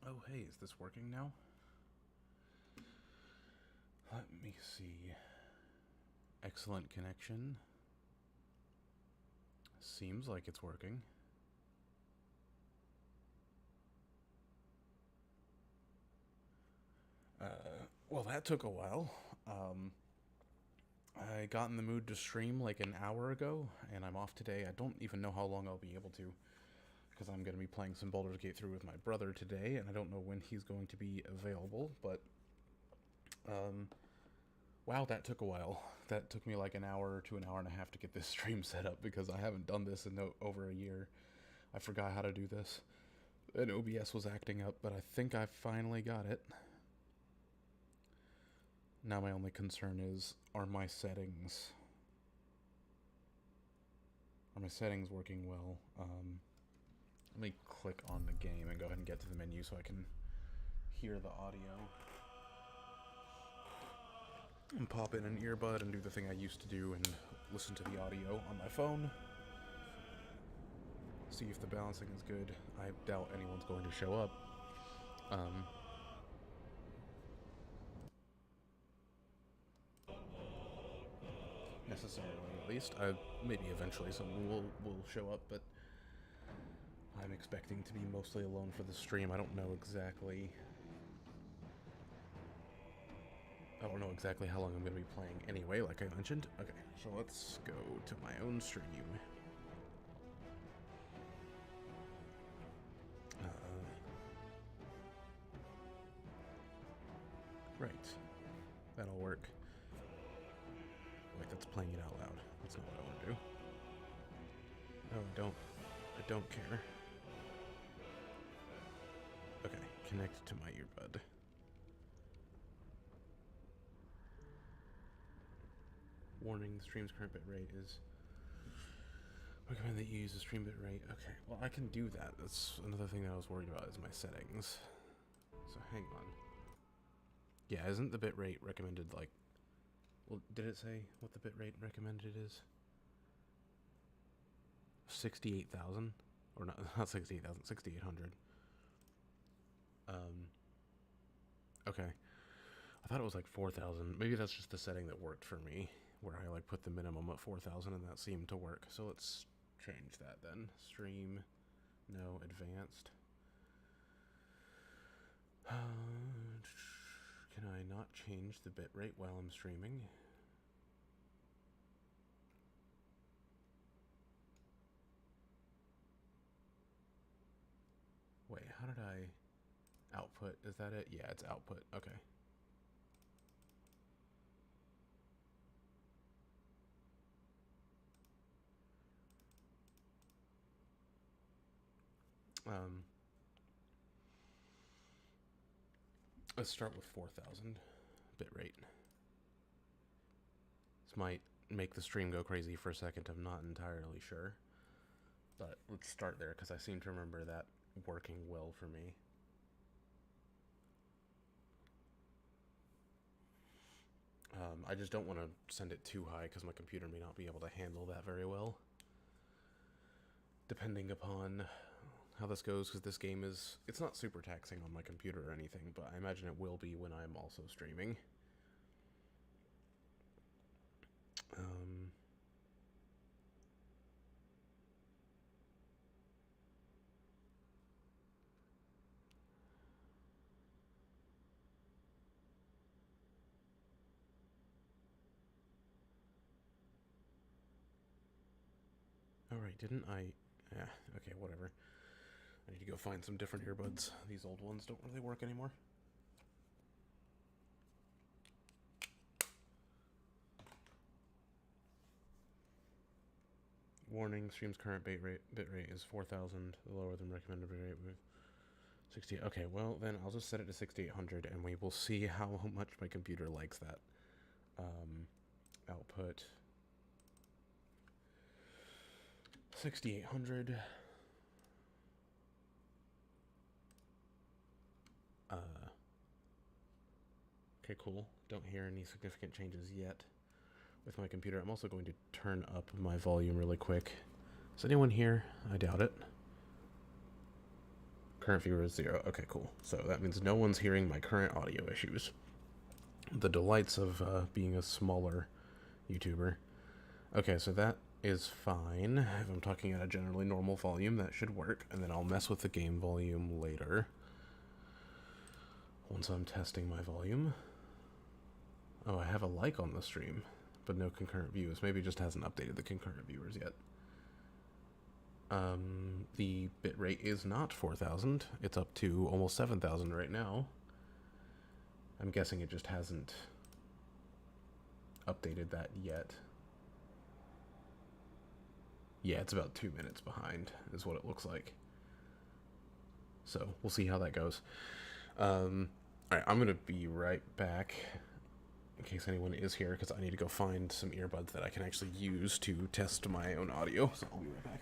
Oh, hey, is this working now? Let me see. Excellent connection. Seems like it's working. Well, that took a while. I got in the mood to stream like an hour ago, and I'm off today. I don't even know how long I'll be able to, because I'm going to be playing some Baldur's Gate through with my brother today, and I don't know when he's going to be available, but wow, that took a while. That took me like an hour to an hour and a half to get this stream set up, because I haven't done this in over a year. I forgot how to do this, and OBS was acting up, but I think I finally got it. Now my only concern is, are my settings working well? Let me click on the game and go ahead and get to the menu so I can hear the audio. And pop in an earbud and do the thing I used to do and listen to the audio on my phone. See if the balancing is good. I doubt anyone's going to show up. Necessarily, at least. Maybe eventually someone will show up, but I'm expecting to be mostly alone for the stream. I don't know exactly how long I'm going to be playing anyway, like I mentioned. Okay, so let's go to my own stream. Right. That'll work. Wait, that's playing it out loud. That's not what I want to do. No, I don't care. Okay, connect to my earbud. Warning, the stream's current bit rate is... Recommend that you use the stream bit rate. Okay, well, I can do that. That's another thing that I was worried about is my settings. So hang on. Yeah, isn't the bit rate recommended like... Well, did it say what the bit rate recommended is? 68,000? Or not 68,000, 6,800. Okay. I thought it was like 4,000. Maybe that's just the setting that worked for me, where I like put the minimum at 4,000 and that seemed to work. So let's change that then. Stream, no, advanced. Can I not change the bitrate while I'm streaming? Wait, how did I... Output, is that it? Yeah, it's output. Okay. Let's start with 4,000 bitrate. This might make the stream go crazy for a second, I'm not entirely sure. But let's start there, because I seem to remember that working well for me. I just don't want to send it too high, because my computer may not be able to handle that very well. Depending upon how this goes, because this game is... It's not super taxing on my computer or anything, but I imagine it will be when I'm also streaming. Alright, didn't I... Yeah, okay, whatever. I need to go find some different earbuds. These old ones don't really work anymore. Warning, stream's current bitrate is 4,000, lower than recommended bitrate with 60. Okay, well, then I'll just set it to 6,800, and we will see how much my computer likes that. Output 6,800. Okay, cool. Don't hear any significant changes yet with my computer. I'm also going to turn up my volume really quick. Is anyone here? I doubt it. Current viewer is 0. Okay, cool. So that means no one's hearing my current audio issues. The delights of being a smaller YouTuber. Okay, so that is fine. If I'm talking at a generally normal volume, that should work. And then I'll mess with the game volume later, once I'm testing my volume. Oh, I have a like on the stream, but no concurrent views. Maybe it just hasn't updated the concurrent viewers yet. The bitrate is not 4,000. It's up to almost 7,000 right now. I'm guessing it just hasn't updated that yet. Yeah, it's about 2 minutes behind, is what it looks like. So, we'll see how that goes. Alright, I'm gonna be right back, in case anyone is here, because I need to go find some earbuds that I can actually use to test my own audio. So, I'll be right back.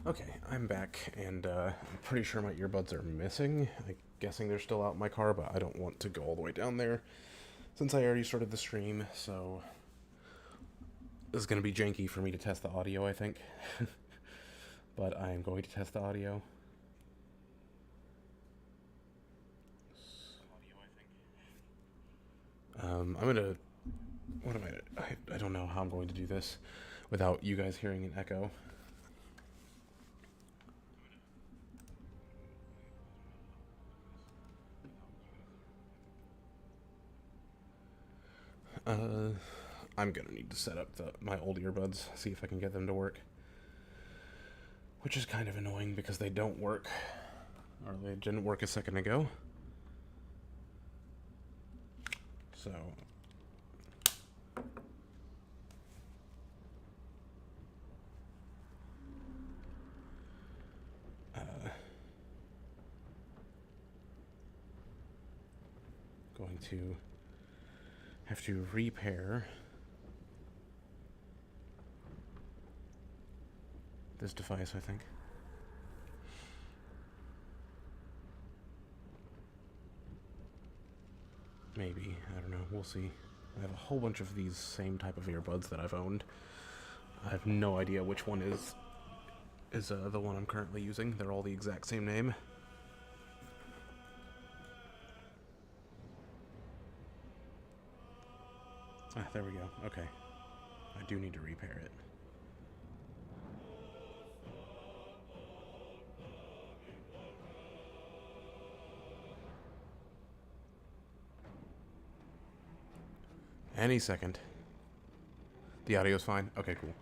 Okay, I'm back, and I'm pretty sure my earbuds are missing. I'm guessing they're still out in my car, but I don't want to go all the way down there since I already started the stream, so this is going to be janky for me to test the audio, I think. But I am going to test the audio. I'm gonna... What am I don't know how I'm going to do this without you guys hearing an echo. I'm gonna need to set up my old earbuds, see if I can get them to work. Which is kind of annoying because they don't work. Or they didn't work a second ago. So... going to have to repair this device, I think. Maybe, I don't know, we'll see. I have a whole bunch of these same type of earbuds that I've owned. I have no idea which one is the one I'm currently using. They're all the exact same name. Ah, there we go. Okay. I do need to repair it. Any second. The audio's fine? Okay, cool.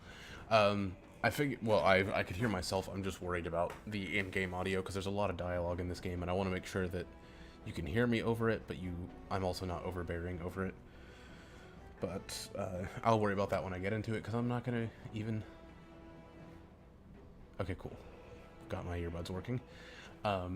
I figured, well, I could hear myself. I'm just worried about the in-game audio because there's a lot of dialogue in this game, and I want to make sure that you can hear me over it, but I'm also not overbearing over it. But I'll worry about that when I get into it because I'm not going to even... Okay, cool. Got my earbuds working. I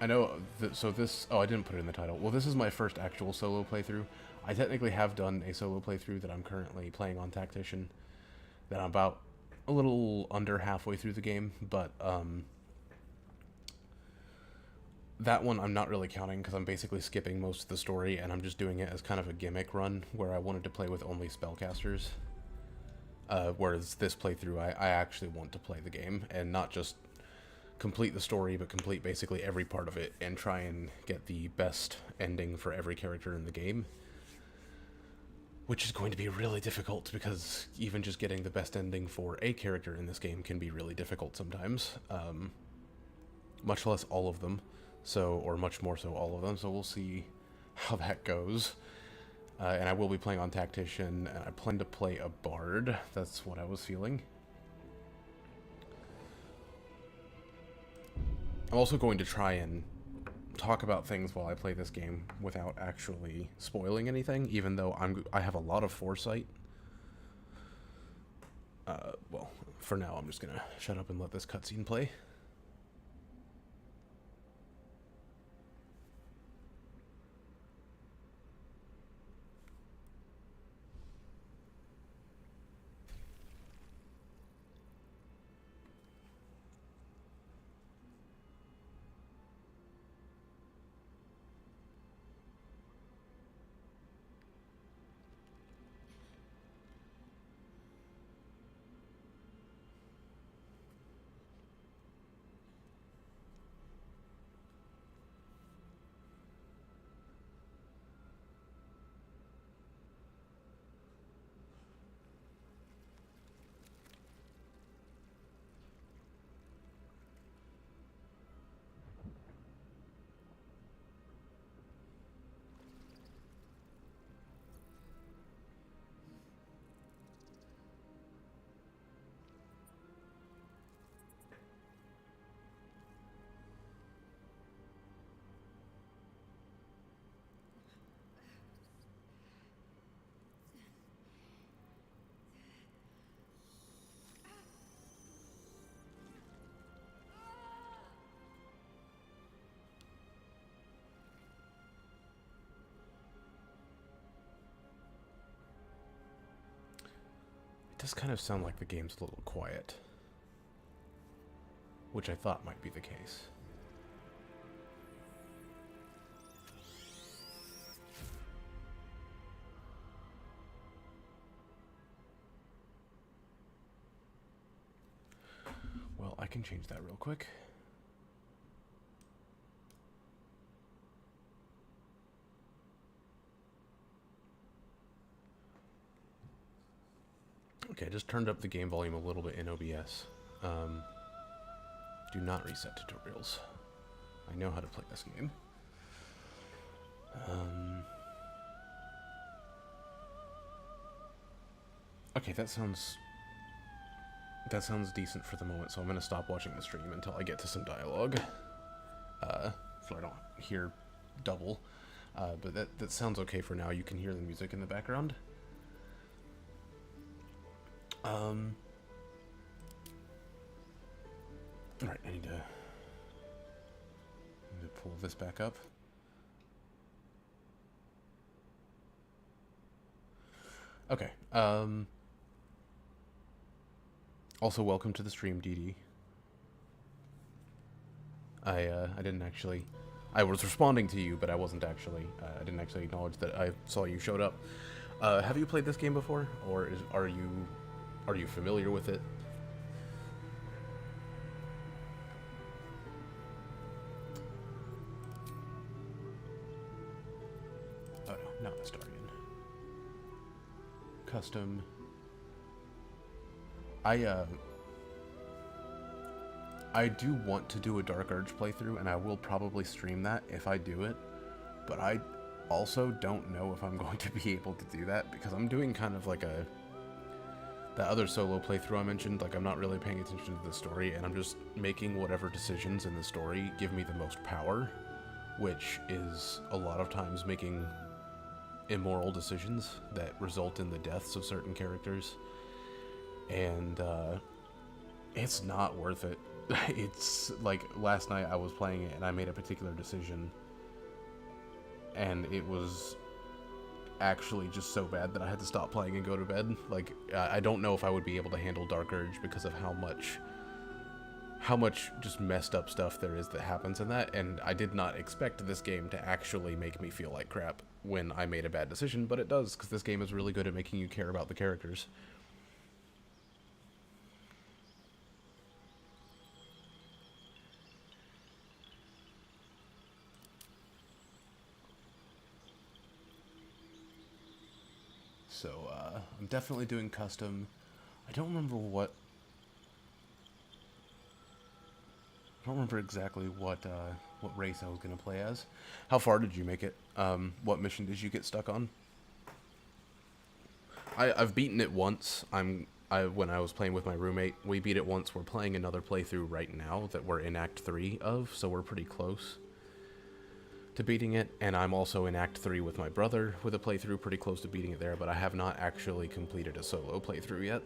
know, so this... Oh, I didn't put it in the title. Well, this is my first actual solo playthrough. I technically have done a solo playthrough that I'm currently playing on Tactician. That I'm about a little under halfway through the game, but that one I'm not really counting because I'm basically skipping most of the story and I'm just doing it as kind of a gimmick run where I wanted to play with only spellcasters. Whereas this playthrough, I actually want to play the game and not just complete the story, but complete basically every part of it and try and get the best ending for every character in the game. Which is going to be really difficult because even just getting the best ending for a character in this game can be really difficult sometimes. Much less all of them, or much more so all of them, so we'll see how that goes. And I will be playing on Tactician, and I plan to play a Bard. That's what I was feeling. I'm also going to try and talk about things while I play this game without actually spoiling anything, even though I have a lot of foresight. Well, for now, I'm just gonna shut up and let this cutscene play. It does kind of sound like the game's a little quiet, which I thought might be the case. Well, I can change that real quick. Okay, I just turned up the game volume a little bit in OBS. Do not reset tutorials. I know how to play this game. Okay, that sounds decent for the moment, so I'm going to stop watching the stream until I get to some dialogue. So I don't hear double. But that sounds okay for now. You can hear the music in the background. Alright, I need to pull this back up. Okay, also welcome to the stream, DD. I didn't actually... I was responding to you, but I wasn't actually... I didn't actually acknowledge that I saw you showed up. Have you played this game before? Or are you familiar with it? Oh no, not Astarian. Custom. I do want to do a Dark Urge playthrough, and I will probably stream that if I do it, but also don't know if I'm going to be able to do that, because I'm doing kind of like that other solo playthrough I mentioned. Like, I'm not really paying attention to the story, and I'm just making whatever decisions in the story give me the most power, which is a lot of times making immoral decisions that result in the deaths of certain characters. And it's not worth it. It's like, last night I was playing it and I made a particular decision, and it was actually just so bad that I had to stop playing and go to bed. Like, I don't know if I would be able to handle Dark Urge because of how much just messed up stuff there is that happens in that, and I did not expect this game to actually make me feel like crap when I made a bad decision, but it does, because this game is really good at making you care about the characters. So, I'm definitely doing custom. I don't remember exactly what race I was gonna play as. How far did you make it? What mission did you get stuck on? I've beaten it once. When I was playing with my roommate, we beat it once. We're playing another playthrough right now that we're in Act 3 of, so we're pretty close to beating it. And I'm also in Act 3 with my brother with a playthrough, pretty close to beating it there, but I have not actually completed a solo playthrough yet.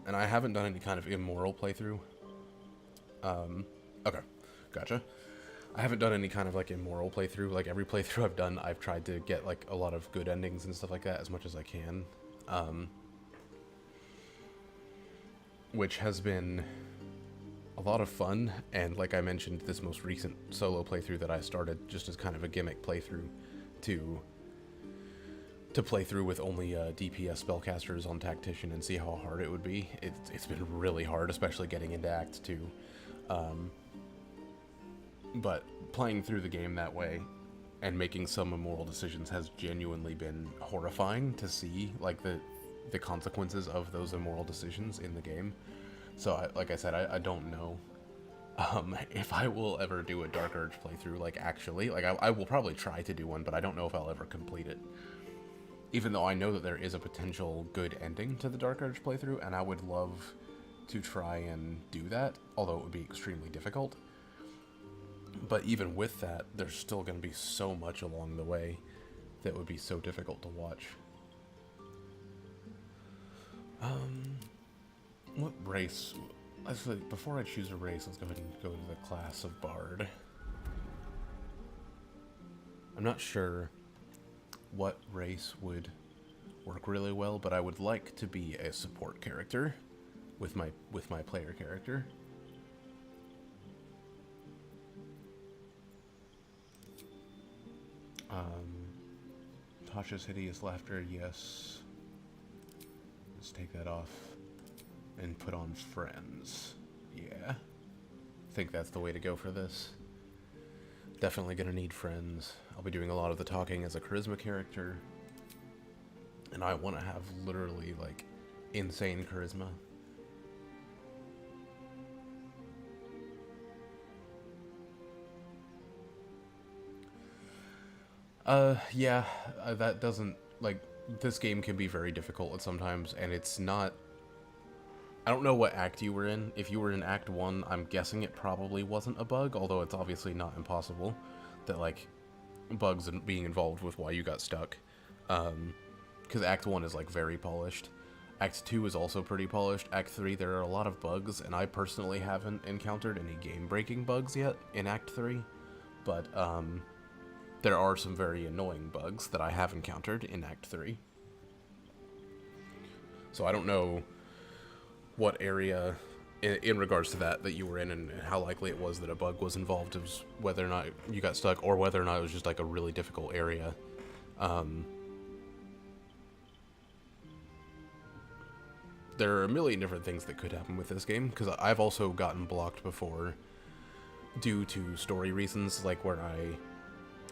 And I haven't done any kind of immoral playthrough. Okay, gotcha. I haven't done any kind of, like, immoral playthrough. Like, every playthrough I've done, I've tried to get, like, a lot of good endings and stuff like that as much as I can. Which has been a lot of fun, and like I mentioned, this most recent solo playthrough that I started just as kind of a gimmick playthrough to play through with only DPS spellcasters on Tactician and see how hard it would be. It's been really hard, especially getting into Act 2. But playing through the game that way and making some immoral decisions has genuinely been horrifying to see, like, the consequences of those immoral decisions in the game. So, like I said, I don't know if I will ever do a Dark Urge playthrough, like, actually. Like, I will probably try to do one, but I don't know if I'll ever complete it. Even though I know that there is a potential good ending to the Dark Urge playthrough, and I would love to try and do that, although it would be extremely difficult. But even with that, there's still going to be so much along the way that would be so difficult to watch. What race? Actually, before I choose a race, let's go ahead and go to the class of Bard. I'm not sure what race would work really well, but I would like to be a support character with my player character. Tasha's hideous laughter, yes. Let's take that off and put on friends. Yeah. I think that's the way to go for this. Definitely gonna need friends. I'll be doing a lot of the talking as a charisma character. And I want to have literally, like, insane charisma. Yeah, that doesn't, like, this game can be very difficult at sometimes, and it's not... I don't know what act you were in. If you were in Act 1, I'm guessing it probably wasn't a bug, although it's obviously not impossible that, like, bugs and being involved with why you got stuck. Because Act 1 is, like, very polished. Act 2 is also pretty polished. Act 3, there are a lot of bugs, and I personally haven't encountered any game-breaking bugs yet in Act 3, but, there are some very annoying bugs that I have encountered in Act 3. So I don't know what area, in regards to that you were in, and how likely it was that a bug was involved. It was whether or not you got stuck, or whether or not it was just, like, a really difficult area. There are a million different things that could happen with this game, because I've also gotten blocked before due to story reasons, like where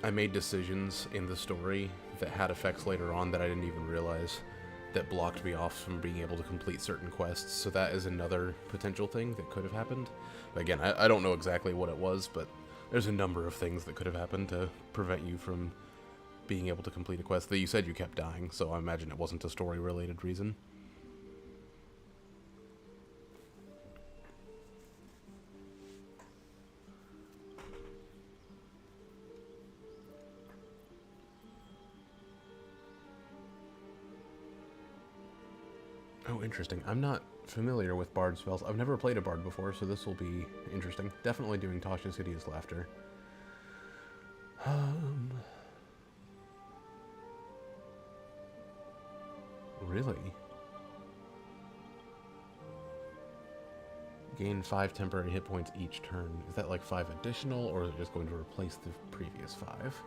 I made decisions in the story that had effects later on that I didn't even realize. that blocked me off from being able to complete certain quests. So that is another potential thing that could have happened. But again, I don't know exactly what it was, but there's a number of things that could have happened to prevent you from being able to complete a quest that you said you kept dying, so I imagine it wasn't a story-related reason. Oh, interesting. I'm not familiar with Bard spells. I've never played a Bard before, so this will be interesting. Definitely doing Tasha's Hideous Laughter. Really? Gain 5 temporary hit points each turn. Is that like 5 additional, or is it just going to replace the previous 5?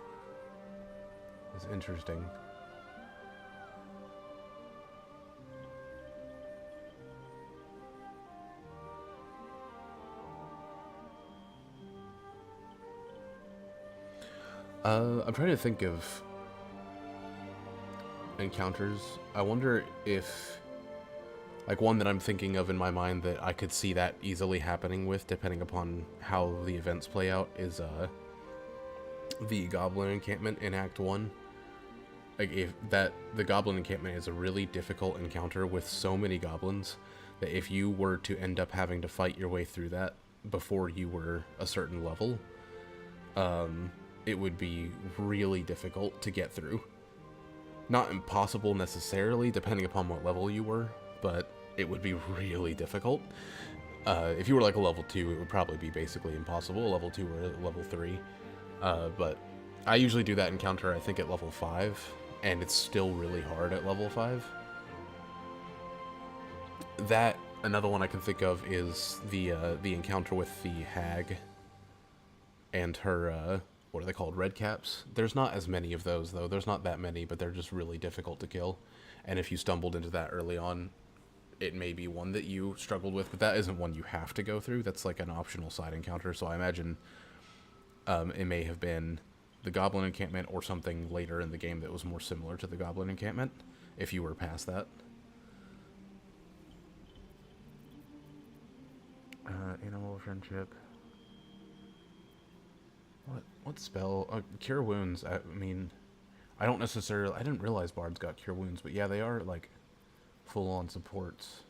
It's interesting. I'm trying to think of encounters. I wonder if, like, one that I'm thinking of in my mind that I could see that easily happening with, depending upon how the events play out, is the Goblin Encampment in Act 1. Like, the Goblin Encampment is a really difficult encounter with so many goblins that if you were to end up having to fight your way through that before you were a certain level, it would be really difficult to get through. Not impossible necessarily, depending upon what level you were, but it would be really difficult. If you were like a level 2, it would probably be basically impossible, a level 2 or a level 3. But I usually do that encounter, I think, at level 5, and it's still really hard at level 5. That, another one I can think of is the encounter with the hag and her, what are they called, red caps? There's not as many of those, though. There's not that many, but they're just really difficult to kill. And if you stumbled into that early on, it may be one that you struggled with, but that isn't one you have to go through. That's like an optional side encounter, so I imagine it may have been the Goblin Encampment or something later in the game that was more similar to the Goblin Encampment, if you were past that. Animal friendship. What spell? Cure Wounds. I mean, I don't necessarily... I didn't realize bards got Cure Wounds, but yeah, they are, like, full-on supports.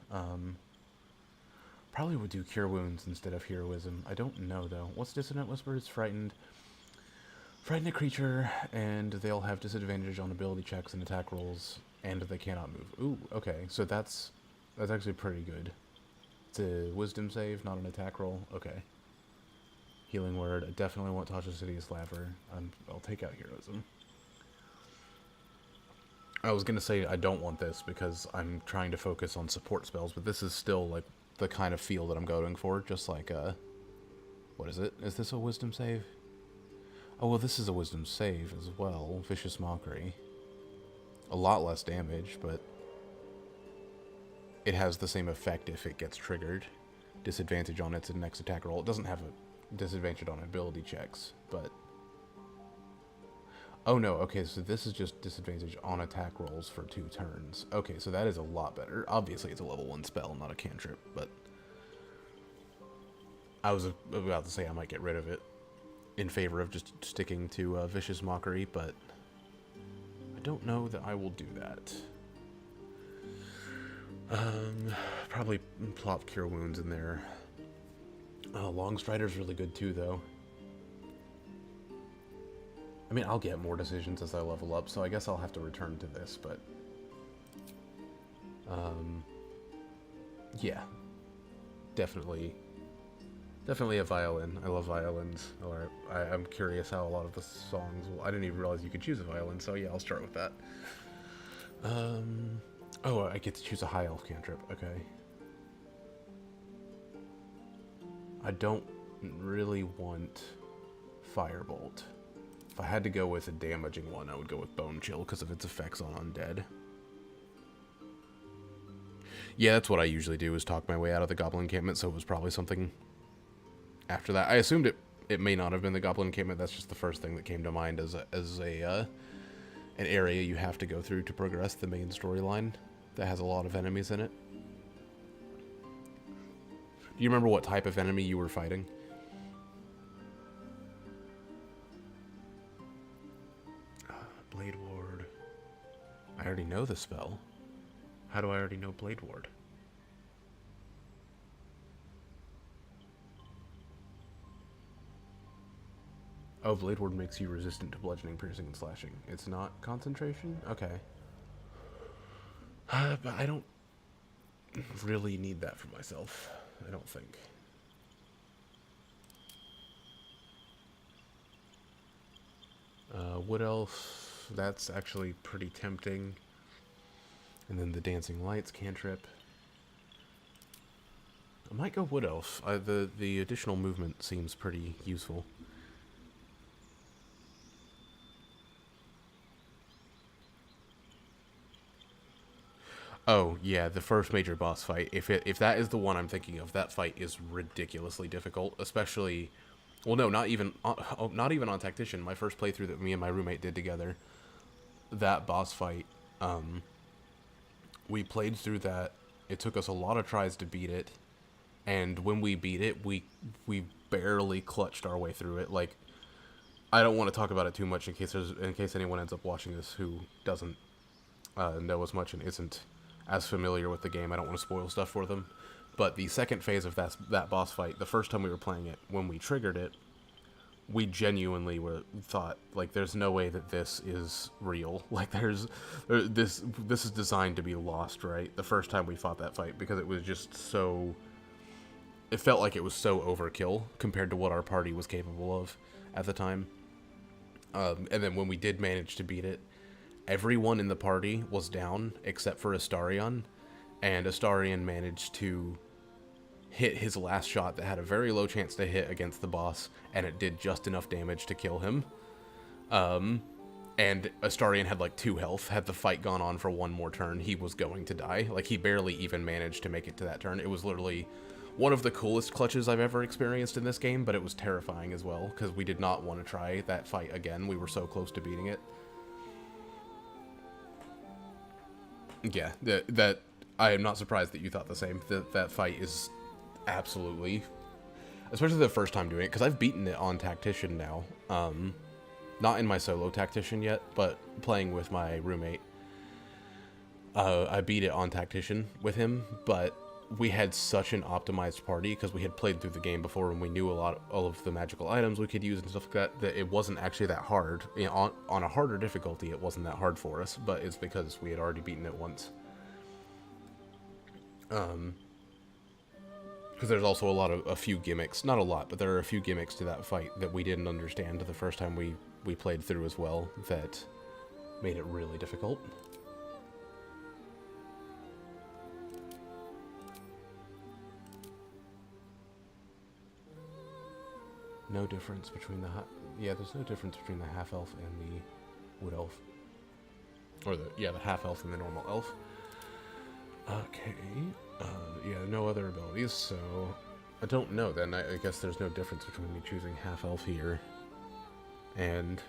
Probably would do Cure Wounds instead of Heroism. I don't know, though. What's Dissonant Whisper? It's frightened. Frighten a creature, and they'll have disadvantage on ability checks and attack rolls, and they cannot move. Ooh, okay. So that's actually pretty good. It's a wisdom save, not an attack roll. Okay. Healing Word. I definitely want Tasha's Hideous Laughter. I'll take out Heroism. I was going to say I don't want this because I'm trying to focus on support spells, but this is still, like, the kind of feel that I'm going for. Just like, what is it? Is this a wisdom save? Oh, well, this is a wisdom save as well. Vicious Mockery. A lot less damage, but it has the same effect if it gets triggered. Disadvantage on its next attack roll. It doesn't have a disadvantage on ability checks, but... Oh no, okay, so this is just disadvantage on attack rolls for 2 turns. Okay, so that is a lot better. Obviously, it's a level 1 spell, not a cantrip, but... I was about to say I might get rid of it in favor of just sticking to Vicious Mockery, but I don't know that I will do that. Probably plop Cure Wounds in there. Longstrider's really good too, though. I mean, I'll get more decisions as I level up, so I guess I'll have to return to this, but... yeah. Definitely a violin. I love violins. Or I'm curious how a lot of the songs will... I didn't even realize you could choose a violin, so yeah, I'll start with that. Oh, I get to choose a high elf cantrip. Okay. I don't really want Firebolt. If I had to go with a damaging one, I would go with Bone Chill because of its effects on undead. Yeah, that's what I usually do, is talk my way out of the Goblin Encampment, so it was probably something after that. I assumed it may not have been the Goblin Encampment. That's just the first thing that came to mind as an area you have to go through to progress the main storyline. that has a lot of enemies in it. Do you remember what type of enemy you were fighting? Blade Ward. I already know the spell. How do I already know Blade Ward? Oh, Blade Ward makes you resistant to bludgeoning, piercing, and slashing. It's not concentration? Okay. But I don't really need that for myself. I don't think. What else? That's actually pretty tempting. And then the Dancing Lights cantrip. I might go Wood Elf. The additional movement seems pretty useful. Oh, yeah, the first major boss fight. If that is the one I'm thinking of, that fight is ridiculously difficult, especially... Well, no, not even on Tactician. My first playthrough that me and my roommate did together, that boss fight, we played through that. It took us a lot of tries to beat it, and when we beat it, we barely clutched our way through it. Like, I don't want to talk about it too much in case anyone ends up watching this who doesn't know as much and isn't as familiar with the game. I don't want to spoil stuff for them. But the second phase of that boss fight, the first time we were playing it, when we triggered it, we genuinely thought, like, there's no way that this is real. Like, this is designed to be lost, right? The first time we fought that fight, because it was just so... It felt like it was so overkill compared to what our party was capable of at the time. And then when we did manage to beat it, everyone in the party was down except for Astarion, and Astarion managed to hit his last shot that had a very low chance to hit against the boss, and it did just enough damage to kill him. And Astarion had like 2 health. Had the fight gone on for one more turn, he was going to die. Like, he barely even managed to make it to that turn. It was literally one of the coolest clutches I've ever experienced in this game, but it was terrifying as well, because we did not want to try that fight again. We were so close to beating it. Yeah, that I am not surprised that you thought the same. That fight is absolutely, especially the first time doing it, because I've beaten it on Tactician now. Not in my solo Tactician yet, but playing with my roommate. I beat it on Tactician with him, but we had such an optimized party because we had played through the game before and we knew all of the magical items we could use and stuff like that, that it wasn't actually that hard. You know, on a harder difficulty, it wasn't that hard for us, but it's because we had already beaten it once. Because there's also a few gimmicks, not a lot, but there are a few gimmicks to that fight that we didn't understand the first time we played through as well, that made it really difficult. No difference between there's no difference between the half elf and the wood elf, or the half elf and the normal elf. Okay, yeah, no other abilities, so I don't know. Then I guess there's no difference between me choosing half elf here and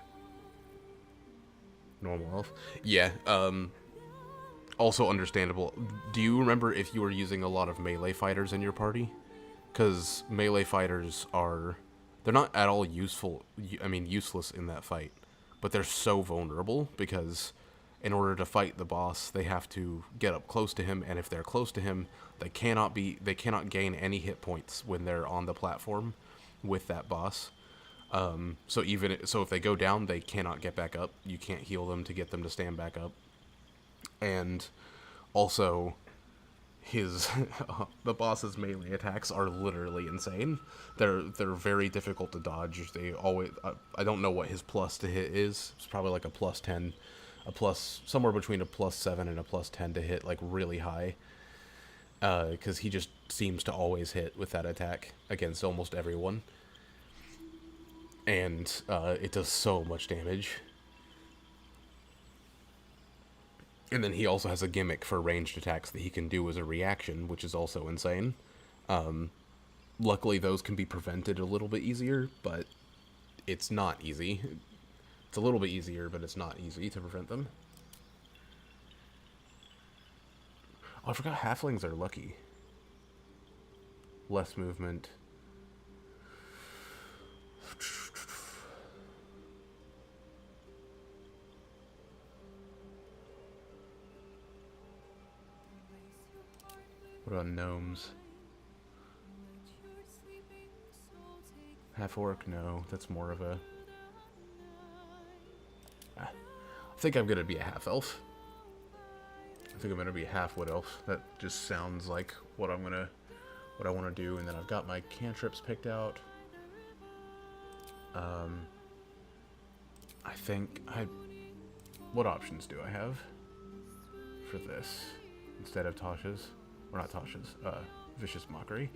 normal elf. Yeah, also understandable. Do you remember if you were using a lot of melee fighters in your party? Because melee fighters they're not at all useless in that fight, but they're so vulnerable because in order to fight the boss, they have to get up close to him, and if they're close to him, they cannot gain any hit points when they're on the platform with that boss. So if they go down, they cannot get back up. You can't heal them to get them to stand back up. And also, the boss's melee attacks are literally insane. They're very difficult to dodge. They always I don't know what his plus to hit is. It's probably like a plus 10, somewhere between a plus 7 and a plus 10 to hit, like, really high. Because he just seems to always hit with that attack against almost everyone. And it does so much damage. And then he also has a gimmick for ranged attacks that he can do as a reaction, which is also insane. Luckily, those can be prevented a little bit easier, but it's not easy. It's a little bit easier, but it's not easy to prevent them. Oh, I forgot halflings are lucky. Less movement. What about gnomes? Half orc? No, that's more of a... I think I'm gonna be a half elf. I think I'm gonna be a half wood elf. That just sounds like what I want to do. And then I've got my cantrips picked out. I think what options do I have for this instead of Tasha's? Or not Tasha's, Vicious Mockery.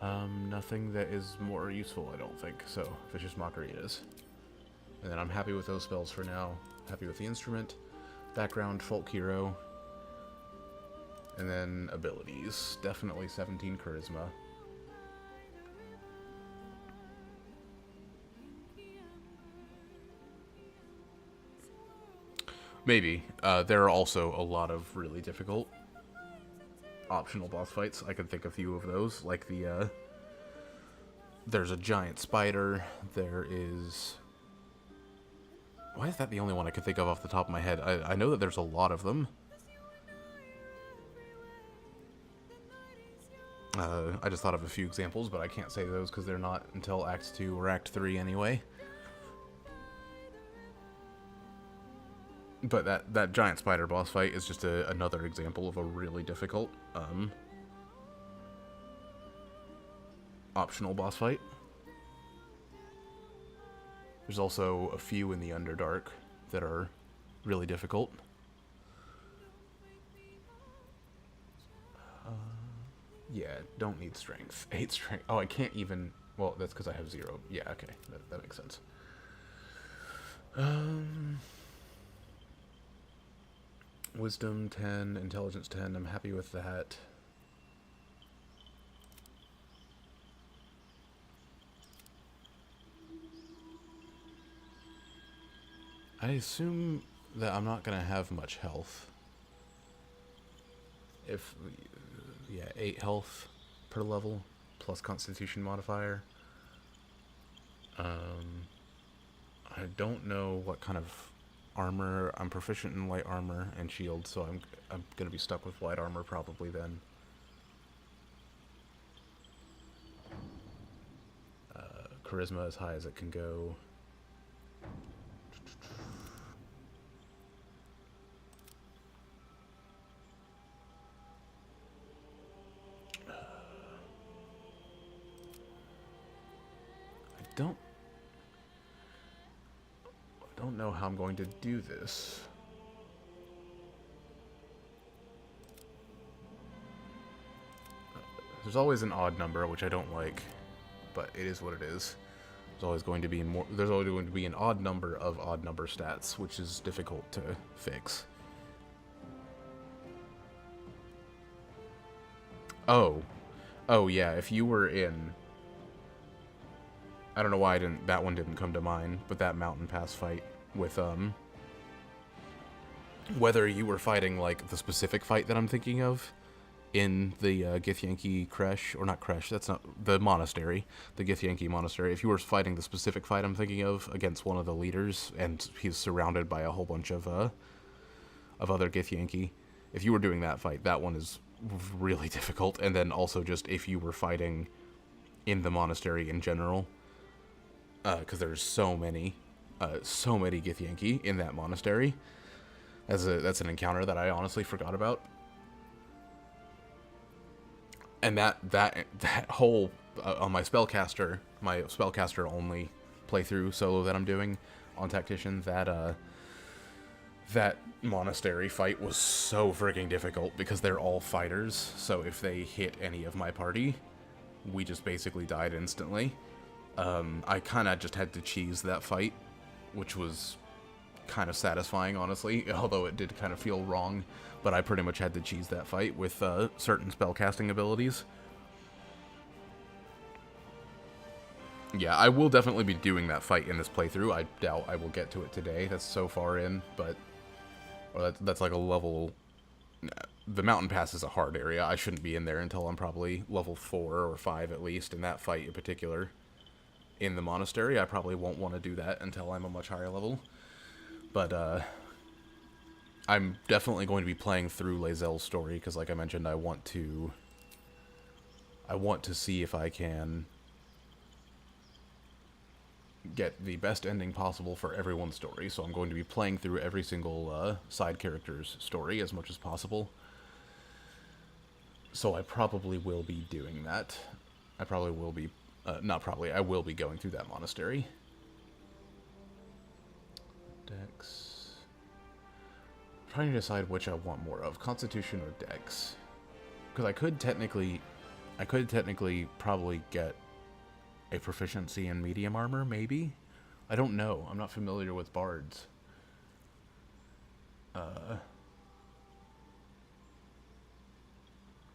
Nothing that is more useful, I don't think. So, Vicious Mockery it is. And then I'm happy with those spells for now. Happy with the instrument. Background, Folk Hero. And then abilities. Definitely 17 Charisma. Maybe. There are also a lot of really difficult optional boss fights. I could think of a few of those, like the, there's a giant spider, there is... Why is that the only one I could think of off the top of my head? I know that there's a lot of them. I just thought of a few examples, but I can't say those because they're not until Act 2 or Act 3 anyway. But that giant spider boss fight is just another example of a really difficult optional boss fight. There's also a few in the Underdark that are really difficult. Yeah, don't need strength. 8 strength. Oh, I can't even... Well, that's because I have 0. Yeah, okay. That makes sense. Wisdom 10, Intelligence 10. I'm happy with that. I assume that I'm not going to have much health. Yeah, 8 health per level, plus Constitution modifier. I don't know what kind of armor. I'm proficient in light armor and shield, so I'm going to be stuck with light armor probably then. Charisma as high as it can go. I don't know how I'm going to do this. There's always an odd number, which I don't like, but it is what it is. There's always going to be an odd number of odd number stats, which is difficult to fix. Oh yeah, if you were in... I don't know why that one didn't come to mind, but that mountain pass fight with, whether you were fighting, like, the specific fight that I'm thinking of in the, Githyanki Kresh, or not Kresh, that's not, the monastery, the Githyanki monastery, if you were fighting the specific fight I'm thinking of against one of the leaders, and he's surrounded by a whole bunch of other Githyanki, if you were doing that fight, that one is really difficult, and then also just if you were fighting in the monastery in general, because there's so many Githyanki in that monastery. That's an encounter that I honestly forgot about. And that whole on my spellcaster only playthrough solo that I'm doing on Tactician, that monastery fight was so frigging difficult because they're all fighters. So if they hit any of my party, we just basically died instantly. I kind of just had to cheese that fight, which was kind of satisfying, honestly, although it did kind of feel wrong, but I pretty much had to cheese that fight with certain spellcasting abilities. Yeah, I will definitely be doing that fight in this playthrough. I doubt I will get to it today. That's so far in, but Or that's like a level... The mountain pass is a hard area. I shouldn't be in there until I'm probably level 4 or 5 at least in that fight in particular. In the monastery, I probably won't want to do that until I'm a much higher level. But, I'm definitely going to be playing through Lae'zel's story, because like I mentioned, I want to see if I can get the best ending possible for everyone's story, so I'm going to be playing through every single side character's story as much as possible. So I probably will be doing that. I probably will be, not probably, I will be going through that monastery. Dex. I'm trying to decide which I want more of, Constitution or Dex. Because I could technically probably get a proficiency in medium armor, maybe? I don't know. I'm not familiar with bards.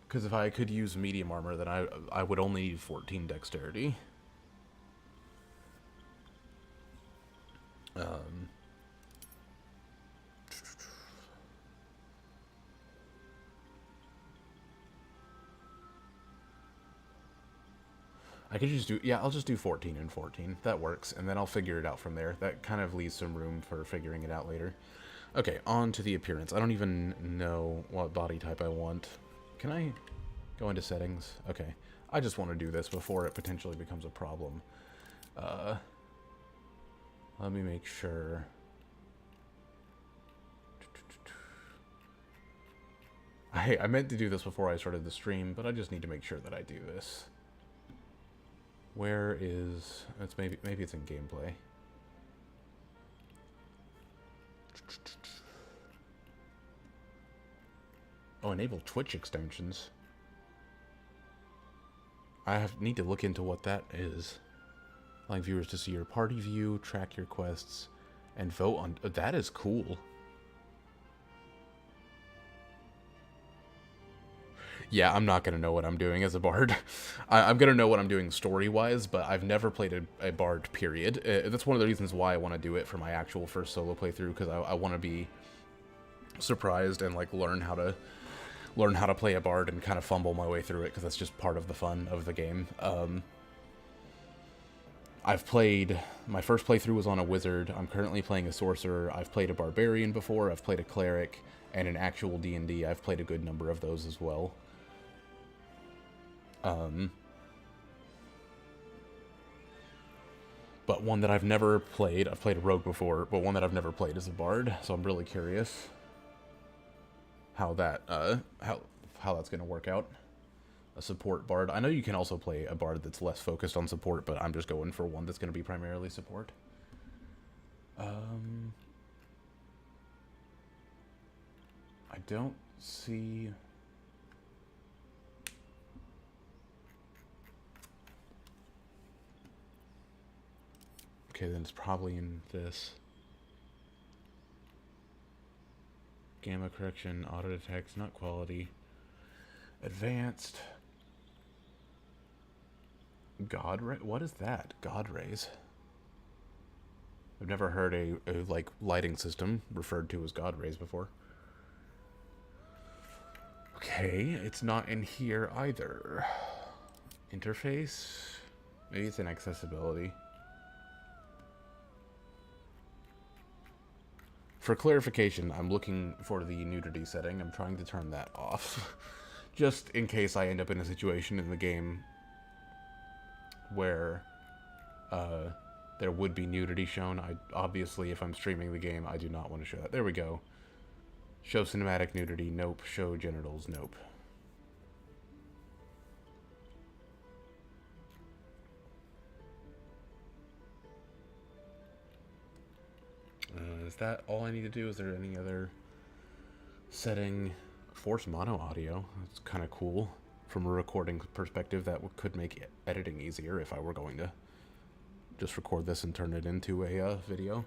Because if I could use medium armor, then I would only need 14 dexterity. I could just do, yeah, I'll just do 14 and 14. That works, and then I'll figure it out from there. That kind of leaves some room for figuring it out later. Okay, on to the appearance. I don't even know what body type I want. Can I go into settings? Okay. I just want to do this before it potentially becomes a problem. Let me make sure. I meant to do this before I started the stream, but I just need to make sure that I do this. Where is... It's maybe it's in gameplay. Oh, enable Twitch extensions. Need to look into what that is. Allowing viewers to see your party view, track your quests, and vote on... that is cool. Yeah, I'm not going to know what I'm doing as a bard. I'm going to know what I'm doing story-wise, but I've never played a bard, period. That's one of the reasons why I want to do it for my actual first solo playthrough, because I want to be surprised and, like, learn how to play a bard and kind of fumble my way through it, because that's just part of the fun of the game. I've played... My first playthrough was on a wizard. I'm currently playing a sorcerer. I've played a barbarian before. I've played a cleric. And in actual D&D, I've played a good number of those as well. But one that I've never played, I've played a rogue before, but one that I've never played is a bard, so I'm really curious how that, how that's gonna work out. A support bard. I know you can also play a bard that's less focused on support, but I'm just going for one that's gonna be primarily support. I don't see... Okay, then it's probably in this. Gamma correction, auto detect, not quality. Advanced. God ray? What is that? God rays. I've never heard a like lighting system referred to as God rays before. Okay, it's not in here either. Interface? Maybe it's in accessibility. For clarification, I'm looking for the nudity setting. I'm trying to turn that off. Just in case I end up in a situation in the game where there would be nudity shown. Obviously, if I'm streaming the game, I do not want to show that. There we go. Show cinematic nudity, nope. Show genitals, nope. Is that all I need to do? Is there any other setting? Force mono audio. That's kind of cool. From a recording perspective, that could make editing easier if I were going to just record this and turn it into a video.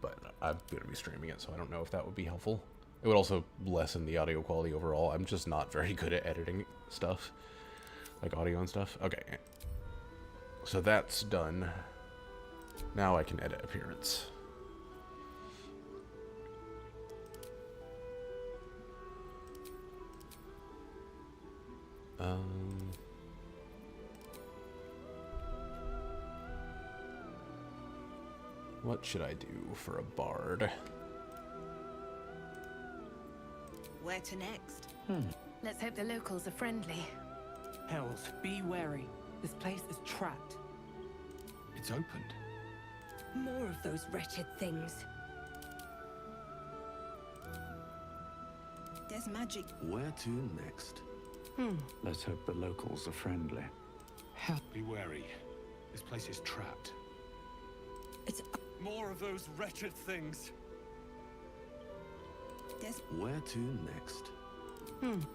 But I'm going to be streaming it, so I don't know if that would be helpful. It would also lessen the audio quality overall. I'm just not very good at editing stuff, like audio and stuff. Okay, so that's done. Now I can edit appearance. What should I do for a bard? Where to next? Let's hope the locals are friendly. Hells, be wary. This place is trapped. It's opened. More of those wretched things. There's magic. Where to next? Let's hope the locals are friendly. Hell, Be wary. This place is trapped. It's More of those wretched things. there's Where to next?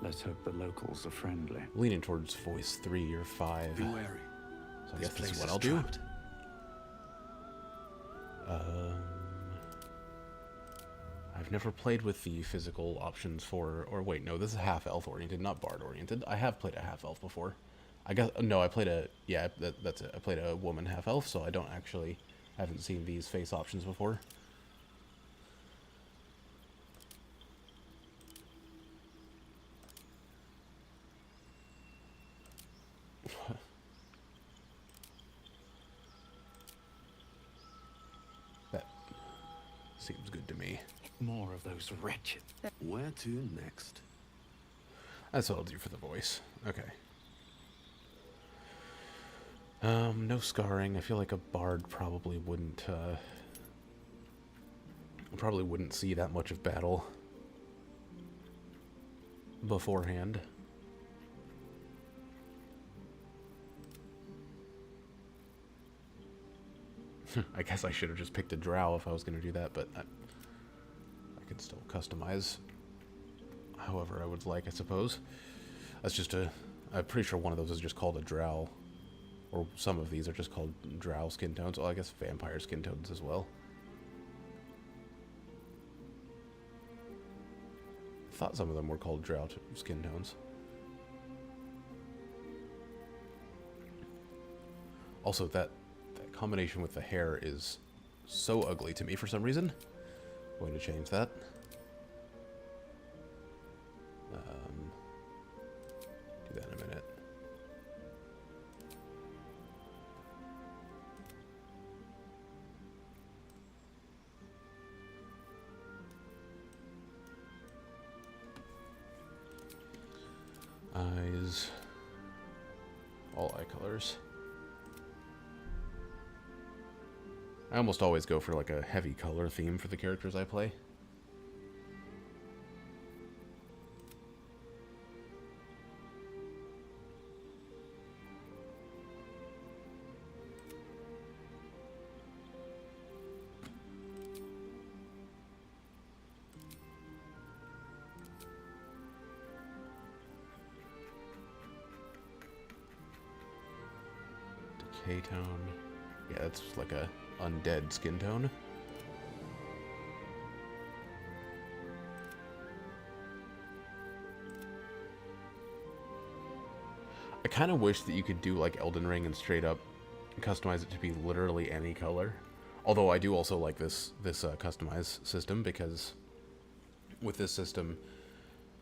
Let's hope the locals are friendly. Leaning towards voice 3 or 5. Be wary. So I guess this is place what is I'll do. trapped. I've never played with the physical options for, or wait, no, this is half-elf oriented, not bard oriented. I have played a half-elf before. I guess, no, I played a, yeah, that's it. I played a woman half-elf, so I don't actually, haven't seen these face options before. That seems good to me. More of those wretched. Where to next? That's what I'll do for the voice. Okay. No scarring. I feel like a bard probably wouldn't see that much of battle beforehand. I guess I should have just picked a drow if I was going to do that, but I could still customize however I would like, I suppose. That's just I'm pretty sure one of those is just called a drow. Or some of these are just called drow skin tones. Well, I guess vampire skin tones as well. I thought some of them were called drow skin tones. Also, that combination with the hair is so ugly to me for some reason. Going to change that. Do that in a minute. Eyes. All eye colors. I almost always go for like a heavy color theme for the characters I play. Decay tone. Yeah, that's like a undead skin tone. I kind of wish that you could do like Elden Ring and straight up customize it to be literally any color. Although I do also like this customize system, because with this system,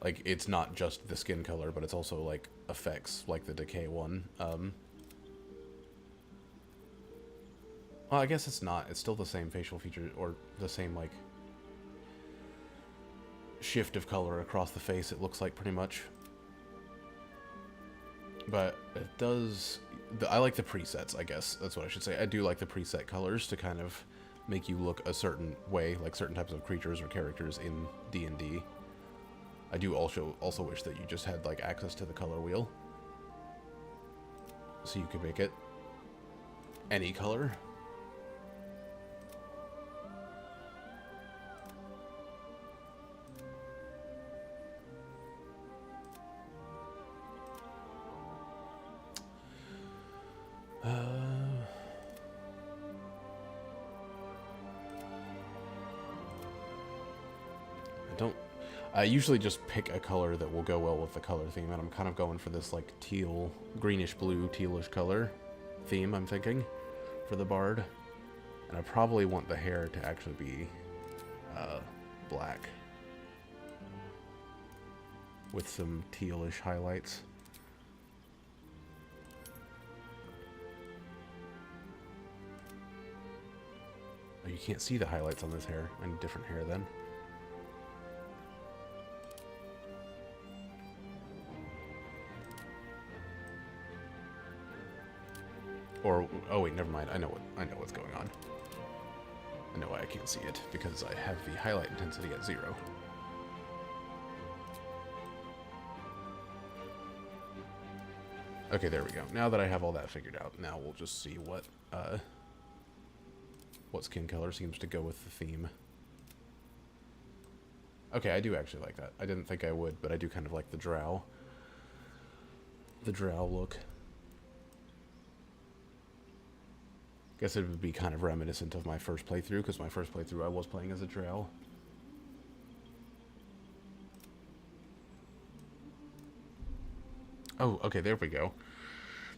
like, it's not just the skin color, but it's also like effects, like the decay one. Well, I guess it's not. It's still the same facial feature, or the same, like, shift of color across the face, it looks like, pretty much. But it does... I like the presets, I guess. That's what I should say. I do like the preset colors to kind of make you look a certain way, like certain types of creatures or characters in D&D. I do also wish that you just had, like, access to the color wheel. So you could make it any color. I usually just pick a color that will go well with the color theme, and I'm kind of going for this, like, teal, greenish blue, tealish color theme, I'm thinking, for the bard. And I probably want the hair to actually be black with some tealish highlights. Oh, you can't see the highlights on this hair. I need different hair then. Or, oh wait, never mind. I know what's going on. I know why I can't see it, because I have the highlight intensity at 0. Okay, there we go. Now that I have all that figured out, now we'll just see what skin color seems to go with the theme. Okay, I do actually like that. I didn't think I would, but I do kind of like the drow. The drow look. Guess it would be kind of reminiscent of my first playthrough, because my first playthrough I was playing as a drow. Oh, okay, there we go.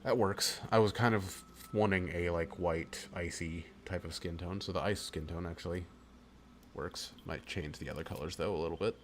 That works. I was kind of wanting a, like, white, icy type of skin tone, so the ice skin tone actually works. Might change the other colors, though, a little bit.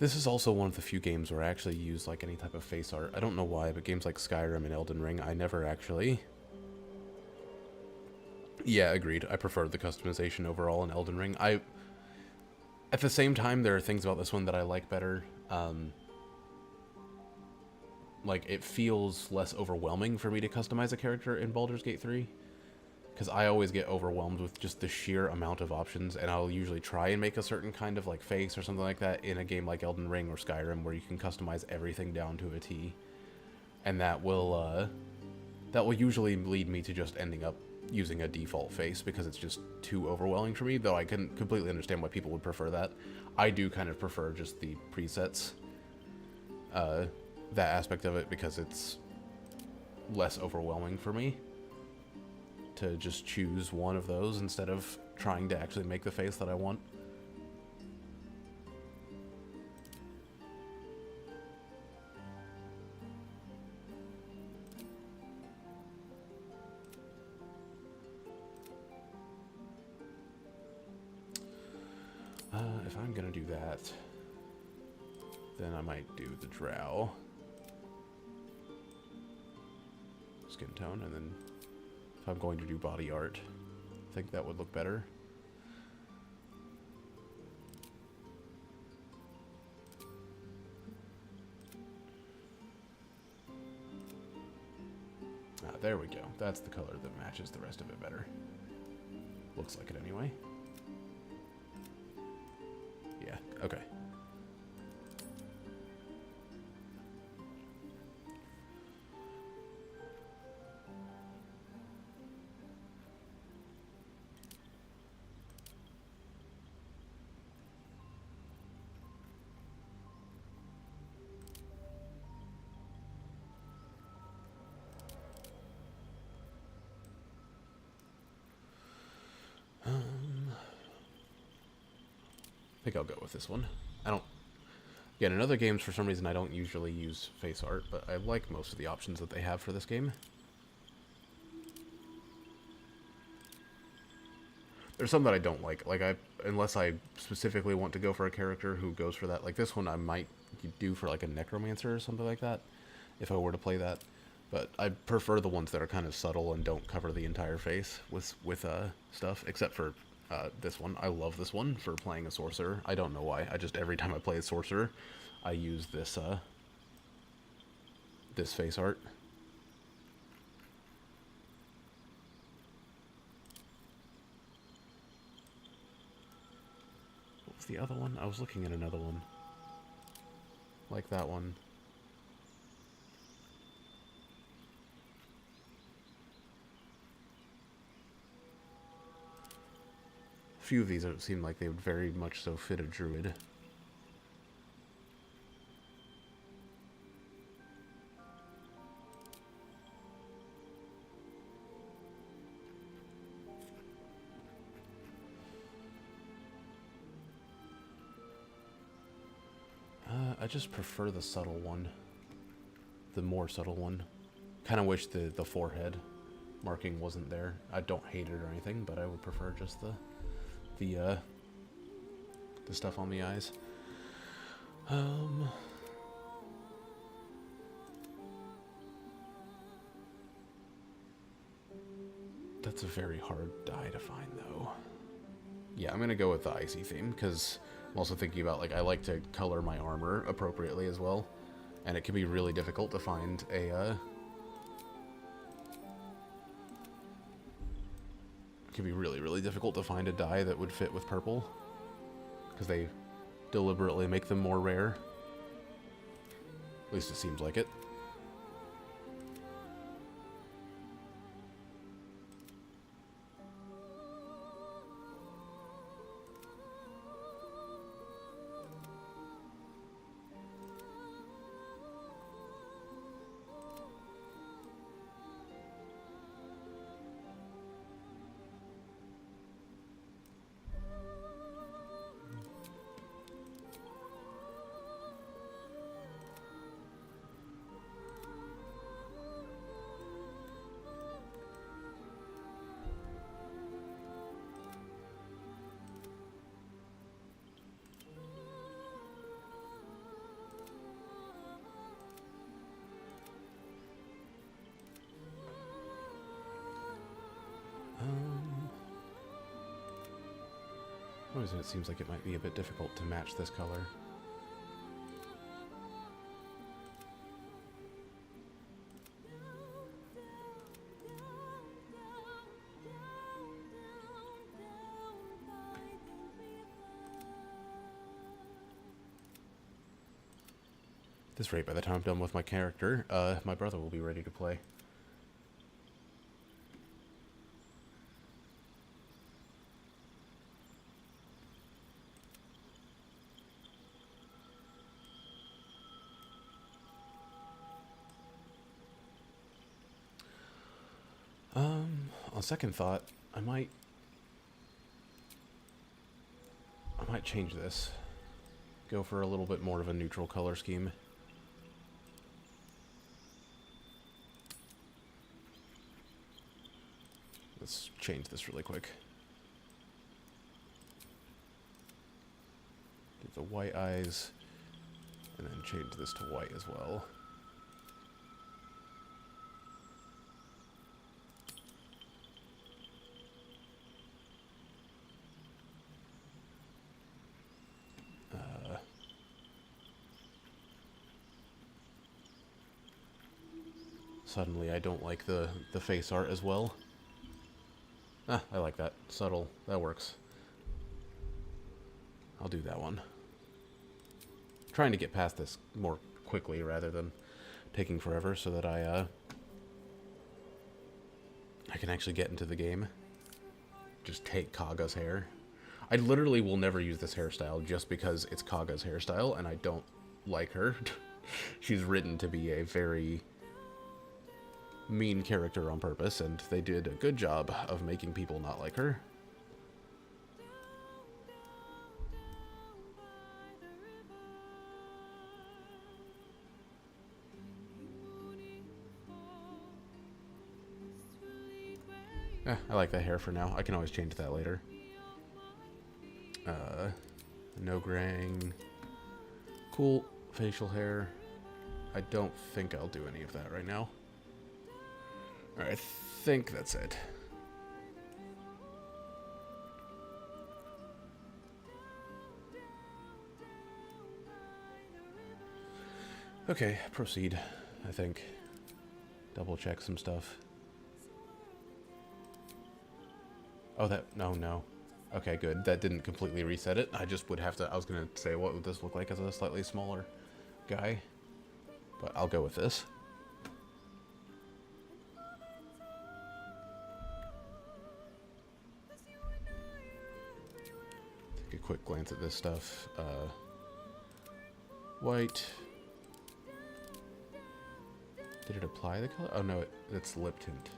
This is also one of the few games where I actually use like any type of face art. I don't know why, but games like Skyrim and Elden Ring, I never actually... Yeah, agreed. I prefer the customization overall in Elden Ring. At the same time, there are things about this one that I like better. Like, it feels less overwhelming for me to customize a character in Baldur's Gate 3. Because I always get overwhelmed with just the sheer amount of options, and I'll usually try and make a certain kind of like face or something like that in a game like Elden Ring or Skyrim, where you can customize everything down to a T, and that will usually lead me to just ending up using a default face because it's just too overwhelming for me. Though I can completely understand why people would prefer that. I do kind of prefer just the presets, that aspect of it, because it's less overwhelming for me to just choose one of those instead of trying to actually make the face that I want. If I'm gonna do that, then I might do the drow skin tone, and then if I'm going to do body art, I think that would look better. Ah, there we go. That's the color that matches the rest of it better. Looks like it anyway. Yeah, okay. I think I'll go with this one. Again, in other games, for some reason, I don't usually use face art, but I like most of the options that they have for this game. There's some that I don't like. Unless I specifically want to go for a character who goes for that. Like this one, I might do for like a necromancer or something like that, if I were to play that. But I prefer the ones that are kind of subtle and don't cover the entire face with stuff, except for this one. I love this one for playing a sorcerer. I don't know why. Every time I play a sorcerer, I use this this face art. What was the other one? I was looking at another one. Like that one. Few of these seem like they would very much so fit a druid. just prefer the subtle one. The more subtle one. Kind of wish the forehead marking wasn't there. I don't hate it or anything, but I would prefer just the stuff on the eyes. That's a very hard dye to find, though. Yeah, I'm gonna go with the icy theme, because I'm also thinking about, like, I like to color my armor appropriately as well, and it can be really difficult to find a, it can be really, really difficult to find a dye that would fit with purple, because they deliberately make them more rare. At least it seems like it. For some reason it seems like it might be a bit difficult to match this color. At this rate, by the time I'm done with my character, my brother will be ready to play. On second thought, I might change this. Go for a little bit more of a neutral color scheme. Let's change this really quick. Get the white eyes, and then change this to white as well. Suddenly I don't like the face art as well. Ah, I like that. Subtle. That works. I'll do that one. Trying to get past this more quickly rather than taking forever so that I can actually get into the game. Just take Kaga's hair. I literally will never use this hairstyle just because it's Kaga's hairstyle and I don't like her. She's written to be a very mean character on purpose, and they did a good job of making people not like her. I like that hair for now. I can always change that later. No graying. Cool facial hair. I don't think I'll do any of that right now. Alright, I think that's it. Okay, proceed, I think. Double check some stuff. Oh, no. Okay, good. That didn't completely reset it. I just would have to, I was gonna say, what would this look like as a slightly smaller guy? But I'll go with this. Take a quick glance at this stuff. White. Did it apply the color? Oh no, it's lip tint.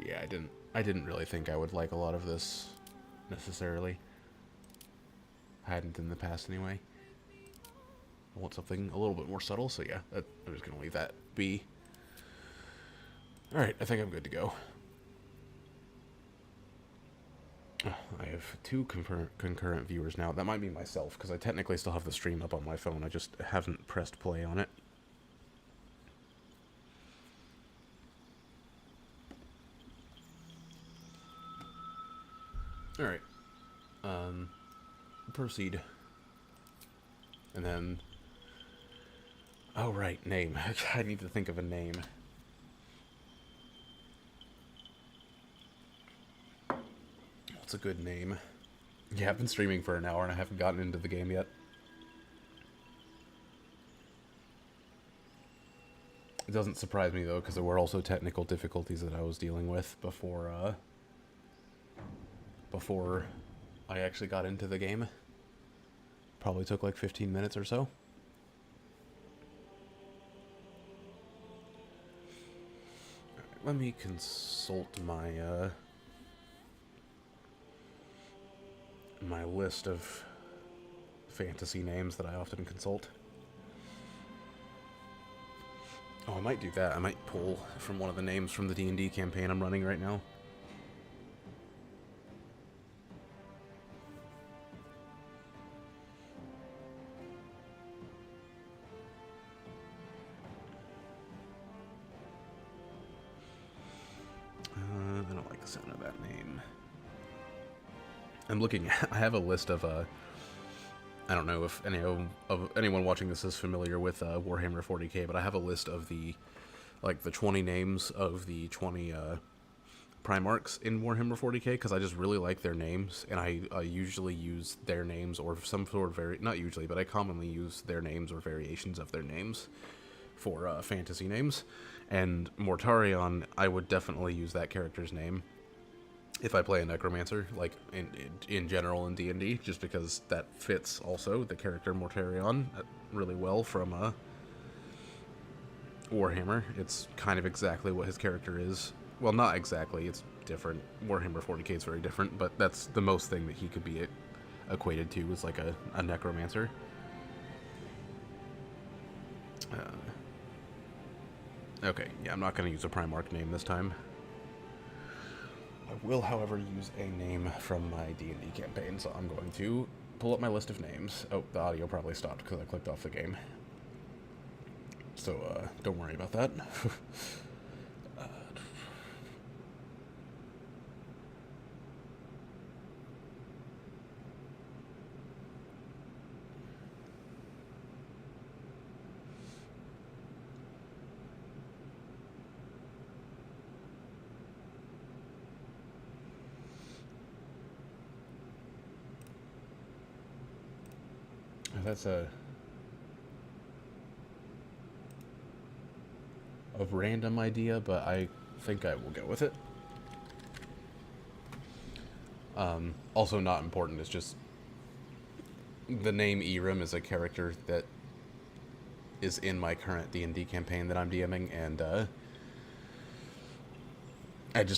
Yeah, I didn't really think I would like a lot of this necessarily. Hadn't in the past anyway. I want something a little bit more subtle, so yeah, I'm just gonna leave that be. Alright, I think I'm good to go. I have 2 concurrent viewers now. That might be myself, because I technically still have the stream up on my phone. I just haven't pressed play on it. Alright. Proceed. And then... Oh, right, name. I need to think of a name. What's a good name? Yeah, I've been streaming for an hour and I haven't gotten into the game yet. It doesn't surprise me, though, because there were also technical difficulties that I was dealing with before I actually got into the game. Probably took like 15 minutes or so. Let me consult my my list of fantasy names that I often consult. Oh, I might do that. I might pull from one of the names from the D&D campaign I'm running right now. I don't like the sound of that name. I'm looking at, I have a list of, I don't know if anyone watching this is familiar with Warhammer 40k, but I have a list of the 20 names of the 20 Primarchs in Warhammer 40k, because I just really like their names, and I usually use their names or some sort of not usually, but I commonly use their names or variations of their names for fantasy names. And Mortarion, I would definitely use that character's name if I play a Necromancer, like in general in D&D, just because that fits also the character Mortarion really well from Warhammer. It's kind of exactly what his character is. Well, not exactly, it's different. Warhammer 40k is very different, but that's the most thing that he could be equated to, is like a Necromancer. Okay, yeah, I'm not going to use a Primarch name this time. I will, however, use a name from my D&D campaign, so I'm going to pull up my list of names. Oh, the audio probably stopped because I clicked off the game. So, don't worry about that. That's a random idea, but I think I will go with it. Also not important, it's just the name Erim is a character that is in my current D&D campaign that I'm DMing, and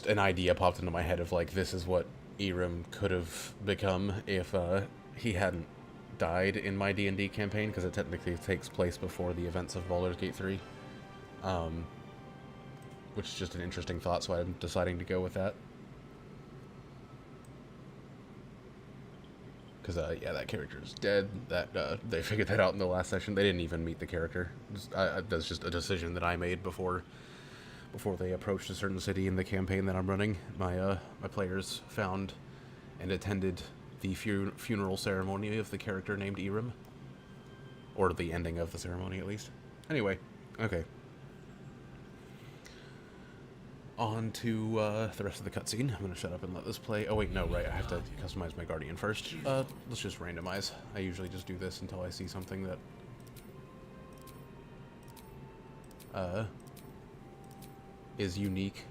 an idea popped into my head of like, this is what Erim could have become if he hadn't died in my D&D campaign, because it technically takes place before the events of Baldur's Gate 3. Which is just an interesting thought, so I'm deciding to go with that. Because, yeah, that character is dead. That they figured that out in the last session. They didn't even meet the character. That's just a decision that I made before they approached a certain city in the campaign that I'm running. My players found and attended the funeral ceremony of the character named Erim. Or the ending of the ceremony, at least. Anyway, okay. On to the rest of the cutscene. I'm going to shut up and let this play. Oh wait, no, right, I have to customize my Guardian first. Let's just randomize. I usually just do this until I see something that is unique.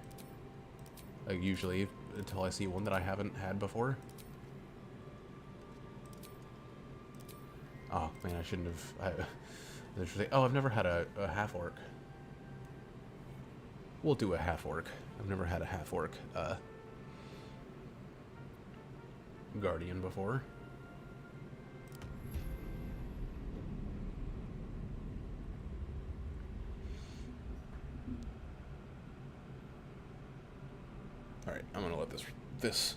Usually until I see one that I haven't had before. Oh man, I shouldn't have. Oh, I've never had a half-orc. We'll do a half-orc. I've never had a half-orc guardian before. Alright, I'm gonna let this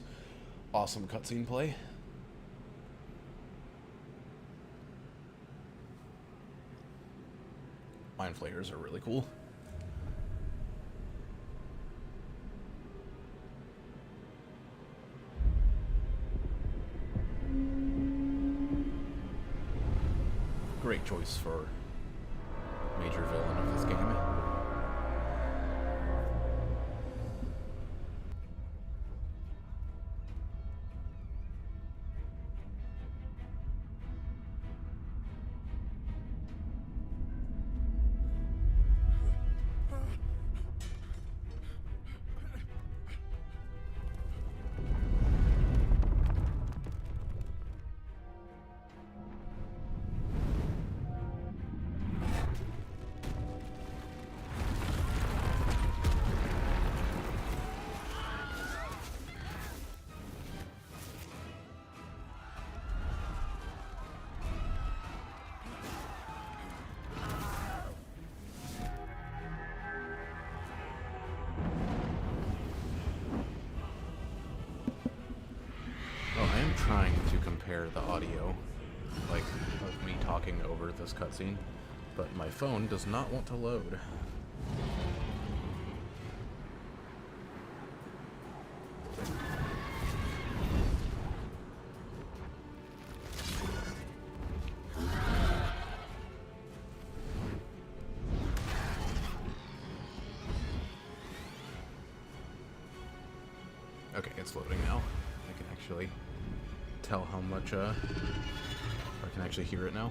awesome cutscene play. Mind flayers are really cool. Great choice for major villain of this game. Trying to compare the audio, like, of me talking over this cutscene, but my phone does not want to load. Okay, it's loading now. I can actually tell how much, I can actually hear it now.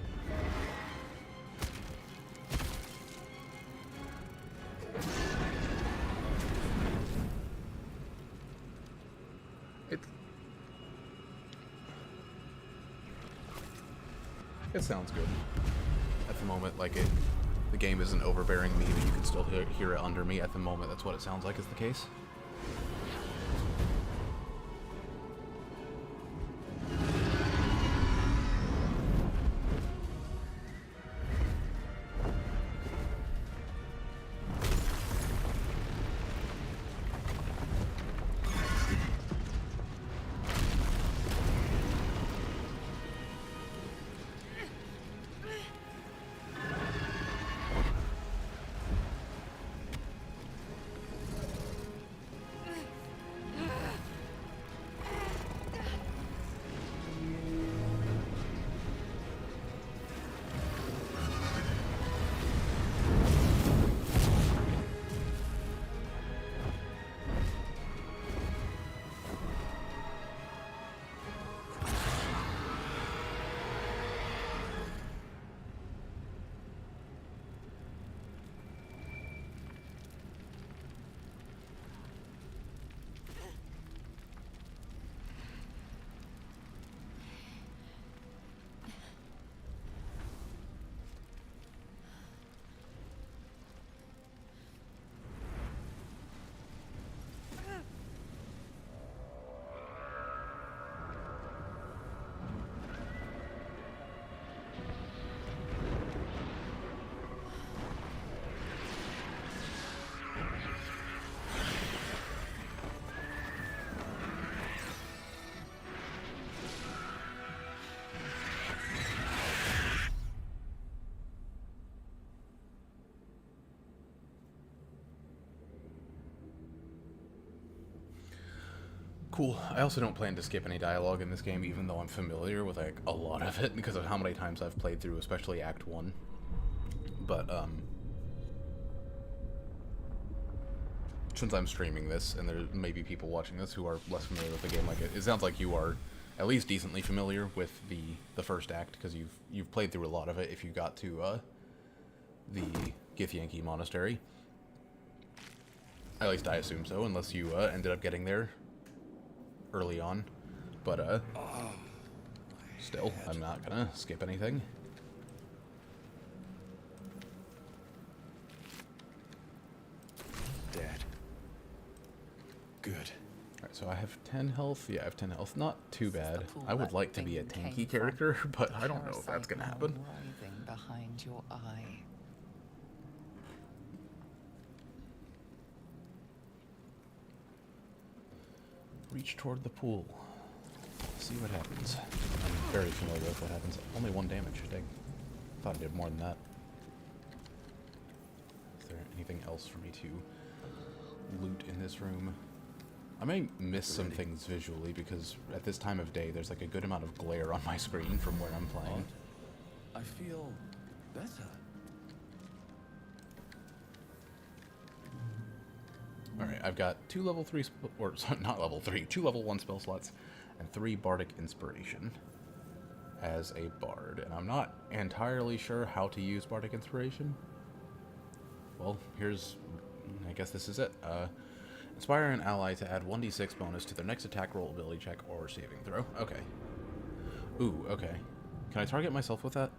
It sounds good. At the moment, like the game isn't overbearing me, but you can still hear it under me. At the moment, that's what it sounds like is the case. Cool. I also don't plan to skip any dialogue in this game, even though I'm familiar with, like, a lot of it because of how many times I've played through, especially Act 1. But, since I'm streaming this, and there may be people watching this who are less familiar with the game, like, it sounds like you are at least decently familiar with the first act, because you've played through a lot of it if you got to, the Githyanki Monastery. At least I assume so, unless you, ended up getting there early on, but still, I'm not gonna skip anything. Death. good. Alright, so I have 10 health. Yeah, I have 10 health. Not too bad. pool I would that like to be a thing tanky came character, from. but I don't know if that's Parasite gonna now happen. writhing behind your eye. Reach toward the pool. See what happens. I'm very familiar with what happens. Only 1 damage. Dang. Thought I did more than that. Is there anything else for me to loot in this room? I may miss some things visually because at this time of day there's like a good amount of glare on my screen from where I'm playing. I feel better. Alright, I've got 2 level 3, or not level 3, 2 level 1 spell slots, and 3 bardic inspiration as a bard. And I'm not entirely sure how to use bardic inspiration. Well, I guess this is it. Inspire an ally to add 1d6 bonus to their next attack roll, ability check, or saving throw. Okay. Ooh, okay. Can I target myself with that?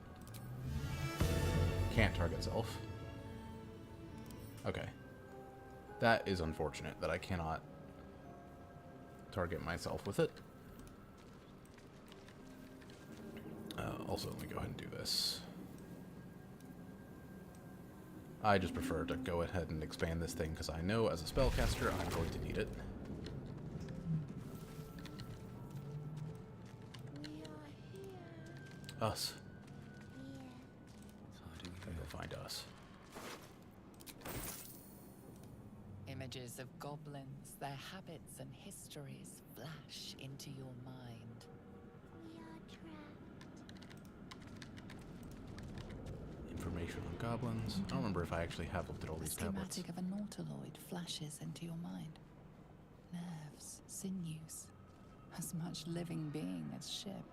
Can't target self. Okay. That is unfortunate that I cannot target myself with it. Also, let me go ahead and do this. I just prefer to go ahead and expand this thing because I know as a spellcaster I'm going to need it. Us. They'll find us. Images of goblins, their habits and histories flash into your mind. Information on goblins. I don't remember if I actually have looked at all The these tablets. schematic of a nautiloid flashes into your mind. Nerves, sinews, as much living being as ship.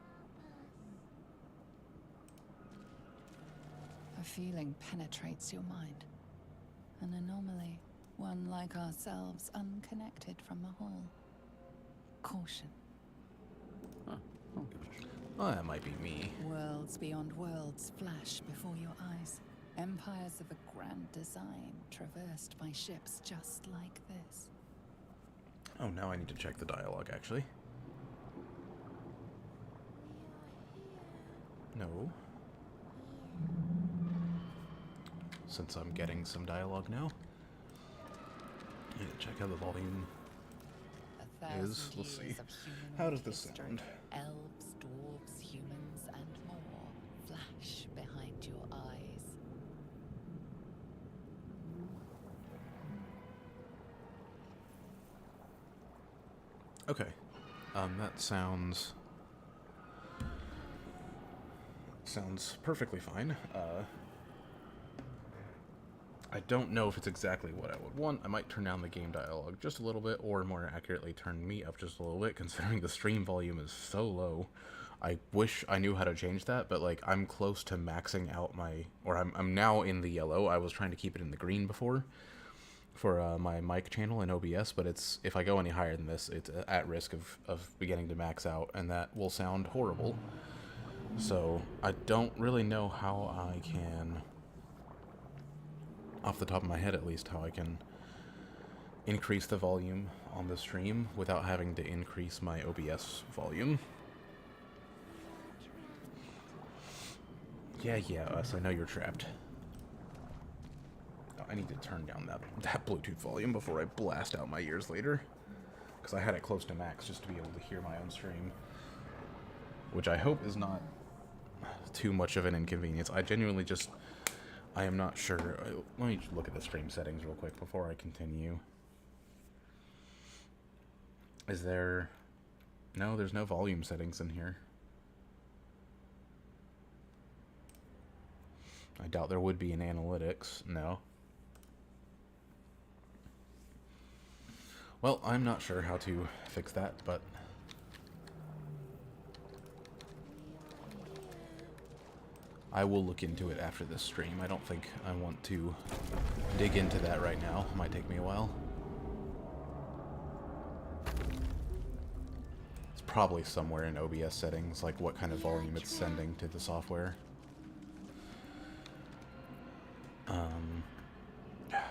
A feeling penetrates your mind. An anomaly, one like ourselves, unconnected from the whole. Caution. Oh, that might be me. Worlds beyond worlds flash before your eyes. Empires of a grand design, traversed by ships just like this. Oh, now I need to check the dialogue, actually. No. Since I'm getting some dialogue now. I need to check how the volume is. Let's see. How does this sound? Elves, dwarves, humans, and more flash behind your eyes. Okay. That sounds perfectly fine. I don't know if it's exactly what I would want. I might turn down the game dialogue just a little bit, or more accurately, turn me up just a little bit, considering the stream volume is so low. I wish I knew how to change that, but like I'm close to maxing out my, or I'm now in the yellow. I was trying to keep it in the green before for my mic channel in OBS, but it's, if I go any higher than this, it's at risk of beginning to max out, and that will sound horrible. So I don't really know how I can, off the top of my head at least, how I can increase the volume on the stream without having to increase my OBS volume. Yeah, Us, I know you're trapped. I need to turn down that Bluetooth volume before I blast out my ears later, because I had it close to max just to be able to hear my own stream, which I hope is not too much of an inconvenience. I genuinely just, I am not sure. Let me just look at the stream settings real quick before I continue. Is there... No, there's no volume settings in here. I doubt there would be in analytics. No. Well, I'm not sure how to fix that, but... I will look into it after this stream. I don't think I want to dig into that right now. It might take me a while. It's probably somewhere in OBS settings, like what kind of volume it's sending to the software.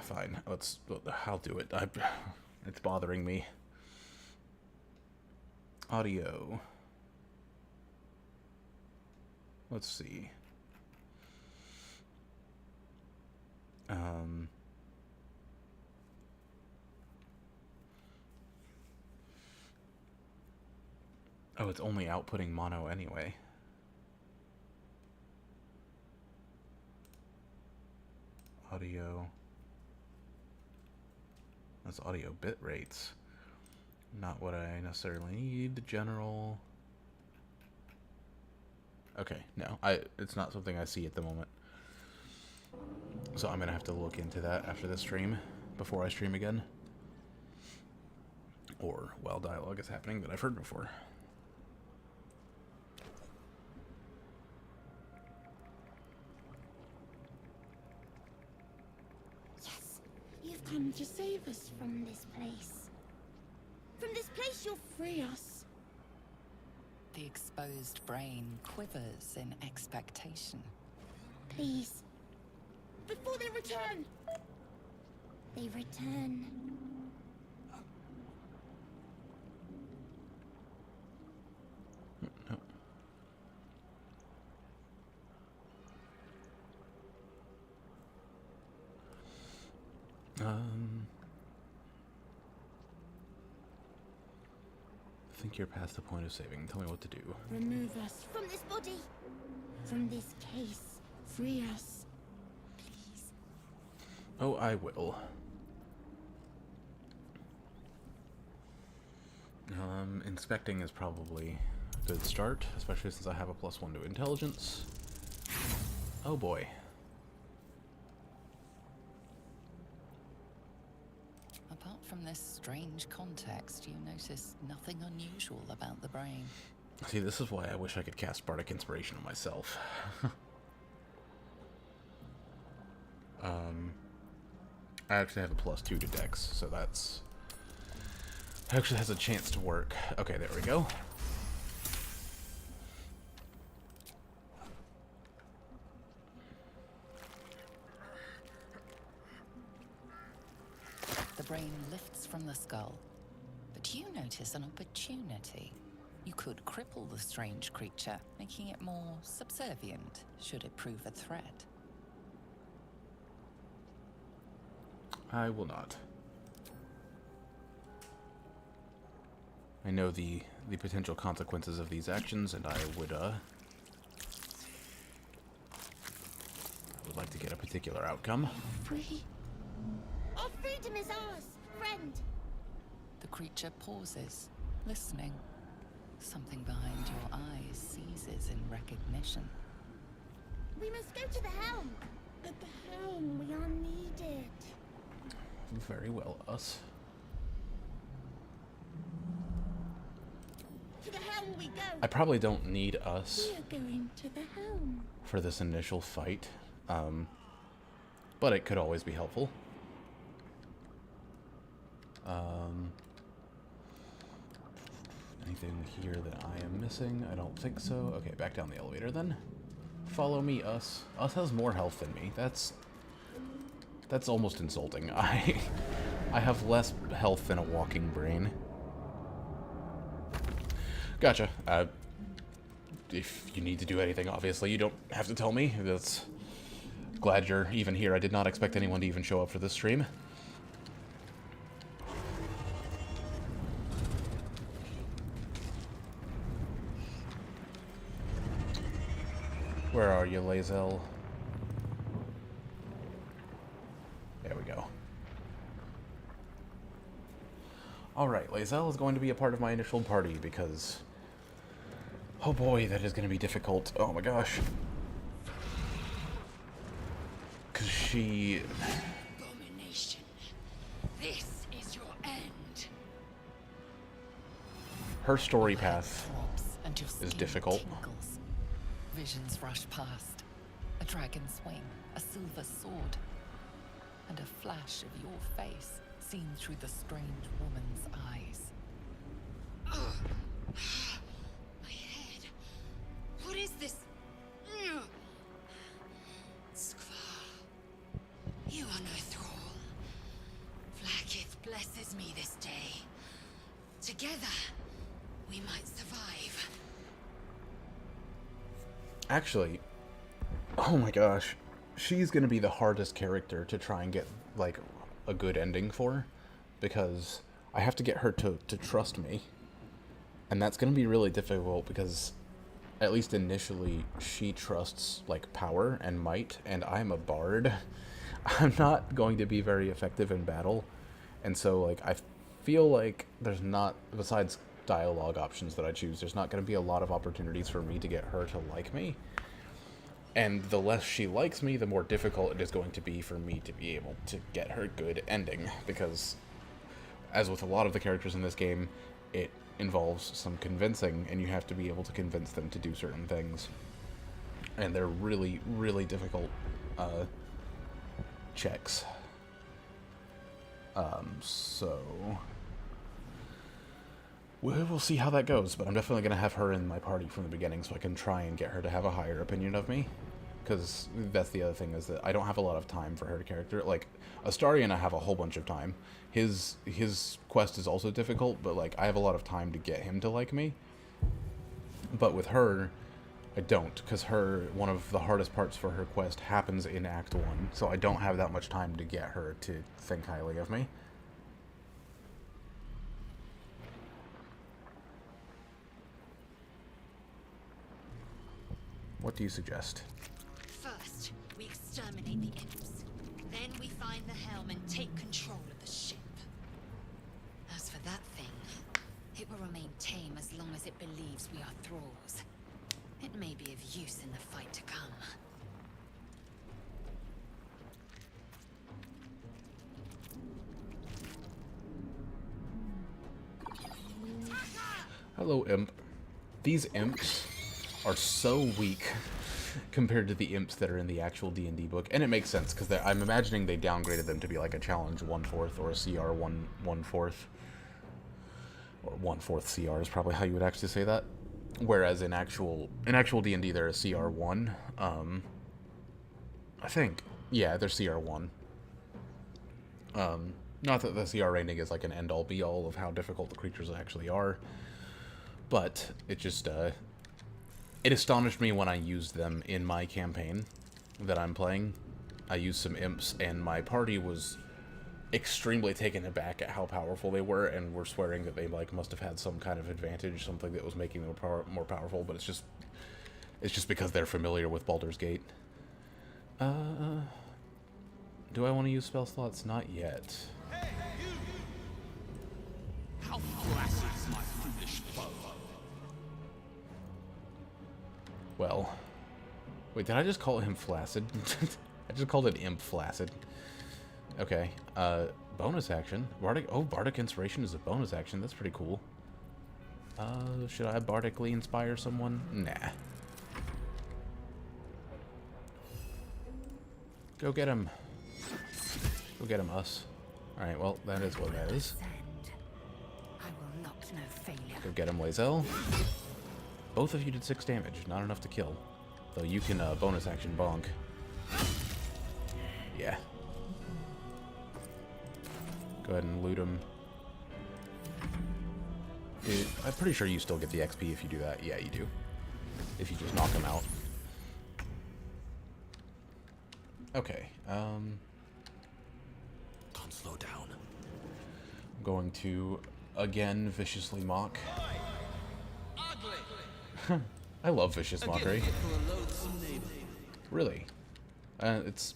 Fine. I'll do it. It's bothering me. Audio. Let's see. Oh, it's only outputting mono anyway. Audio. That's audio bit rates. Not what I necessarily need. General. Okay, no. It's not something I see at the moment. So I'm gonna have to look into that after the stream, before I stream again. Or while dialogue is happening that I've heard before. Yes, you've come to save us from this place. From this place you'll free us. The exposed brain quivers in expectation. Please. Before they return. They return. I think you're past the point of saving. Tell me what to do. Remove us from this body. From this case. Free us. Please. Oh, I will. Inspecting is probably a good start, especially since I have a +1 to intelligence. Oh boy. Apart from this strange context, you notice nothing unusual about the brain. See, this is why I wish I could cast Bardic Inspiration on myself. I actually have a +2 to Dex, so that's... actually has a chance to work. Okay, there we go. The brain lifts from the skull, but you notice an opportunity. You could cripple the strange creature, making it more subservient, should it prove a threat. I will not. I know the potential consequences of these actions, and I would like to get a particular outcome. Free. Our freedom is ours, friend. The creature pauses, listening. Something behind your eyes seizes in recognition. We must go to the helm. At the helm, we are needed. Very well, us. To the helm we go. I probably don't need us We are going to the helm. for this initial fight, but it could always be helpful. Anything here that I am missing? I don't think so. Okay, back down the elevator then. Follow me, us. Us has more health than me. That's almost insulting. I have less health than a walking brain. Gotcha. If you need to do anything, obviously, you don't have to tell me. That's glad you're even here. I did not expect anyone to even show up for this stream. Where are you, Lae'zel? There we go. Alright, Lae'zel is going to be a part of my initial party because... oh boy, that is going to be difficult. Oh my gosh. Because she... Abomination. This is your end. her story path Throbs and your is skin difficult. tingles. Visions rush past. A dragon's wing, a silver sword, and a flash of your face seen through the strange woman's eyes. My head. What is this? Skvar. You are no thrall. Vlaakith blesses me this day. Together, we might Actually, oh my gosh, she's gonna be the hardest character to try and get, like, a good ending for, because I have to get her to trust me, and that's gonna be really difficult because, at least initially, she trusts, like, power and might, and I'm a bard. I'm not going to be very effective in battle, and so, like, I feel like there's not, besides dialogue options that I choose, there's not going to be a lot of opportunities for me to get her to like me. And the less she likes me, the more difficult it is going to be for me to be able to get her good ending, because as with a lot of the characters in this game, it involves some convincing, and you have to be able to convince them to do certain things. And they're really, really difficult checks. So we'll see how that goes, but I'm definitely going to have her in my party from the beginning so I can try and get her to have a higher opinion of me. Because that's the other thing, is that I don't have a lot of time for her character. Like, Astarion, I have a whole bunch of time. His quest is also difficult, but, like, I have a lot of time to get him to like me. But with her, I don't, because one of the hardest parts for her quest happens in Act 1, so I don't have that much time to get her to think highly of me. What do you suggest? First, we exterminate the imps. Then we find the helm and take control of the ship. As for that thing, it will remain tame as long as it believes we are thralls. It may be of use in the fight to come. Hello, imp. These imps are so weak compared to the imps that are in the actual D&D book, and it makes sense because I'm imagining they downgraded them to be like a challenge 1/4 or a CR 1/4, or 1/4 CR is probably how you would actually say that. Whereas in actual D&D they're a CR1. I think, yeah, they're CR1. Not that the CR rating is like an end-all be-all of how difficult the creatures actually are, but it just it astonished me when I used them in my campaign that I'm playing. I used some imps, and my party was extremely taken aback at how powerful they were, and were swearing that they like must have had some kind of advantage, something that was making them more powerful. But it's just because they're familiar with Baldur's Gate. Do I want to use spell slots? Not yet. Hey, you! How flaccid is my foolish foe? Well, wait, did I just call him flaccid? I just called it imp flaccid. Okay, bonus action. Bardic Inspiration is a bonus action. That's pretty cool. Should I bardically inspire someone? Nah. Go get him. Go get him, us. Alright, well, that is what that is. I will not know failure. Go get him, Lae'zel. Both of you did 6 damage, not enough to kill. Though you can bonus action bonk. Yeah. Go ahead and loot him. Dude, I'm pretty sure you still get the XP if you do that. Yeah, you do. If you just knock him out. Okay, Can't slow down. I'm going to, again, viciously mock. I love vicious mockery. Really? That's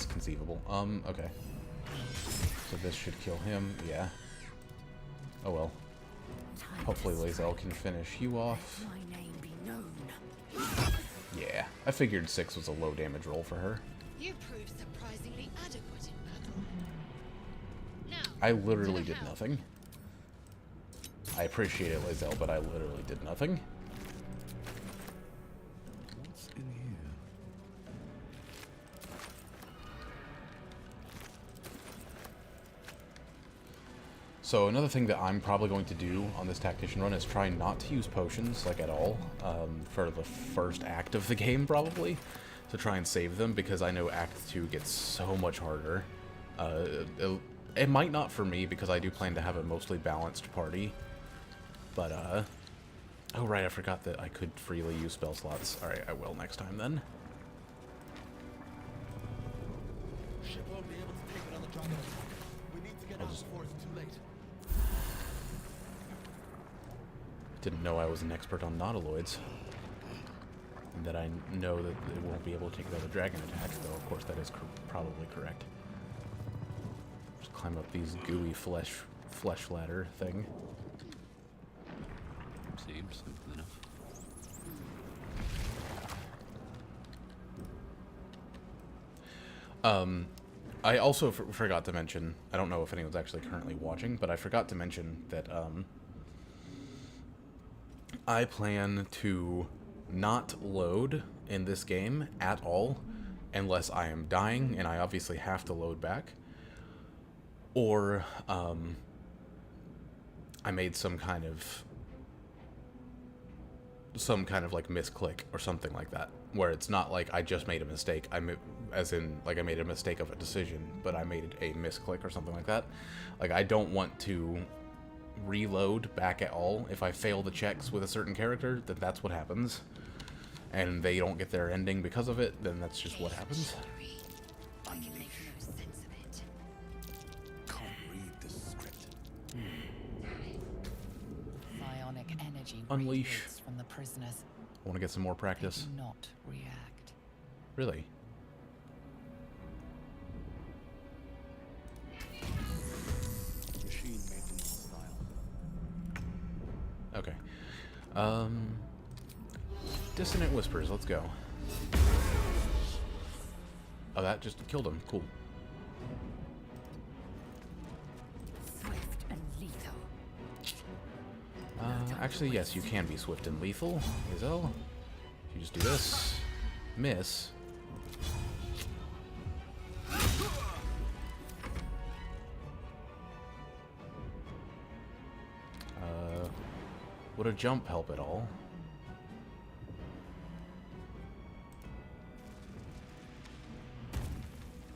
conceivable. Okay. So this should kill him, yeah. Oh well. Hopefully Lae'zel can finish you off. My name be known. Yeah, I figured 6 was a low damage roll for her. You proved surprisingly adequate in battle. Now, I literally did nothing. I appreciate it, Lae'zel, but I literally did nothing. What's in here? So another thing that I'm probably going to do on this Tactician run is try not to use potions, like, at all, for the first act of the game, probably. To try and save them, because I know Act 2 gets so much harder. It might not for me, because I do plan to have a mostly balanced party. But, Oh, right, I forgot that I could freely use spell slots. Alright, I will next time then. Ship won't be able to take another dragon attack. We need to get I'll out just- before it's too late. Didn't know I was an expert on nautiloids. And that I know that it won't be able to take another dragon attack, though of course that is probably correct. Just climb up these gooey flesh ladder thing. Seems simple enough. I also forgot to mention, I don't know if anyone's actually currently watching, but I forgot to mention that I plan to not load in this game at all unless I am dying and I obviously have to load back, or I made some kind of like misclick or something like that, where it's not like I just made a mistake, as in like I made a mistake of a decision, but I made a misclick or something like that. Like, I don't want to reload back at all. If I fail the checks with a certain character, then that's what happens, and they don't get their ending because of it, then that's just what happens. I can make no sense of it. Can't read the script. Psionic energy Unleash. radiates from the prisoners. I want to get some more They practice. do not react. Really? Machine made them hostile. Okay. Dissonant Whispers, let's go. Oh, that just killed him. Cool. Swift and lethal. Actually, yes, you can be swift and lethal, Hazel. You just do this. Miss. Would a jump help at all?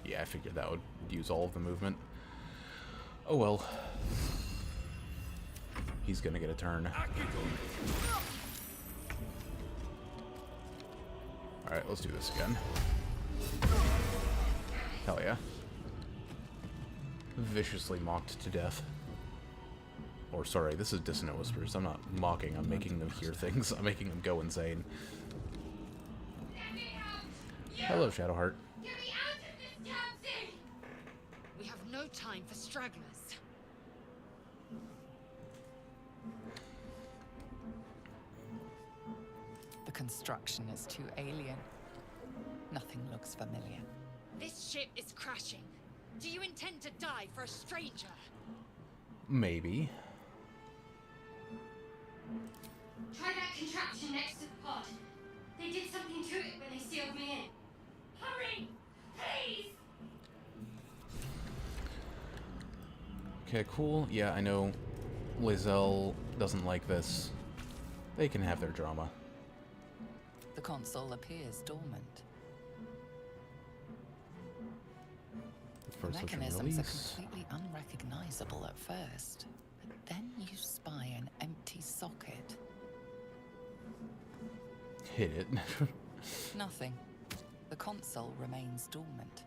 Yeah, I figured that would use all of the movement. Oh well. He's gonna get a turn. Alright, let's do this again. Hell yeah. Viciously mocked to death. Or, sorry, this is Dissonant Whispers. I'm not mocking, I'm making them hear things. I'm making them go insane. Hello, Shadowheart. Get me out of this damn thing! We have no time for stragglers. The construction is too alien. Nothing looks familiar. This ship is crashing. Do you intend to die for a stranger? Maybe. Try that contraption next to the pod. They did something to it when they sealed me in. Hurry! Please! Okay, cool. Yeah, I know Lizelle doesn't like this. They can have their drama. The console appears dormant. The First such a mechanisms are release. completely unrecognizable at first, but then you spy an empty socket. Hit it. Nothing. The console remains dormant.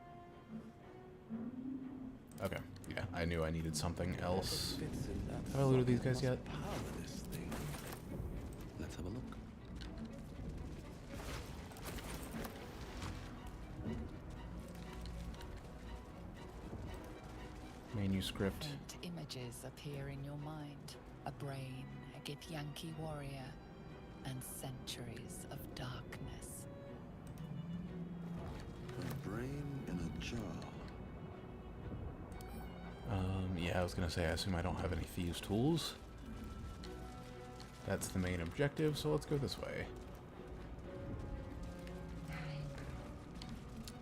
Okay, yeah, I knew I needed something else. Fits in that Have I looted these guys socket yet? must power this thing. Let's have a look. Manuscript. Faint images appear in your mind. A brain, a Githyanki warrior, and centuries of darkness. A brain in a jar. Yeah, I was gonna say, I assume I don't have any thieves' tools. That's the main objective, so let's go this way.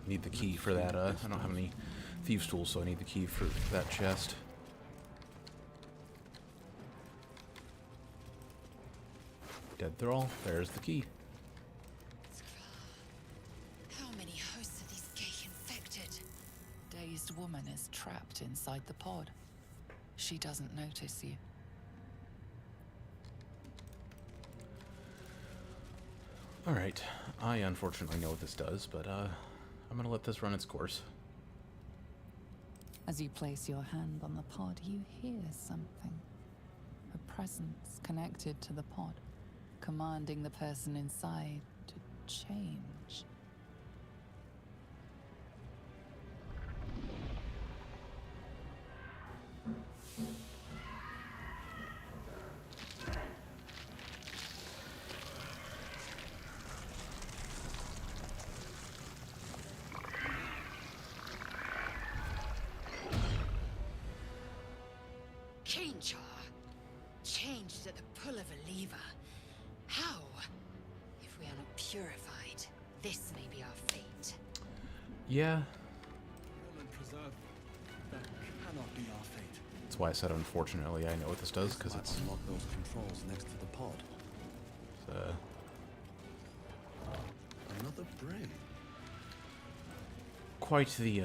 Need the key for that, I don't have any thieves' tools, so I need the key for that chest. Dead thrall, there's the key. How many hosts of these gay infected? Dazed woman is trapped inside the pod. She doesn't notice you. Alright, I unfortunately know what this does, but I'm gonna let this run its course. As you place your hand on the pod, you hear something. A presence connected to the pod, commanding the person inside to change. Change her. Changed at the pull of a lever. How? If we are not purified, this may be our fate. Yeah, And preserve. That cannot be our fate. that's why I said unfortunately I know what this does, because Might it's unlock those controls next to the pod. Another brain. quite the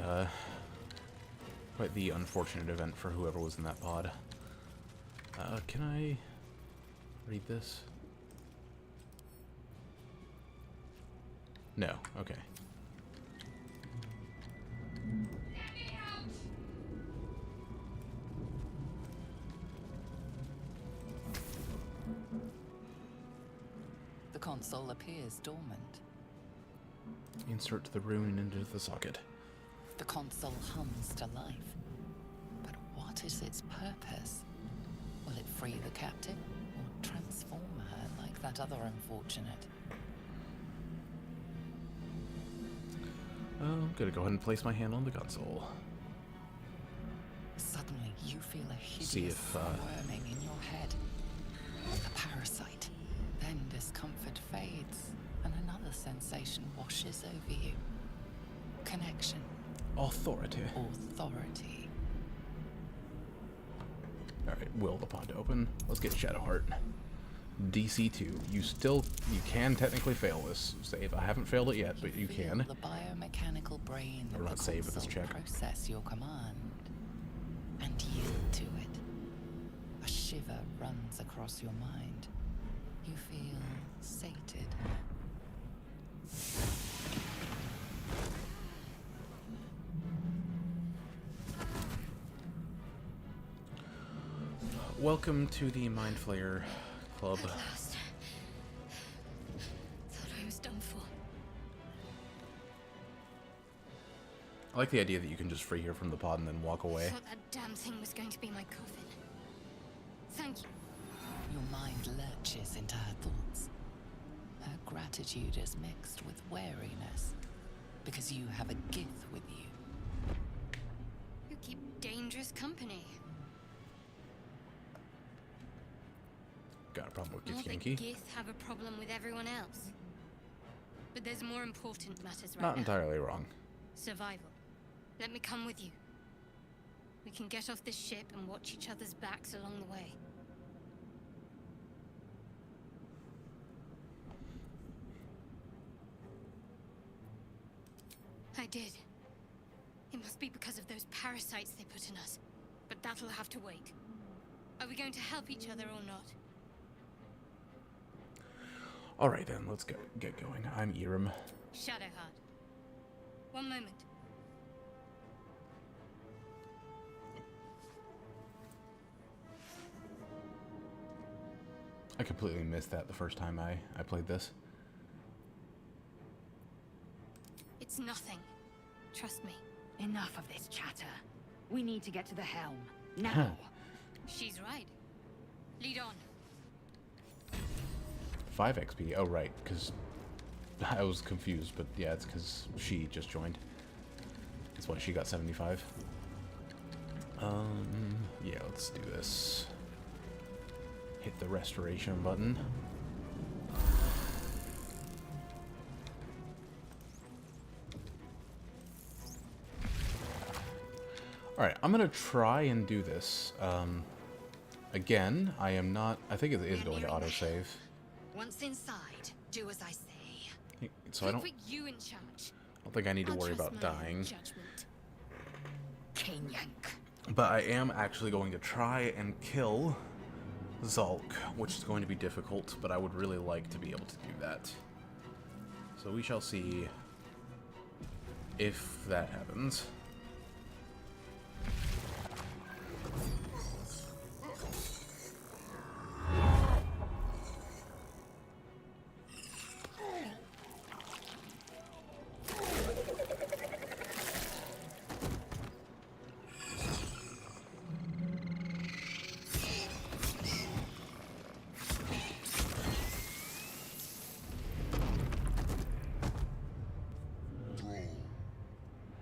unfortunate event for whoever was in that pod. Can I read this? No, okay. The console appears dormant. Insert the rune into the socket. The console hums to life. But what is its purpose? Will it free the captive or transform her like that other unfortunate? I'm gonna go ahead and place my hand on the console. Suddenly, you feel a See hideous if, squirming in your head. A parasite. Then discomfort fades, and another sensation washes over you. Connection. Authority. Authority. Alright, will the pod to open. Let's get Shadowheart. DC 2. You can technically fail this save. I haven't failed it yet, but you feel can. The biomechanical brain Or of not the save with this console check. process your command and yield to it. A shiver runs across your mind. You feel sated. Welcome to the Mind Flayer Club. At last. Thought I was done for. I like the idea that you can just free her from the pod and then walk away. Thought that damn thing was going to be my coffin. Thank you. Your mind lurches into her thoughts. Her gratitude is mixed with wariness, because you have a gift with you. You keep dangerous company. Got a problem with Not that Gith Gith have a problem with everyone else. But there's more important matters right Not now. entirely wrong. Survival. Let me come with you. We can get off this ship and watch each other's backs along the way. I did. It must be because of those parasites they put in us. But that'll have to wait. Are we going to help each other or not? Alright then, let's get going. I'm Erim. Shadowheart. One moment. I completely missed that the first time I played this. It's nothing. Trust me. Enough of this chatter. We need to get to the helm. Now. She's right. Lead on. 5 XP. Oh, right, because I was confused, but yeah, it's because she just joined. That's why she got 75. Yeah, let's do this. Hit the restoration button. Alright, I'm gonna try and do this. Again, I am not... I think it is going to autosave. Once inside, do as I say. So I don't... Put you in charge. I don't think I need to I'll worry trust about my own dying. judgment. Chain yank. But I am actually going to try and kill Zulk, which is going to be difficult, but I would really like to be able to do that. So we shall see if that happens.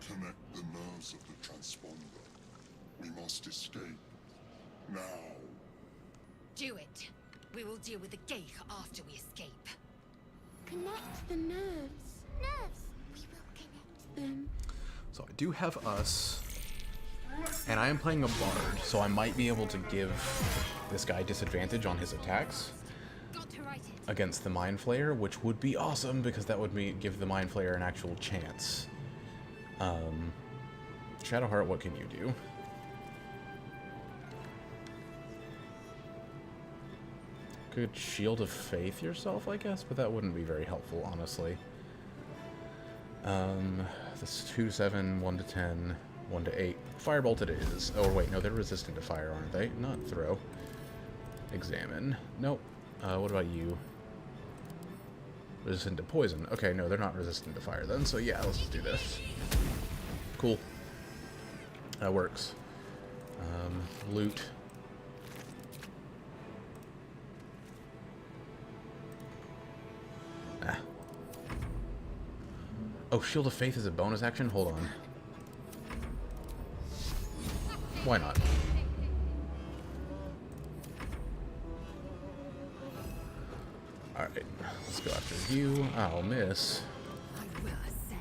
Connect the nerves of the transponder. We must escape. Now. Do it. We will deal with the Geich after we escape. Connect the nerves. Nerves. We will connect them. So I do have us, and I am playing a Bard, so I might be able to give this guy disadvantage on his attacks Got to write it. against the Mind Flayer, which would be awesome because that would give the Mind Flayer an actual chance. Shadowheart, what can you do? Could Shield of Faith yourself, I guess, but that wouldn't be very helpful, honestly. This 2 to 7, 1 to 10, 1 to 8. Firebolt it is. Oh, wait, no, they're resistant to fire, aren't they? Not throw. Examine. Nope. What about you? Resistant to poison. Okay, no, they're not resistant to fire then, so yeah, let's just do this. Cool. That works. Loot. Ah. Oh, Shield of Faith is a bonus action? Hold on. Why not? Alright, let's go after you. I'll miss. I will ascend.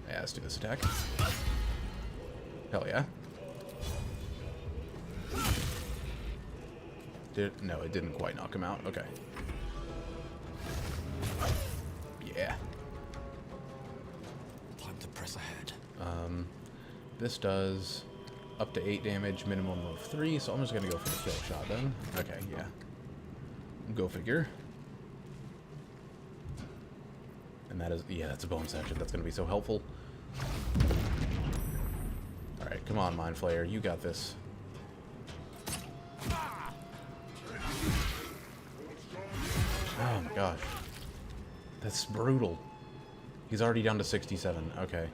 Yeah, let's do this attack. Hell yeah. No, it didn't quite knock him out. Okay. Yeah. Time to press ahead. This does up to 8 damage, minimum of 3, so I'm just gonna go for the kill shot then. Okay, yeah. Go figure. And that is, yeah, that's a bonus action. That's gonna be so helpful. Alright, come on, Mind Flayer. You got this. Oh my gosh. That's brutal. He's already down to 67. Okay.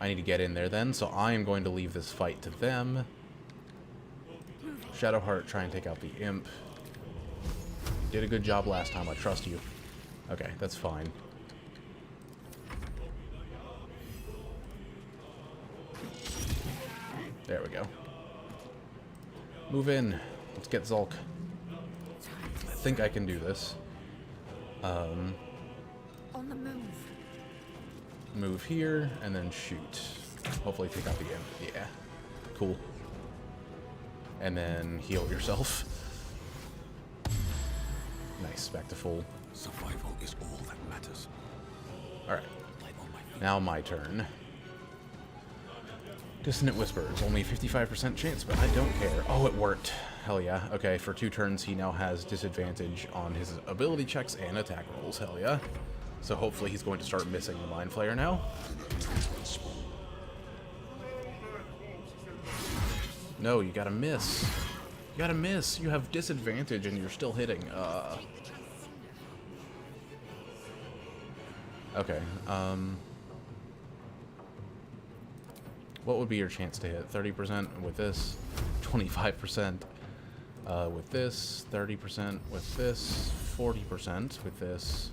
I need to get in there then, so I am going to leave this fight to them. Shadowheart, try and take out the imp. Did a good job last time, I trust you. Okay, that's fine. There we go. Move in. Let's get Zulk. I think I can do this. On the move. Move here, and then shoot. Hopefully take out the imp. Yeah. Cool. And then heal yourself. Nice, back to full. Survival is all that matters. Alright. I'm on my feet. Now my turn. Dissonant Whispers. Only 55% chance, but I don't care. Oh, it worked. Hell yeah. Okay, for 2 turns he now has disadvantage on his ability checks and attack rolls. Hell yeah. So hopefully he's going to start missing the Mind Flayer now. No, you gotta miss. You gotta miss. You have disadvantage and you're still hitting. Okay, what would be your chance to hit? 30% with this, 25% with this, 30% with this, 40% with this,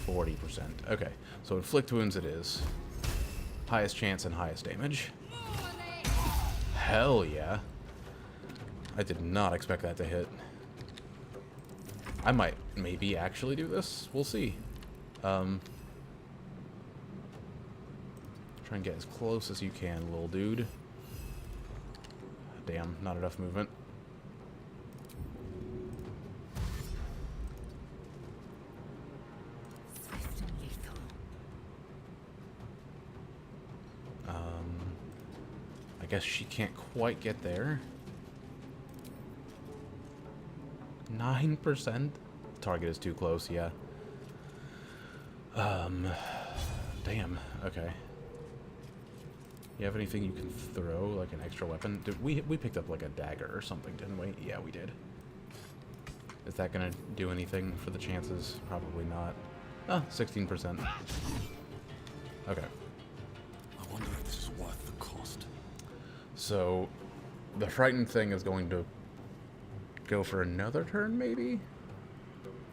40%. Okay, so inflict wounds it is. Highest chance and highest damage. Hell yeah. I did not expect that to hit. I might maybe actually do this. We'll see. Try and get as close as you can, little dude. Damn, not enough movement. Swift and lethal. I guess she can't quite get there. 9%? Target is too close, yeah. Damn, okay. You have anything you can throw, like an extra weapon? We picked up like a dagger or something, didn't we? Yeah, we did. Is that gonna do anything for the chances? Probably not. Ah, 16%. Okay. I wonder if this is worth the cost. So, the frightened thing is going to go for another turn, maybe?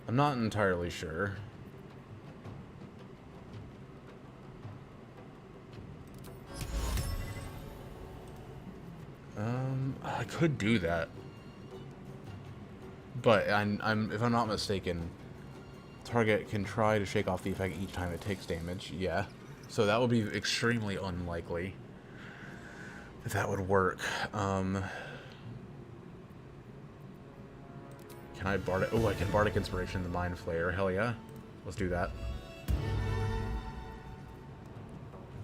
I'm not entirely sure. I could do that. But if I'm not mistaken, target can try to shake off the effect each time it takes damage. Yeah. So that would be extremely unlikely if that would work. Can I Bardic? Oh, I can Bardic Inspiration the Mind Flayer. Hell yeah. Let's do that.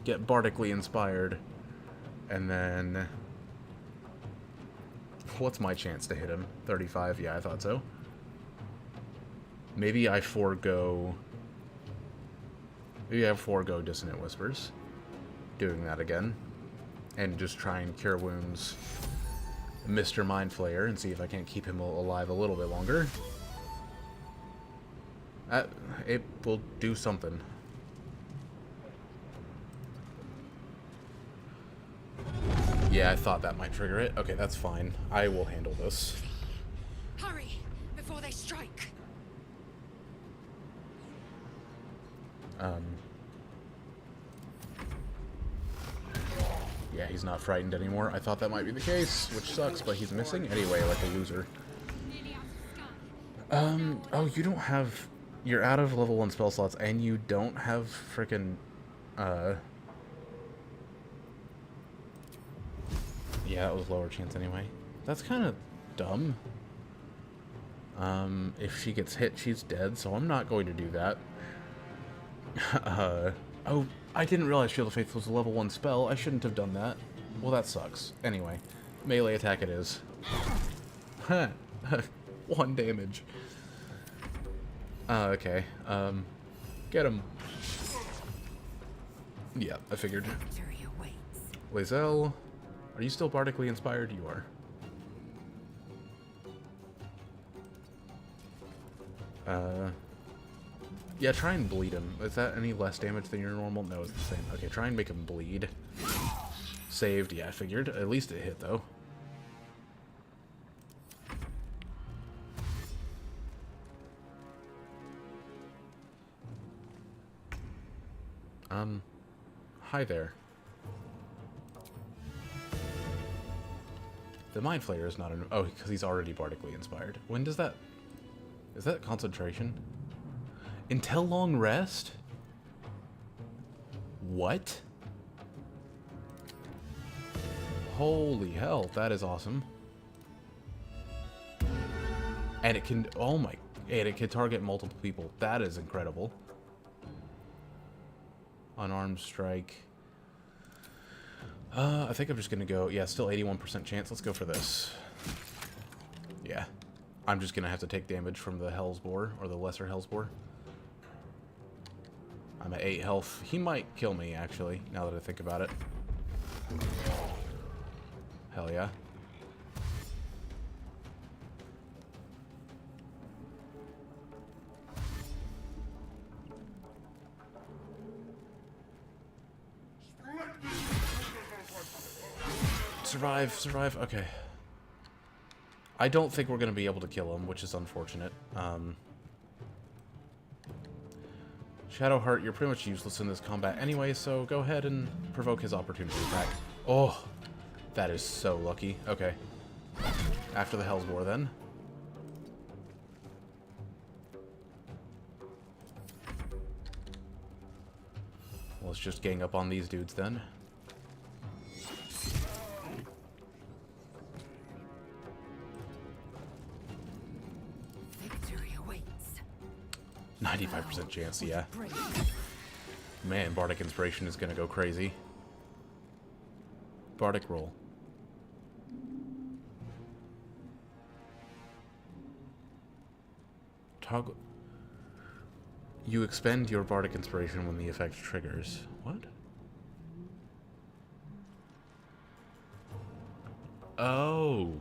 Get Bardically inspired. And then... What's my chance to hit him? 35? Yeah, I thought so. Maybe I forego... Maybe I forego Dissonant Whispers. Doing that again. And just try and Cure Wounds Mr. Mind Flayer and see if I can't keep him alive a little bit longer. It will do something. Yeah, I thought that might trigger it. Okay, that's fine. I will handle this. Hurry, before they strike. Yeah, he's not frightened anymore. I thought that might be the case, which sucks, but he's missing anyway, like a loser. Oh, you don't have... You're out of level 1 spell slots, and you don't have frickin', Yeah, that was lower chance anyway. That's kind of dumb. If she gets hit, she's dead, so I'm not going to do that. Oh, I didn't realize Shield of Faith was a level 1 spell. I shouldn't have done that. Well, that sucks. Anyway, melee attack it is. 1 damage. Okay. Get him. Yeah, I figured. Lae'zel, are you still bardically inspired? You are. Yeah, try and bleed him. Is that any less damage than your normal? No, it's the same. Okay, try and make him bleed. Saved. Yeah, I figured. At least it hit, though. Hi there. The Mind Flayer is not an... Oh, because he's already bardically inspired. When does that... Is that concentration? Until long rest? What? Holy hell, that is awesome. And it can... Oh my... And it can target multiple people. That is incredible. Unarmed strike. I think I'm just gonna go... Yeah, still 81% chance. Let's go for this. Yeah. I'm just gonna have to take damage from the Hellsboar, or the Lesser Hellsboar. I'm at 8 health. He might kill me, actually, now that I think about it. Hell yeah. Survive, survive. Okay. I don't think we're going to be able to kill him, which is unfortunate. Shadowheart, you're pretty much useless in this combat anyway, so go ahead and provoke his opportunity attack. Oh, that is so lucky. Okay. After the Hellsboar, then. Let's just gang up on these dudes, then. Victory awaits. 95% chance, yeah. Man, Bardic Inspiration is gonna go crazy. Bardic roll. Toggle. You expend your bardic inspiration when the effect triggers. What? Oh.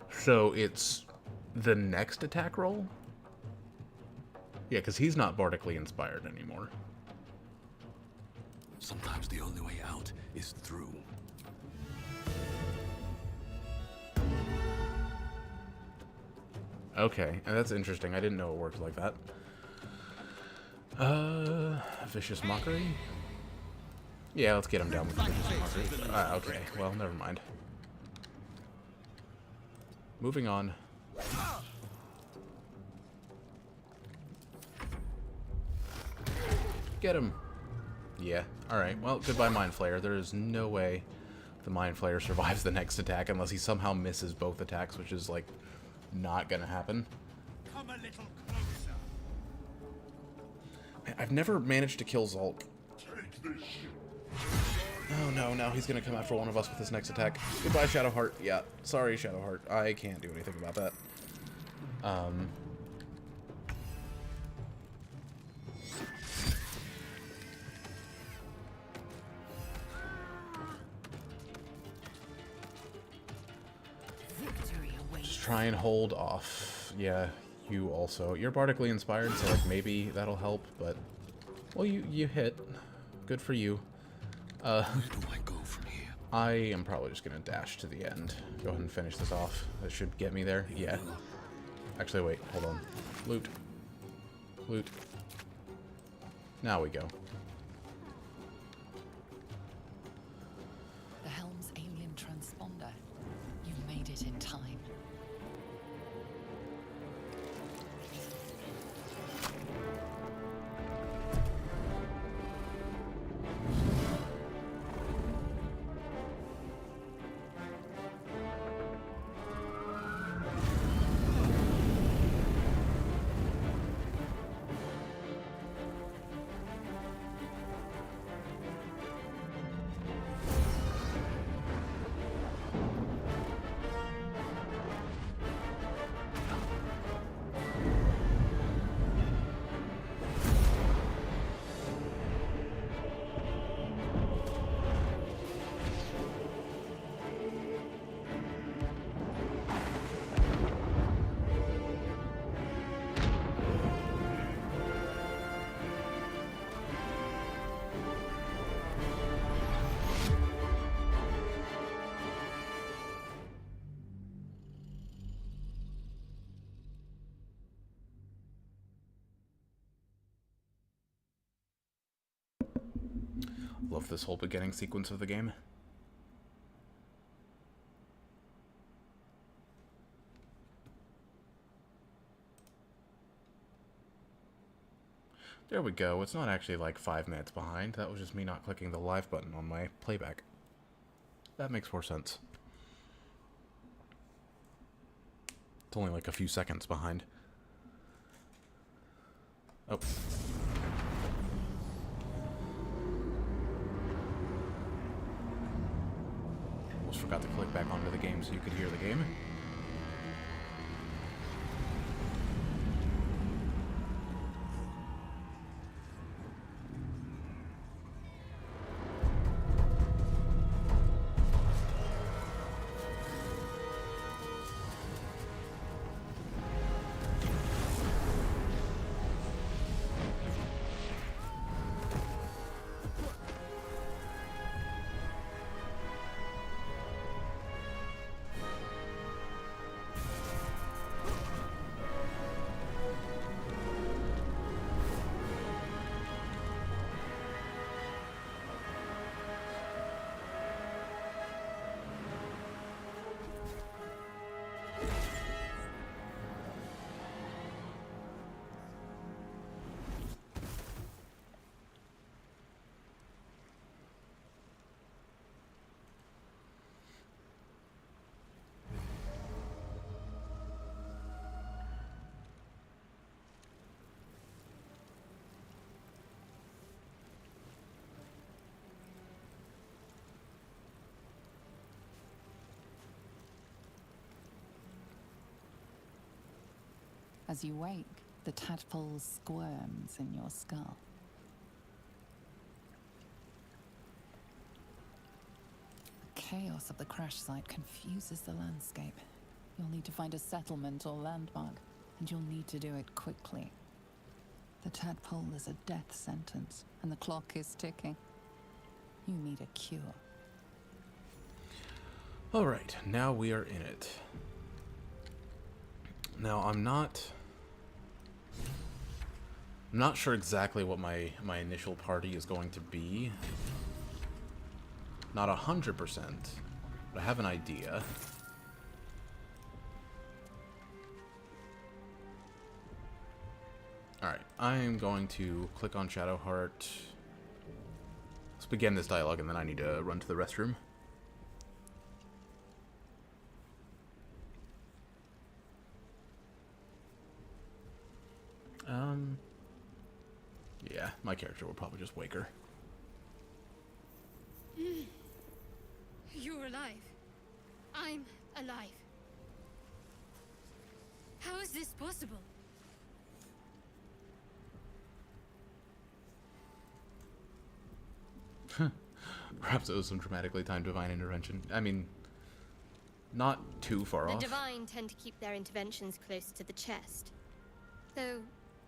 So it's the next attack roll? Yeah, because he's not bardically inspired anymore. Sometimes the only way out is through. Okay, and that's interesting. I didn't know it worked like that. Vicious Mockery? Yeah, let's get him down with the Vicious Mockery. Okay, well, never mind. Moving on. Get him! Yeah, alright. Well, goodbye, Mind Flayer. There is no way the Mind Flayer survives the next attack unless he somehow misses both attacks, which is, like, not gonna happen. Come a little closer. I've never managed to kill Zulk. Oh no, now he's gonna come after one of us with his next attack. Goodbye, Shadowheart. Yeah, sorry, Shadowheart. I can't do anything about that. Victory awaits. Just try and hold off. Yeah, you also. You're bardically inspired, so like maybe that'll help, but well, you hit. Good for you. Where do I go from here? I am probably just gonna dash to the end. Go ahead and finish this off. That should get me there. Yeah. Actually, wait. Hold on. Loot. Loot. Now we go. The helm's alien transponder. You've made it in time. Love this whole beginning sequence of the game. There we go. It's not actually like 5 minutes behind. That was just me not clicking the live button on my playback. That makes more sense. It's only like a few seconds behind. Oh. Almost forgot to click back onto the game so you could hear the game. As you wake, the tadpole squirms in your skull. The chaos of the crash site confuses the landscape. You'll need to find a settlement or landmark, and you'll need to do it quickly. The tadpole is a death sentence, and the clock is ticking. You need a cure. Alright, now we are in it. Now, I'm not sure exactly what my initial party is going to be. Not 100%, but I have an idea. Alright, I'm going to click on Shadowheart. Let's begin this dialogue, and then I need to run to the restroom. Yeah, my character will probably just wake her. You're alive. I'm alive. How is this possible? Perhaps it was some dramatically timed divine intervention. I mean, not too far off. The divine tend to keep their interventions close to the chest. Though,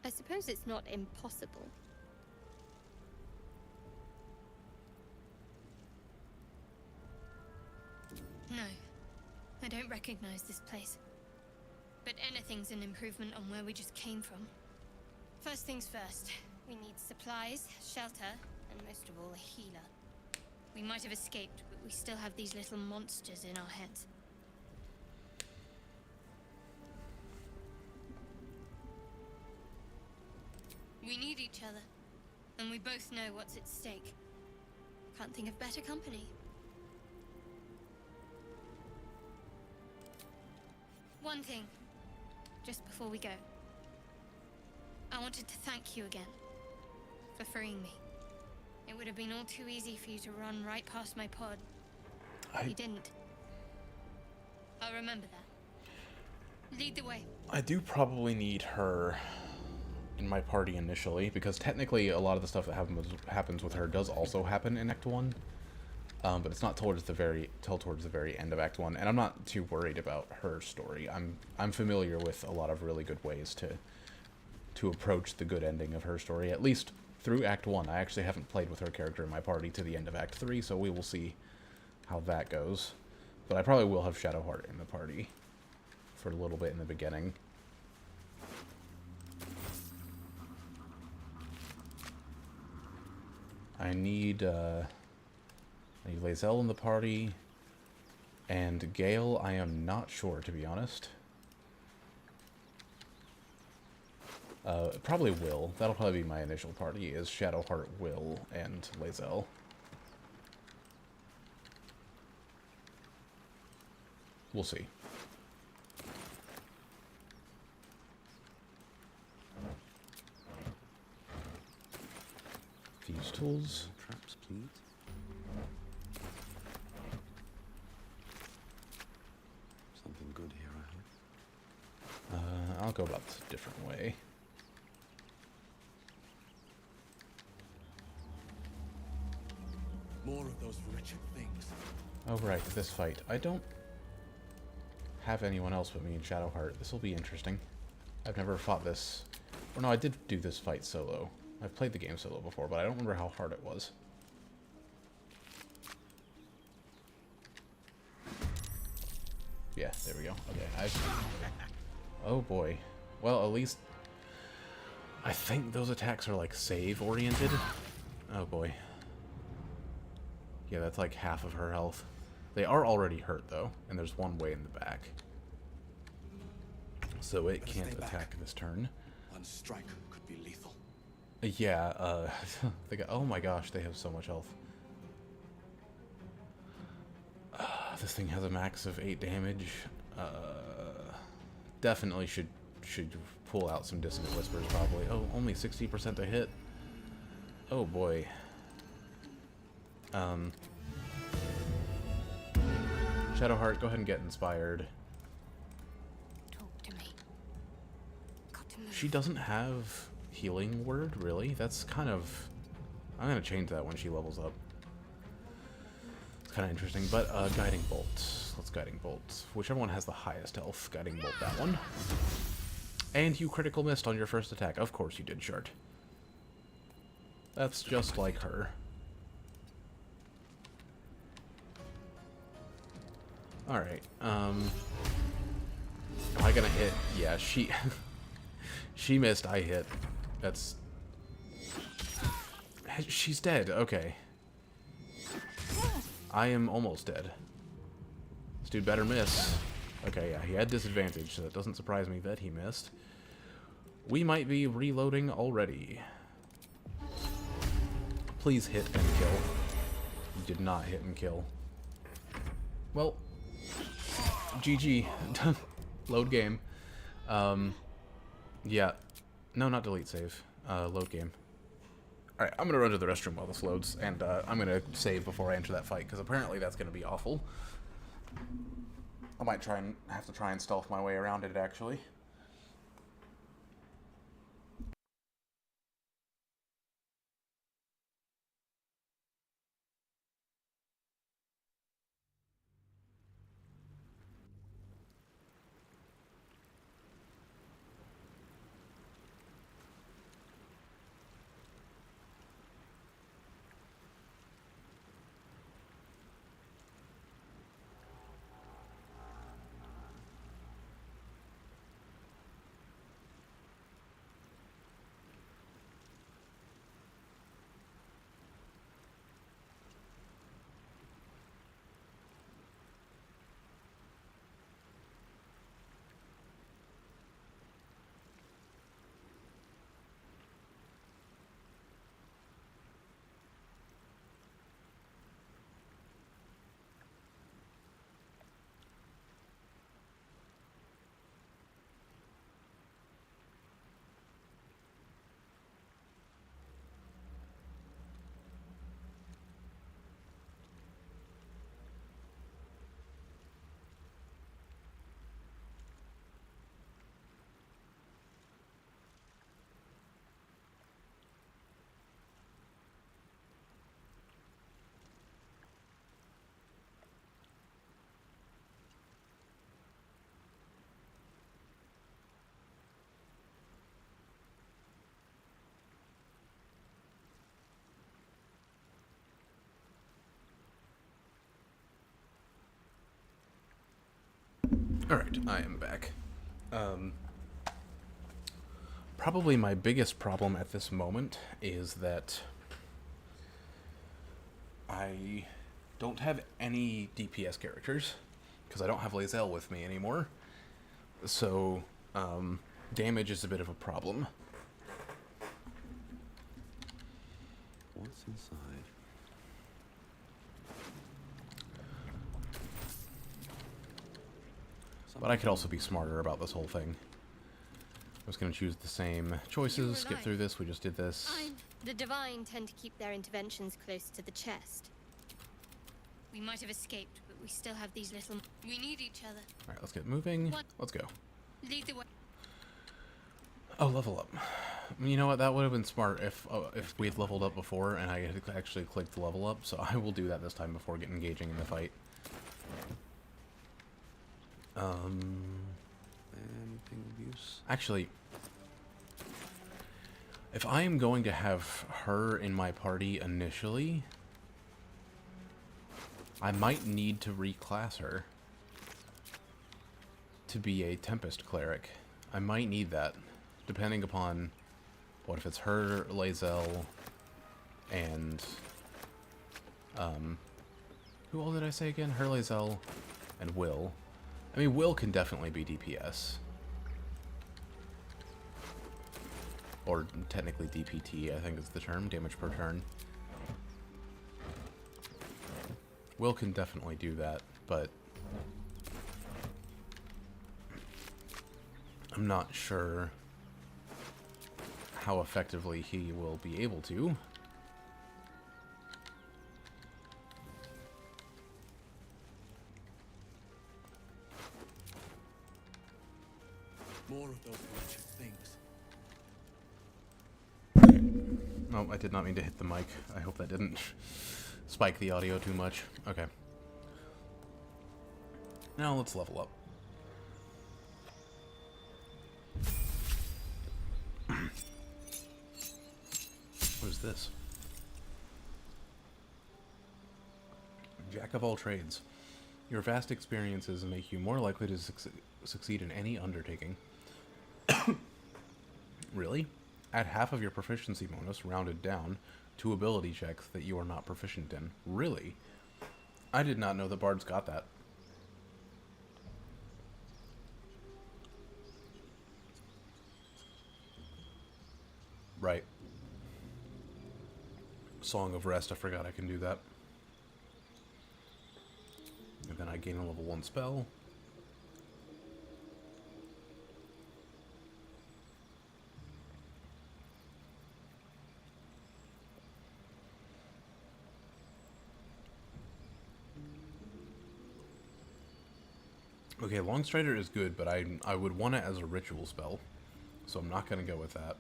I suppose it's not impossible. No, I don't recognize this place. But anything's an improvement on where we just came from. First things first, we need supplies, shelter, and most of all, a healer. We might have escaped, but we still have these little monsters in our heads. We need each other, and we both know what's at stake. Can't think of better company. One thing, just before we go. I wanted to thank you again for freeing me. It would have been all too easy for you to run right past my pod. You didn't. I'll remember that. Lead the way. I do probably need her in my party initially, because technically a lot of the stuff that happens with her does also happen in Act 1. But it's not towards the very end of Act 1, and I'm not too worried about her story. I'm familiar with a lot of really good ways to approach the good ending of her story, at least through Act 1. I actually haven't played with her character in my party to the end of Act 3, so we will see how that goes. But I probably will have Shadowheart in the party for a little bit in the beginning. I need Lae'zel in the party, and Gale, I am not sure, to be honest. Probably Will. That'll probably be my initial party, is Shadowheart, Will, and Lae'zel. We'll see. These tools. Traps, please. Something good here, I hope. I'll go about this a different way. More of those wretched things. Oh right, this fight. I don't have anyone else but me and Shadowheart. This will be interesting. I've never fought this. Or no, I did do this fight solo. I've played the game solo before, but I don't remember how hard it was. Yeah, there we go. Okay, oh boy. Well, at least I think those attacks are like save-oriented. Oh boy. Yeah, that's like half of her health. They are already hurt, though, and there's one way in the back. So it can't attack this turn. One strike could be lethal. Yeah, oh my gosh, they have so much health. This thing has a max of 8 damage. Definitely should pull out some Dissonant Whispers, probably. Oh, only 60% to hit. Oh boy. Shadowheart, go ahead and get inspired. Talk to me. to move. She doesn't have healing word, really? That's kind of... I'm gonna change that when she levels up. It's kind of interesting, but Guiding Bolt. Let's Guiding Bolt. Whichever one has the highest health, Guiding Bolt that one. And you critical missed on your first attack. Of course you did, Shart. That's just like her. Alright, am I gonna hit? Yeah, she... she missed, I hit. That's... She's dead, okay. I am almost dead. This dude better miss. Okay, yeah, he had disadvantage, so it doesn't surprise me that he missed. We might be reloading already. Please hit and kill. You did not hit and kill. Well, GG. Load game. Yeah. No, not delete save. Load game. Alright, I'm gonna run to the restroom while this loads, and I'm gonna save before I enter that fight, because apparently that's gonna be awful. I might have to try and stealth my way around it, actually. Alright, I am back. Probably my biggest problem at this moment is that I don't have any DPS characters, because I don't have Lae'zel with me anymore. So, damage is a bit of a problem. What's inside? But I could also be smarter about this whole thing. I was going to choose the same choices, skip through this, we just did this. The Divine tend to keep their interventions close to the chest. We might have escaped, but we still have these little... We need each other. Alright, let's get moving. What? Let's go. Lead the way. Oh, level up. You know what, that would have been smart if we had leveled up before and I had actually clicked level up, so I will do that this time before engaging in the fight. Anything of use? Actually, if I am going to have her in my party initially, I might need to reclass her to be a Tempest Cleric. I might need that, depending upon what if it's her, Lae'zel, and who all did I say again? Her, Lae'zel, and Will. I mean, Will can definitely be DPS. Or technically DPT, I think is the term, damage per turn. Will can definitely do that, but I'm not sure how effectively he will be able to. More of those wretched things. Oh, I did not mean to hit the mic. I hope that didn't spike the audio too much. Okay. Now let's level up. What is this? Jack of all trades. Your vast experiences make you more likely to succeed in any undertaking. Really? Add half of your proficiency bonus, rounded down, to ability checks that you are not proficient in. Really? I did not know that bards got that. Right. Song of Rest, I forgot I can do that. And then I gain a level 1 spell. Okay, Longstrider is good, but I would want it as a ritual spell, so I'm not going to go with that.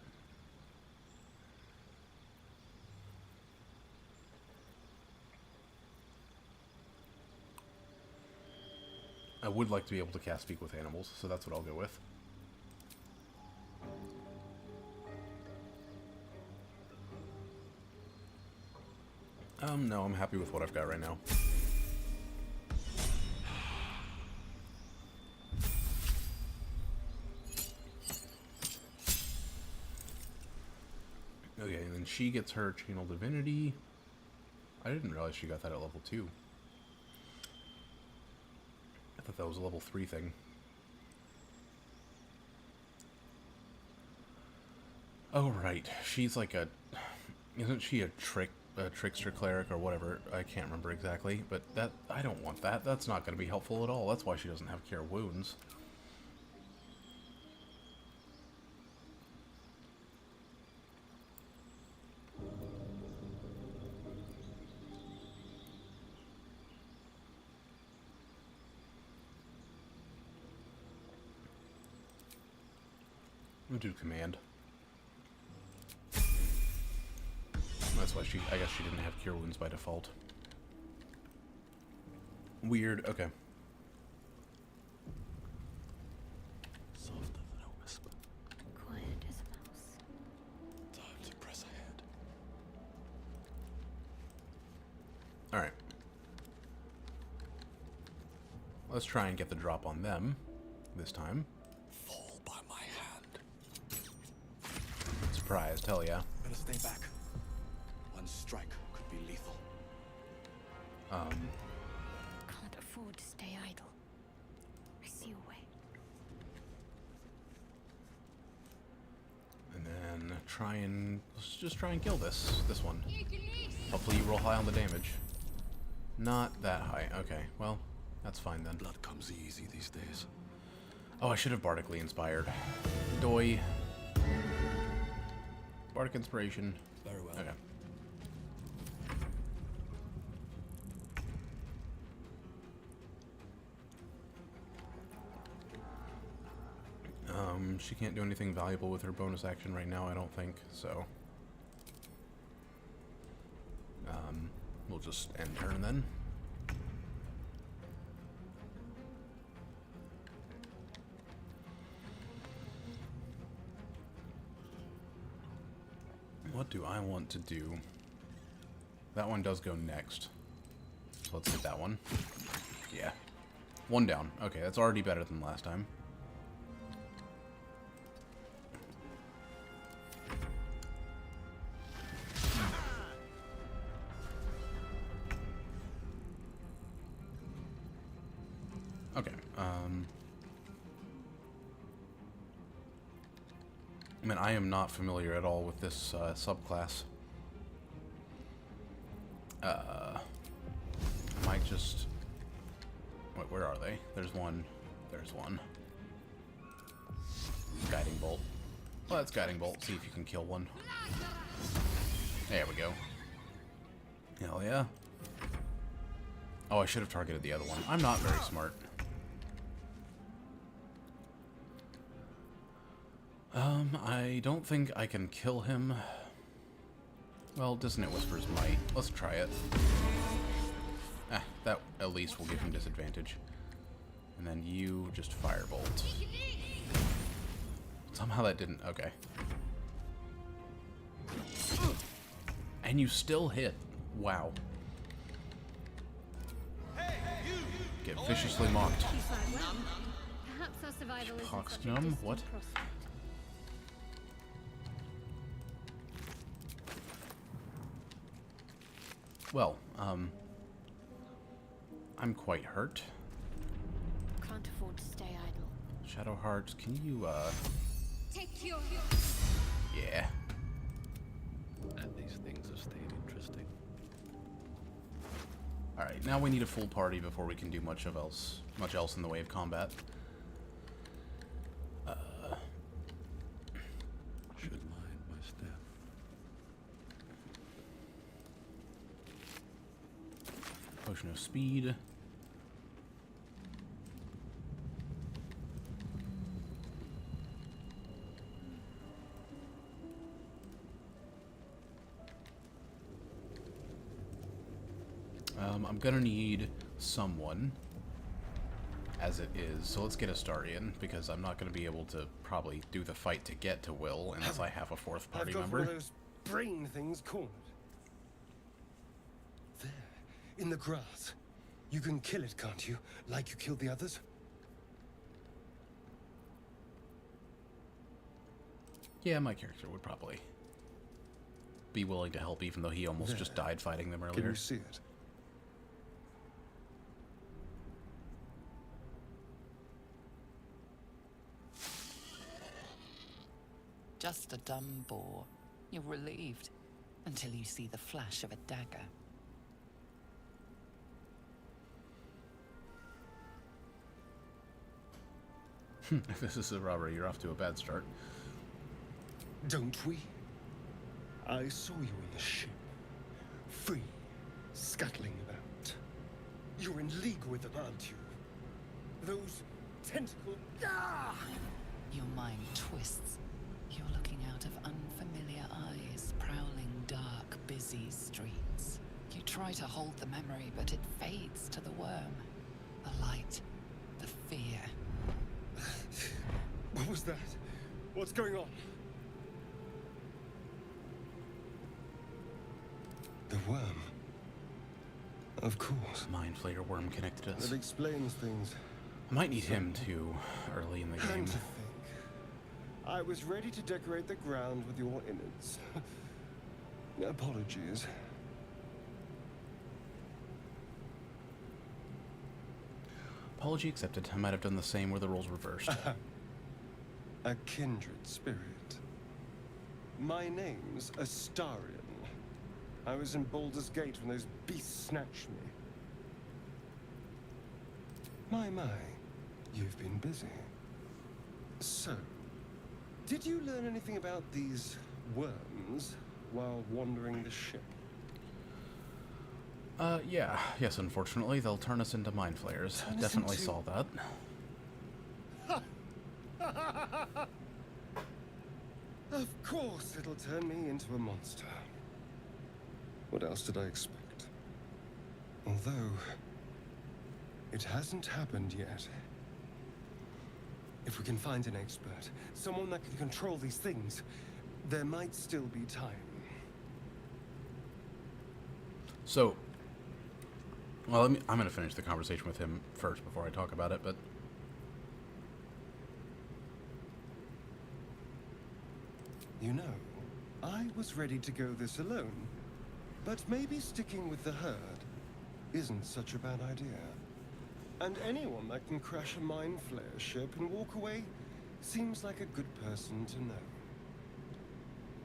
I would like to be able to cast Speak with Animals, so that's what I'll go with. No, I'm happy with what I've got right now. Okay, and then she gets her Channel Divinity. I didn't realize she got that at level 2. I thought that was a level 3 thing. Oh, right. She's like a... Isn't she a trickster cleric or whatever? I can't remember exactly, but that... I don't want that. That's not going to be helpful at all. That's why she doesn't have Cure Wounds. Do command. That's why I guess she didn't have Cure Wounds by default. Weird, okay. Softer than a whisper. Quiet as a mouse. Time to press ahead. Alright. Let's try and get the drop on them this time. Surprised, hell yeah. Better stay back. One strike could be lethal. Can't afford to stay idle. I see a way. And then let's just try and kill this one. Hopefully you roll high on the damage. Not that high. Okay, well, that's fine then. Blood comes easy these days. Oh, I should have Bardically inspired. Doi. Bardic Inspiration. Very well. Okay. She can't do anything valuable with her bonus action right now, I don't think, so... we'll just end turn then. What do I want to do? That one does go next. So let's hit that one. Yeah. One down. Okay, that's already better than last time. Okay, I mean, I am not familiar at all with this subclass. I might just... Wait, where are they? There's one. There's one. Guiding Bolt. Well, that's Guiding Bolt. See if you can kill one. There we go. Hell yeah. Oh, I should have targeted the other one. I'm not very smart. I don't think I can kill him. Well, Dissonant Whispers might. Let's try it. That at least will give him disadvantage. And then you just Firebolt. Somehow that didn't... Okay. And you still hit. Wow. Get viciously mocked. Perhaps our survival isn't Hawk's such a Gnome? distant What? prospect. Well, I'm quite hurt. Can't afford to stay idle. Shadow Hearts, can you, Take your... yeah. And these things have stayed interesting. Alright, now we need a full party before we can do much else in the way of combat. Should mind my step. Potion of Speed. I'm gonna need someone, as it is, so let's get Astarion, because I'm not gonna be able to probably do the fight to get to Will unless I have a fourth party I've got member. one of those brain things cornered. There, in the grass. You can kill it, can't you? Like you killed the others? Yeah, my character would probably be willing to help, even though he almost just died fighting them earlier. Can you see it? Just a dumb boar. You're relieved until you see the flash of a dagger. If this is a robbery, you're off to a bad start. Don't we? I saw you in the ship. Free, scuttling about. You're in league with them, aren't you? Those tentacle... Ah! Your mind twists. You're looking out of unfamiliar eyes, prowling dark, busy streets. You try to hold the memory, but it fades to the worm. The light, the fear. What was that? What's going on? The worm. Of course. Mind Flayer Worm connected us. That explains things. I might need him too early in the game. And to think, I was ready to decorate the ground with your innards. Apologies. Apology accepted. I might have done the same where the roles reversed. A kindred spirit. My name's Astarion. I was in Baldur's Gate when those beasts snatched me. My, you've been busy. So, did you learn anything about these worms while wandering the ship? Yeah. Yes, unfortunately, they'll turn us into Mind Flayers. Definitely saw that. Of course it'll turn me into a monster. What else did I expect? Although, it hasn't happened yet. If we can find an expert, someone that can control these things, there might still be time. So, well, I'm going to finish the conversation with him first before I talk about it, but... You know, I was ready to go this alone, but maybe sticking with the herd isn't such a bad idea. And anyone that can crash a Mind Flayer ship and walk away seems like a good person to know.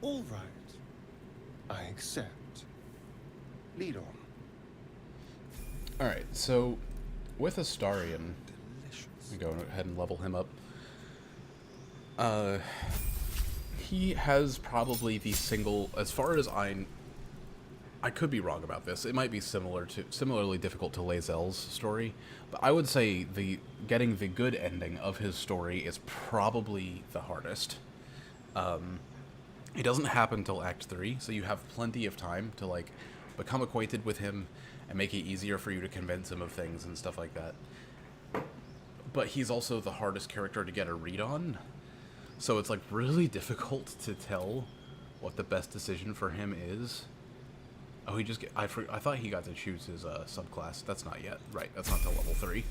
All right, I accept. Lead on. Alright, so with Astarion, we go ahead and level him up. He has probably the single, as far as I could be wrong about this. It might be similarly difficult to Lae'zel's story, but I would say getting the good ending of his story is probably the hardest. It doesn't happen until Act 3, so you have plenty of time to, like, become acquainted with him and make it easier for you to convince him of things and stuff like that. But he's also the hardest character to get a read on, so it's, like, really difficult to tell what the best decision for him is. Oh, I thought he got to choose his subclass. That's not yet. Right, that's not till level 3.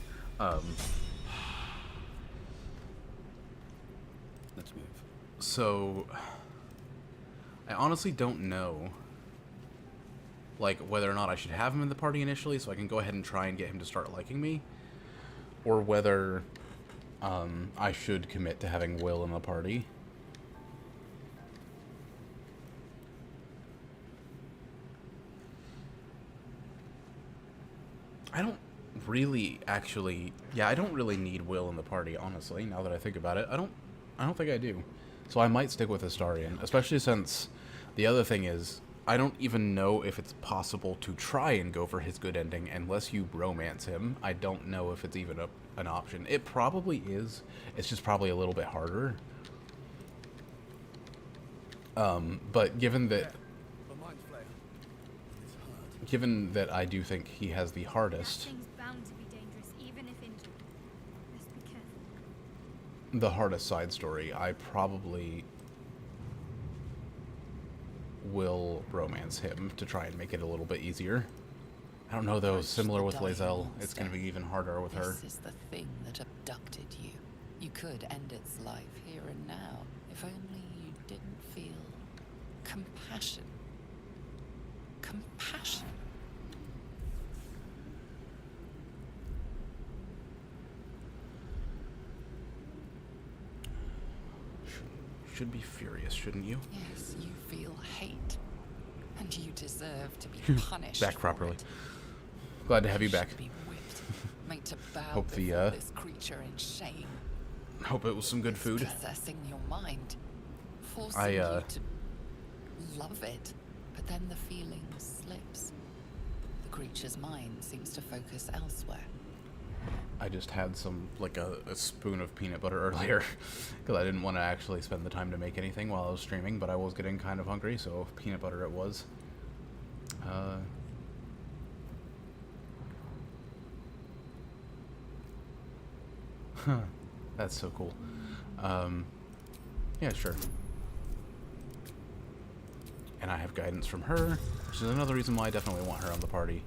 Let's move. So, I honestly don't know, like, whether or not I should have him in the party initially so I can go ahead and try and get him to start liking me, or whether I should commit to having Will in the party. I don't really actually, I don't really need Will in the party, honestly, now that I think about it. I don't think I do. So I might stick with Astarion, especially since the other thing is, I don't even know if it's possible to try and go for his good ending unless you romance him. I don't know if it's even an option. It probably is. It's just probably a little bit harder. But given that I do think he has the hardest, That thing's bound to be dangerous, even if injured. Best be careful. the hardest side story, I probably will romance him to try and make it a little bit easier. I don't know though, similar with Lae'zel, it's going to be even harder with her. This is the thing that abducted you. You could end its life here and now, if only you didn't feel compassion. Compassion. Should be furious, shouldn't you? Yes, you feel hate. And you deserve to be punished. Back properly. Glad to have you back. Should be whipped, made to bow Hope the, before this creature in shame. Hope it was some good food. Possessing your mind, forcing you to love it, but then the feeling slips. The creature's mind seems to focus elsewhere. I just had some, like a spoon of peanut butter earlier, because I didn't want to actually spend the time to make anything while I was streaming, but I was getting kind of hungry, so peanut butter it was. That's so cool. Yeah, sure. And I have guidance from her, which is another reason why I definitely want her on the party.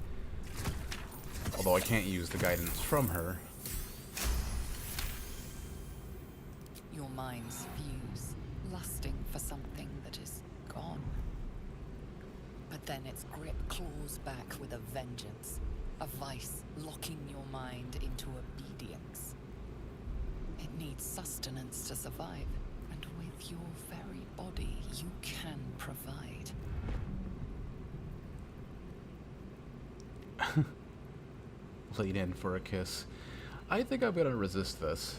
Although I can't use the guidance from her. Your minds fuse, lusting for something that is gone. But then its grip claws back with a vengeance, a vice locking your mind into obedience. It needs sustenance to survive, and with your very body, you can provide. Lean in for a kiss. I think I'm gonna resist this.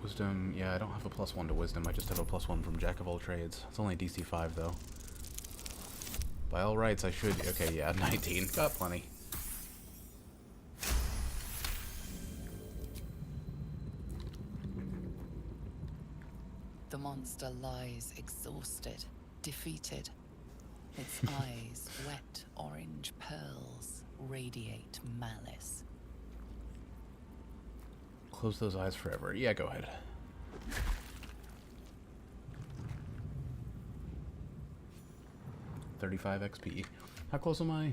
Wisdom, yeah, I don't have a +1 to wisdom, I just have a +1 from Jack of all trades. It's only DC 5 though. By all rights I should, okay, yeah, 19, got plenty. The monster lies exhausted, defeated. Its eyes, wet orange pearls, radiate malice. Close those eyes forever. Yeah, go ahead. $35 XP. How close am I?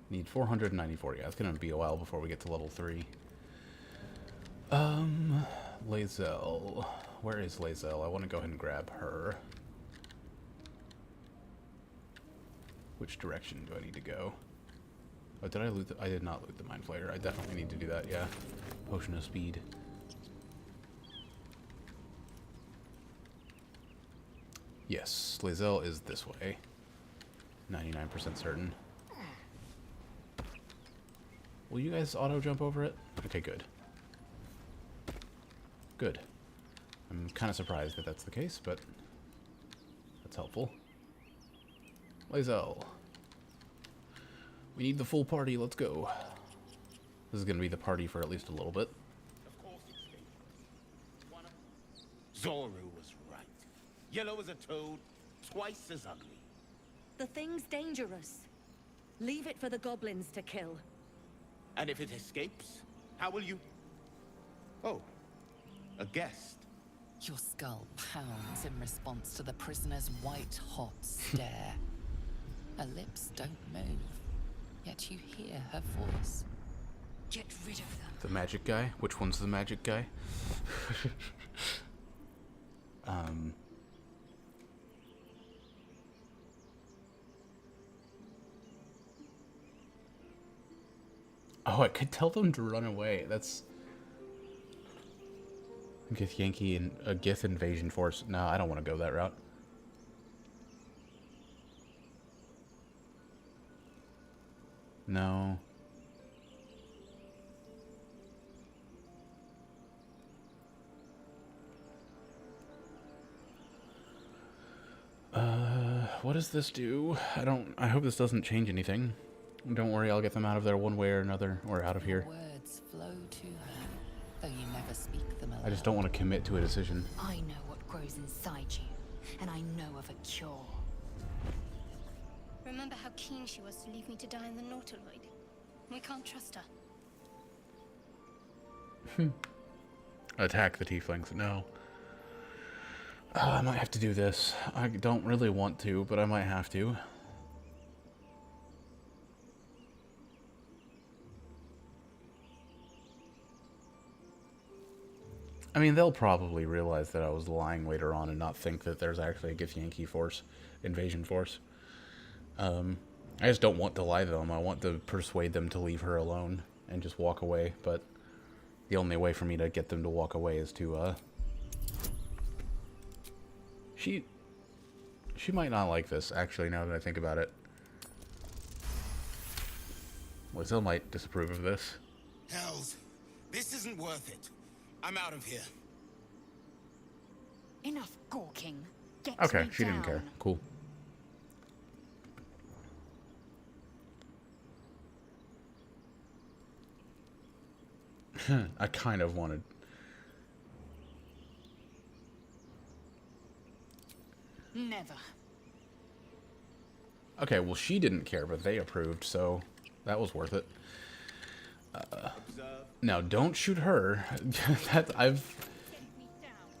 Need 494. Yeah, it's gonna be a while before we get to level 3. Lae'zel. Where is Lae'zel? I want to go ahead and grab her. Which direction do I need to go? Oh, did I loot I did not loot the Mind Flayer. I definitely need to do that, yeah. Potion of Speed. Yes, Lae'zel is this way. 99% certain. Will you guys auto-jump over it? Okay, good. Good. I'm kind of surprised that that's the case, but that's helpful. Lae'zel. We need the full party, let's go. This is going to be the party for at least a little bit. Zoru was right. Yellow as a toad, twice as ugly. The thing's dangerous. Leave it for the goblins to kill. And if it escapes, how will you... Oh, a guest. Your skull pounds in response to the prisoner's white-hot stare. Her lips don't move, yet you hear her voice. Get rid of them. The magic guy? Which one's the magic guy? Oh, I could tell them to run away. That's... Gith Yankee and a Gith invasion force. No, I don't want to go that route. No. What does this do? I hope this doesn't change anything. Don't worry, I'll get them out of there one way or another, or out of here. Words flow to her, though you never speak them aloud. I just don't want to commit to a decision. I know what grows inside you, and I know of a cure. Remember how keen she was to leave me to die in the Nautiloid? We can't trust her. Attack the tieflings. No. I might have to do this. I don't really want to, but I might have to. I mean, they'll probably realize that I was lying later on and not think that there's actually a Gith Yankee force, invasion force. I just don't want to lie to them. I want to persuade them to leave her alone and just walk away, but the only way for me to get them to walk away is to, She might not like this, actually, now that I think about it. Lizelle might disapprove of this. Hells, this isn't worth it. I'm out of here. Enough gawking. Get Okay, me she didn't care. down. Cool. I kind of wanted... Never. Okay, well, she didn't care, but they approved, so that was worth it. Now, don't shoot her.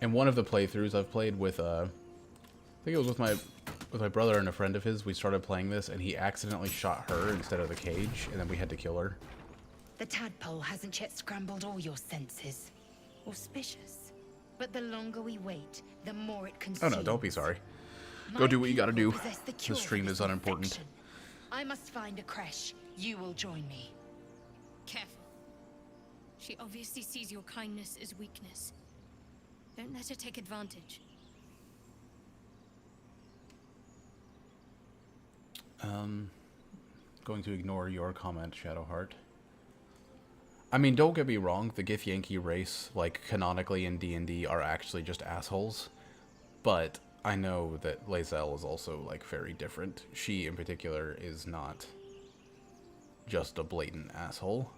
In one of the playthroughs I've played with, I think it was with my brother and a friend of his, we started playing this, and he accidentally shot her instead of the cage, and then we had to kill her. The tadpole hasn't yet scrambled all your senses. Auspicious. But the longer we wait, the more it Oh consumes. no, don't be sorry. My Go do what you gotta people do. possess the The cure stream for is this unimportant. infection. I must find a creche. You will join me. Careful. She obviously sees your kindness as weakness. Don't let her take advantage. Going to ignore your comment, Shadowheart. I mean, don't get me wrong, the Gith Yankee race, like, canonically in D&D, are actually just assholes. But I know that Lizelle is also, like, very different. She, in particular, is not just a blatant asshole.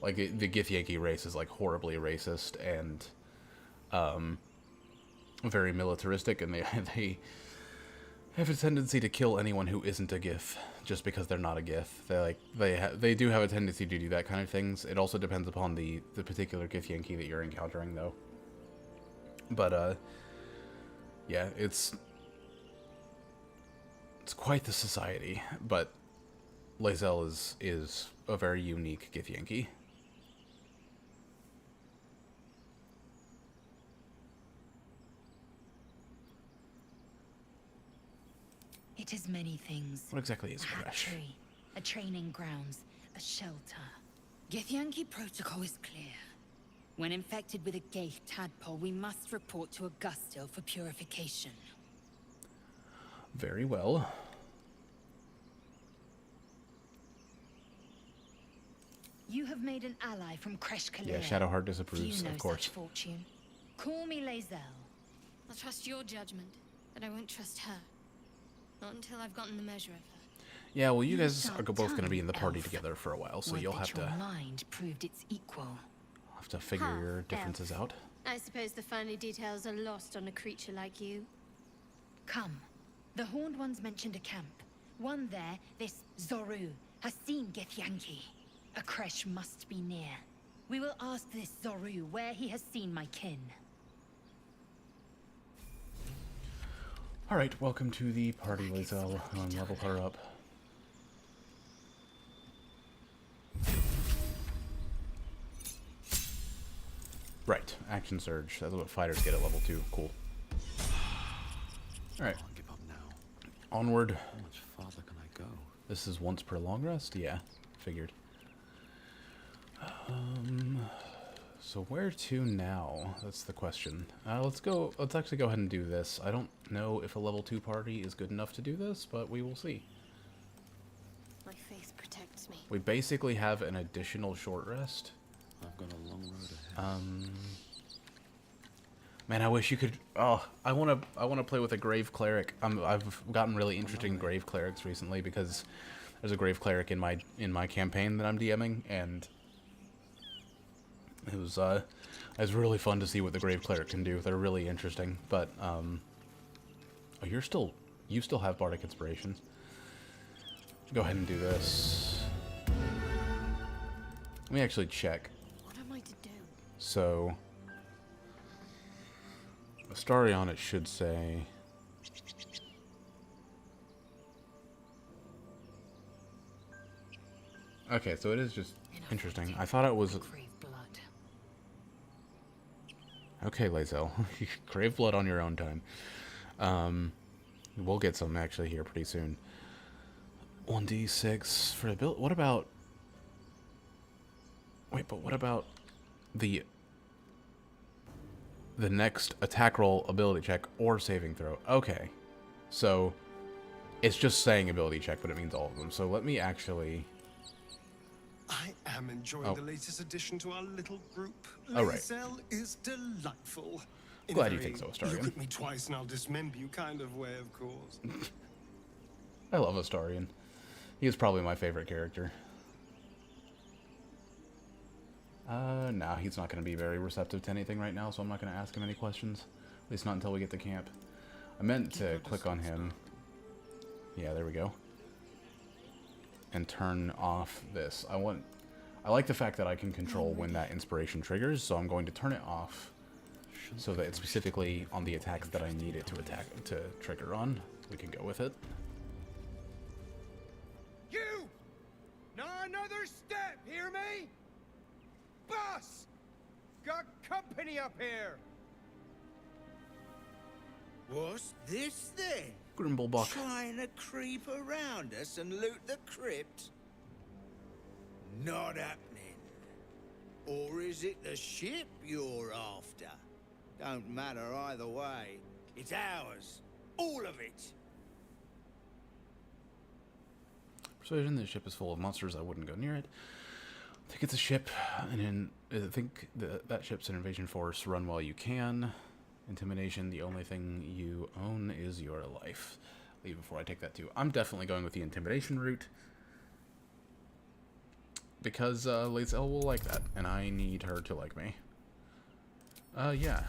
Like, the Gith Yankee race is, like, horribly racist and, very militaristic, and they have a tendency to kill anyone who isn't a Gith, just because they're not a Gith. They do have a tendency to do that kind of things. It also depends upon the particular Gith Yankee that you're encountering, though. But, yeah, it's quite the society, but Lizelle is a very unique Gith Yankee. It is many things. What exactly is a Crash? hatchery, a training grounds, a shelter. Githyanki protocol is clear. When infected with a Gaith tadpole, we must report to Augustil for purification. Very well. You have made an ally from Kresh Kalir. Yeah, Shadowheart disapproves, You know of course. such fortune. Call me Lizelle. I'll trust your judgment, but I won't trust her. Not until I've gotten the measure of her. Yeah, well, you guys start are both going to be in the time, party elf. together for a while, so Would you'll that have your to... mind proved its equal. have to figure your differences out. I suppose the finer details are lost on a creature like you. Come. The Horned Ones mentioned a camp. One there, this Zoru, has seen Githyanki. A creche must be near. We will ask this Zoru where he has seen my kin. Alright, welcome to the party, Lae'zel. Level her up. Right, action surge. That's what fighters get at level 2. Cool. Alright. Give up now. Onward. How much farther can I go? This is once per long rest? Yeah, figured. So where to now? That's the question. Let's actually go ahead and do this. I don't know if a level 2 party is good enough to do this, but we will see. My faith protects me. We basically have an additional short rest. I've got a long road ahead. Man, I wish you could. Oh, I want to play with a grave cleric. I've gotten really interested in grave clerics recently because there's a grave cleric in my campaign that I'm DMing, and it was really fun to see what the grave cleric can do. They're really interesting. But oh, you still have bardic inspirations. Go ahead and do this. Let me actually check. What am I to do? So, Astarion, it should say. Okay, so it is just interesting. I thought it was. Okay, Lae'zel. Crave blood on your own time. We'll get some actually here pretty soon. 1d6 for ability. What about? Wait, but what about the next attack roll, ability check, or saving throw? Okay, so it's just saying ability check, but it means all of them. So let me actually. I am enjoying the latest addition to our little group. Oh, right. Lae'zel is delightful. Glad you think so, Astarion. Look at me twice and I'll dismember you kind of way, of course. I love Astarion. He is probably my favorite character. No, he's not going to be very receptive to anything right now, so I'm not going to ask him any questions. At least not until we get to camp. I meant to click on him. Yeah, there we go. And turn off this. I like the fact that I can control when that inspiration triggers, so I'm going to turn it off so that it's specifically on the attacks that I need it to trigger on. We can go with it. You! Not another step, hear me? Boss! Got company up here! What's this then? Grimblebuck. Trying to creep around us and loot the crypt? Not happening. Or is it the ship you're after? Don't matter either way. It's ours. All of it. Persuasion, the ship is full of monsters. I wouldn't go near it. I think it's a ship, and I think that ship's an invasion force. Run while you can. Intimidation, the only thing you own is your life. Leave before I take that too. I'm definitely going with the intimidation route. Because Lae'zel will like that, and I need her to like me. Yeah.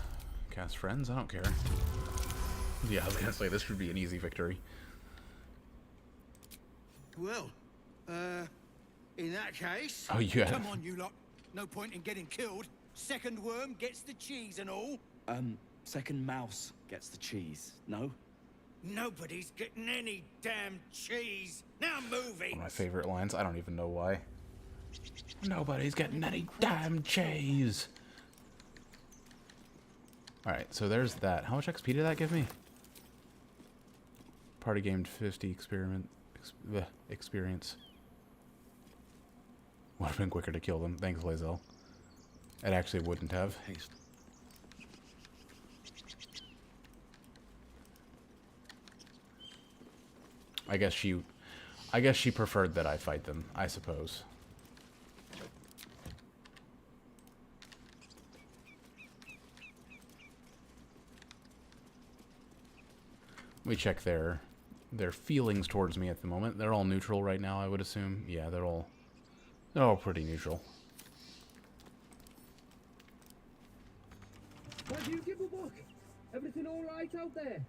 Cast friends, I don't care. Yeah, I was gonna say, this should be an easy victory. Well, in that case... Oh, yeah. Come on, you lot. No point in getting killed. Second worm gets the cheese and all. Second mouse gets the cheese, no? Nobody's getting any damn cheese. Now moving. One of my favorite lines. I don't even know why. Nobody's getting any damn cheese. Alright, so there's that. How much XP did that give me? Party gained 50 experience. Would have been quicker to kill them. Thanks, Lae'zel. It actually wouldn't have. Haste. I guess she preferred that I fight them, I suppose. Let me check their feelings towards me at the moment. They're all neutral right now, I would assume. Yeah, they're all pretty neutral. Have you, Gibblebuck? Everything all right out there?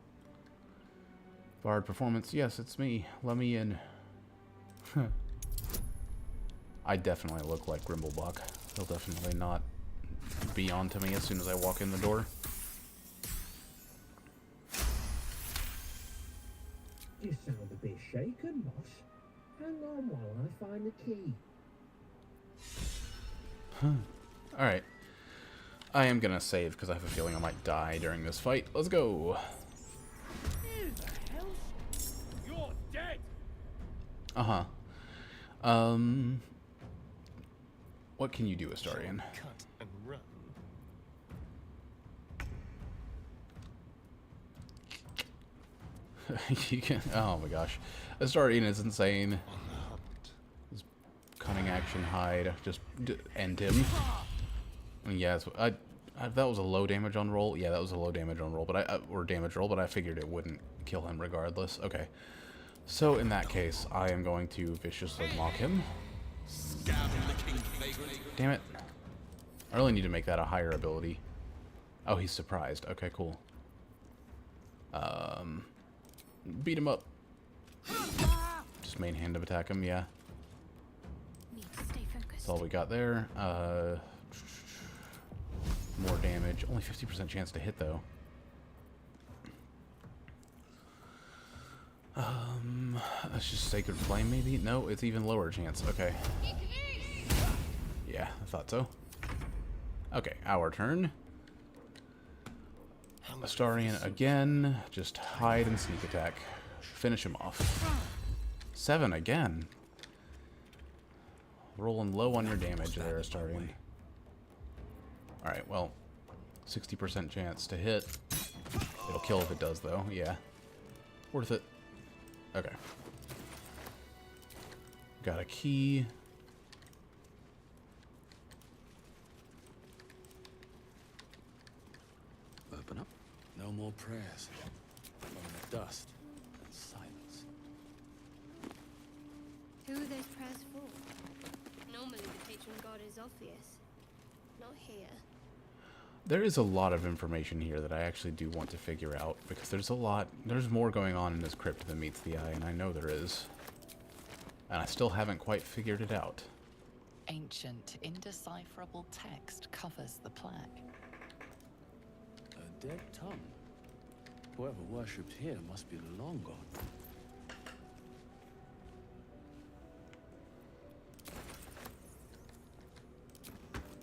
Bard performance. Yes, it's me. Let me in. I definitely look like Grimblebuck. He'll definitely not be on to me as soon as I walk in the door. You sound a bit shaken, boss. Hang on while I find the key. Alright. I am gonna save because I have a feeling I might die during this fight. Let's go. Who the hell? You're dead! Uh-huh. What can you do, Astarion? Cut and run. You can. Oh my gosh, Astarion is insane. His cunning action hide, just end him. Yes, that was a low damage on roll. Yeah, that was a low damage on roll, but or damage roll, but I figured it wouldn't kill him regardless. Okay, so in that case, I am going to viciously mock him. Damn it! I really need to make that a higher ability. Oh, he's surprised. Okay, cool. Beat him up. Just main hand of attack him, yeah. That's all we got there. More damage. Only 50% chance to hit, though. That's just Sacred Flame, maybe? No, it's even lower chance. Okay. Yeah, I thought so. Okay, our turn. Astarion again. Just hide and sneak attack. Finish him off. 7 again. Rolling low on your damage there, Astarion. Alright, well, 60% chance to hit. It'll kill if it does, though. Yeah. Worth it. Okay. Got a key. Open up. No more prayers. Only dust and silence. Who are those prayers for? Normally the patron god is obvious. Not here. There is a lot of information here that I actually do want to figure out, because there's more going on in this crypt than meets the eye, and I know there is. And I still haven't quite figured it out. Ancient, indecipherable text covers the plaque. A dead tongue. Whoever worshipped here must be long gone.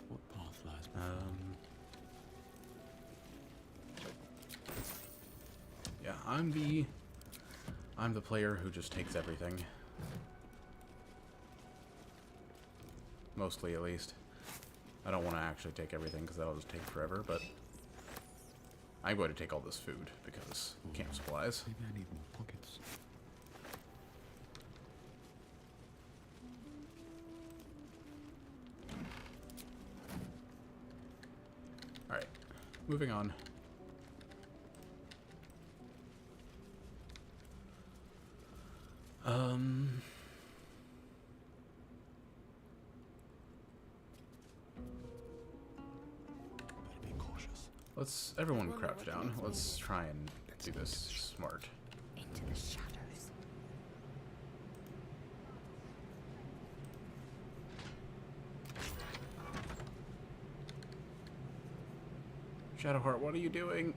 What path lies before? Yeah, I'm the player who just takes everything. Mostly, at least. I don't want to actually take everything because that'll just take forever, but I'm going to take all this food because camp supplies. Maybe I need more pockets. Alright, moving on. Let's everyone crouch down. Let's try and do this smart. Into the shadows. Shadowheart, what are you doing?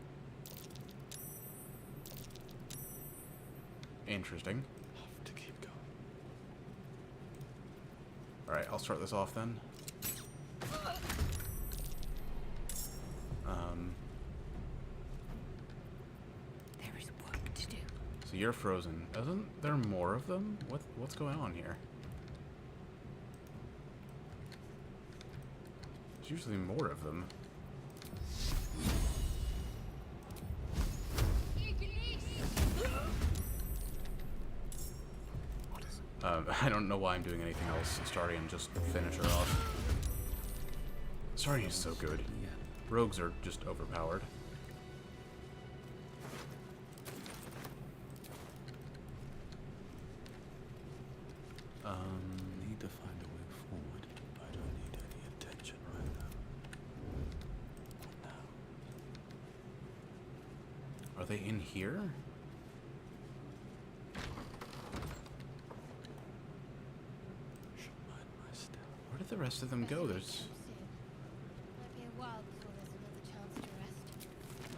Interesting. Have to keep going. Alright, I'll start this off then. There is work to do. So you're frozen. Isn't there more of them? What's going on here? There's usually more of them. I don't know why I'm doing anything else. Astarion, just finish her off. Astarion is so good. Rogues are just overpowered. Need to find a way forward. I don't need any attention right now. Not now. Are they in here? Where did the rest of them go? There's... Might be a while before there's another chance to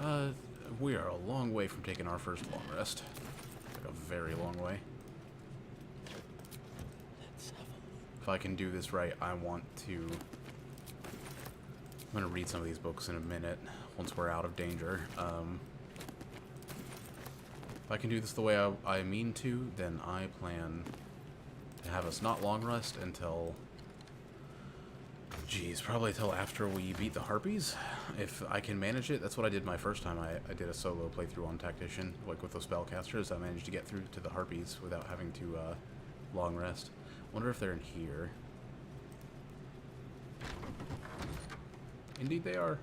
rest. We are a long way from taking our first long rest. Like a very long way. If I can do this right, I want to... I'm going to read some of these books in a minute, once we're out of danger. If I can do this the way I mean to, then I plan to have us not long rest until... Geez, probably till after we beat the Harpies. If I can manage it, that's what I did my first time. I did a solo playthrough on Tactician, like with those spellcasters. I managed to get through to the Harpies without having to long rest. Wonder if they're in here. Indeed they are.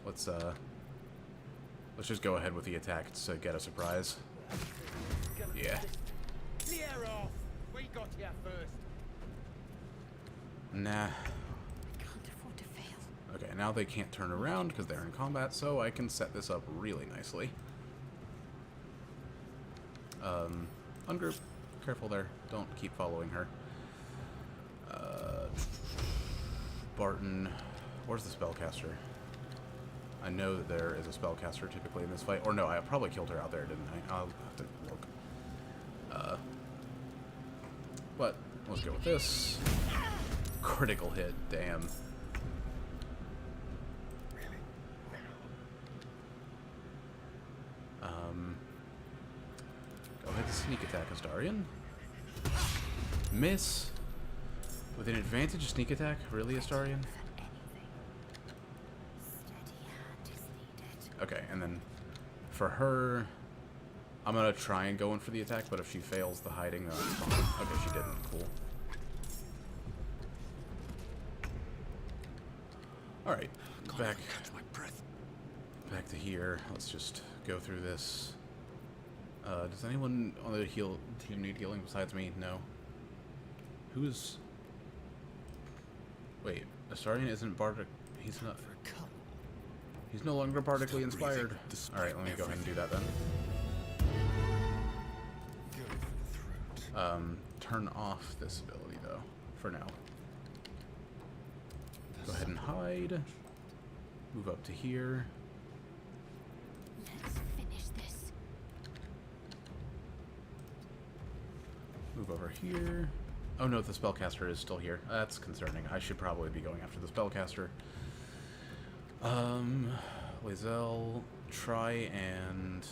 Let's just go ahead with the attack to get a surprise. Yeah. Clear off! We got here first. Nah. Can't afford to fail. Okay, now they can't turn around because they're in combat, so I can set this up really nicely. Ungroup. Careful there. Don't keep following her. Barton. Where's the spellcaster? I know that there is a spellcaster typically in this fight. Or no, I probably killed her out there, didn't I? I'll have to look. But let's go with this. Critical hit, damn. Go ahead and sneak attack Astarion. Miss. With an advantage sneak attack? Really, Astarion? Okay, and then for her, I'm gonna try and go in for the attack, but if she fails the hiding, then I'm fine. Okay, she didn't. Cool. Alright, back to here. Let's just go through this. Does anyone on the team need healing besides me? No. Who's... Wait, Astarion isn't Bardic... He's not... He's no longer Bardically inspired. Alright, let me go ahead and do that then. Turn off this ability, though, for now. Go ahead and hide. Move up to here. Let's finish this. Move over here. Oh no, the spellcaster is still here. That's concerning. I should probably be going after the spellcaster. Lae'zel, try and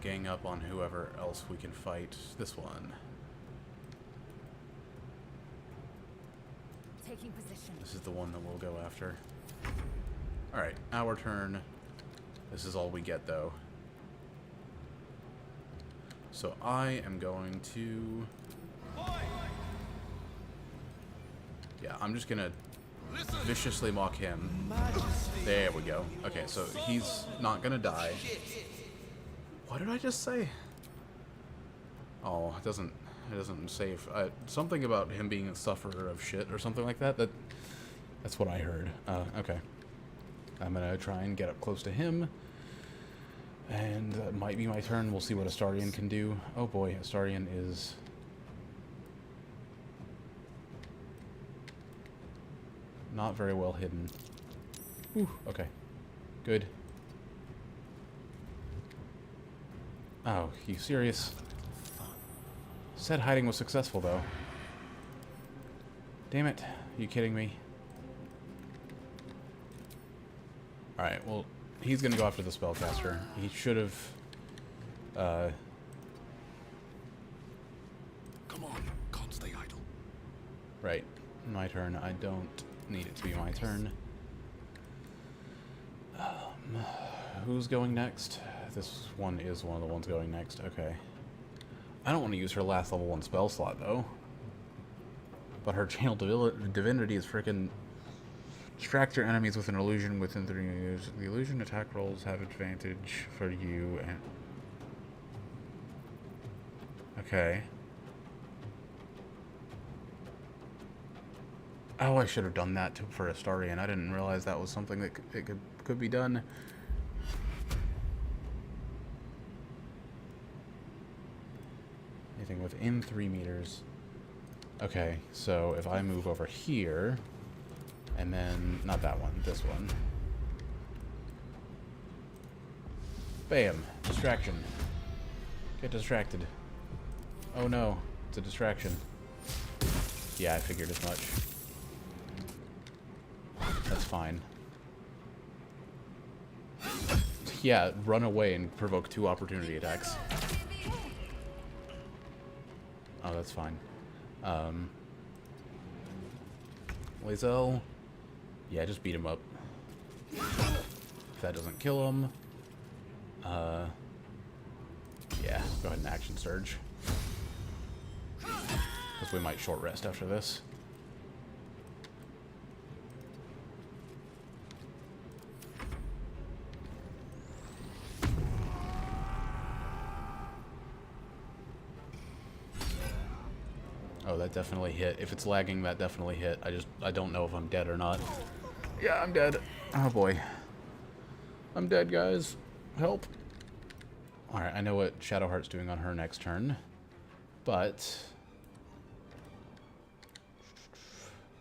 gang up on whoever else we can fight. This one. Taking position. This is the one that we'll go after. Alright, our turn. This is all we get, though. So I am going to... Yeah, I'm just gonna viciously mock him. There we go. Okay, so he's not gonna die. What did I just say? Oh, it doesn't save. Something about him being a sufferer of shit or something like that. That's what I heard. Okay. I'm gonna try and get up close to him. And that might be my turn. We'll see what Astarion can do. Oh boy, Astarion is... not very well hidden. Whew, okay. Good. Oh, you serious? Said hiding was successful, though. Damn it. Are you kidding me? Alright, well, he's gonna go after the spellcaster. He should have... Come on, can't stay idle. Right. My turn. I don't need it to be my turn. Who's going next? This one is one of the ones going next. Okay. I don't want to use her last level 1 spell slot, though. But her channel divinity is freaking... Distract your enemies with an illusion within 3 moves. The illusion attack rolls have advantage for you and... Okay. Oh, I should have done that for Astarion. I didn't realize that was something that could be done. within 3 meters. Okay, so if I move over here, and then, not that one, this one. Bam! Distraction. Get distracted. Oh no, it's a distraction. Yeah, I figured as much. That's fine. Yeah, run away and provoke 2 opportunity attacks. Oh, that's fine. Lae'zel. Yeah, just beat him up. If that doesn't kill him. Yeah, go ahead and action surge. Because we might short rest after this. Oh, that definitely hit. If it's lagging, that definitely hit. I don't know if I'm dead or not. Yeah, I'm dead. Oh boy. I'm dead, guys. Help. Alright, I know what Shadowheart's doing on her next turn. But...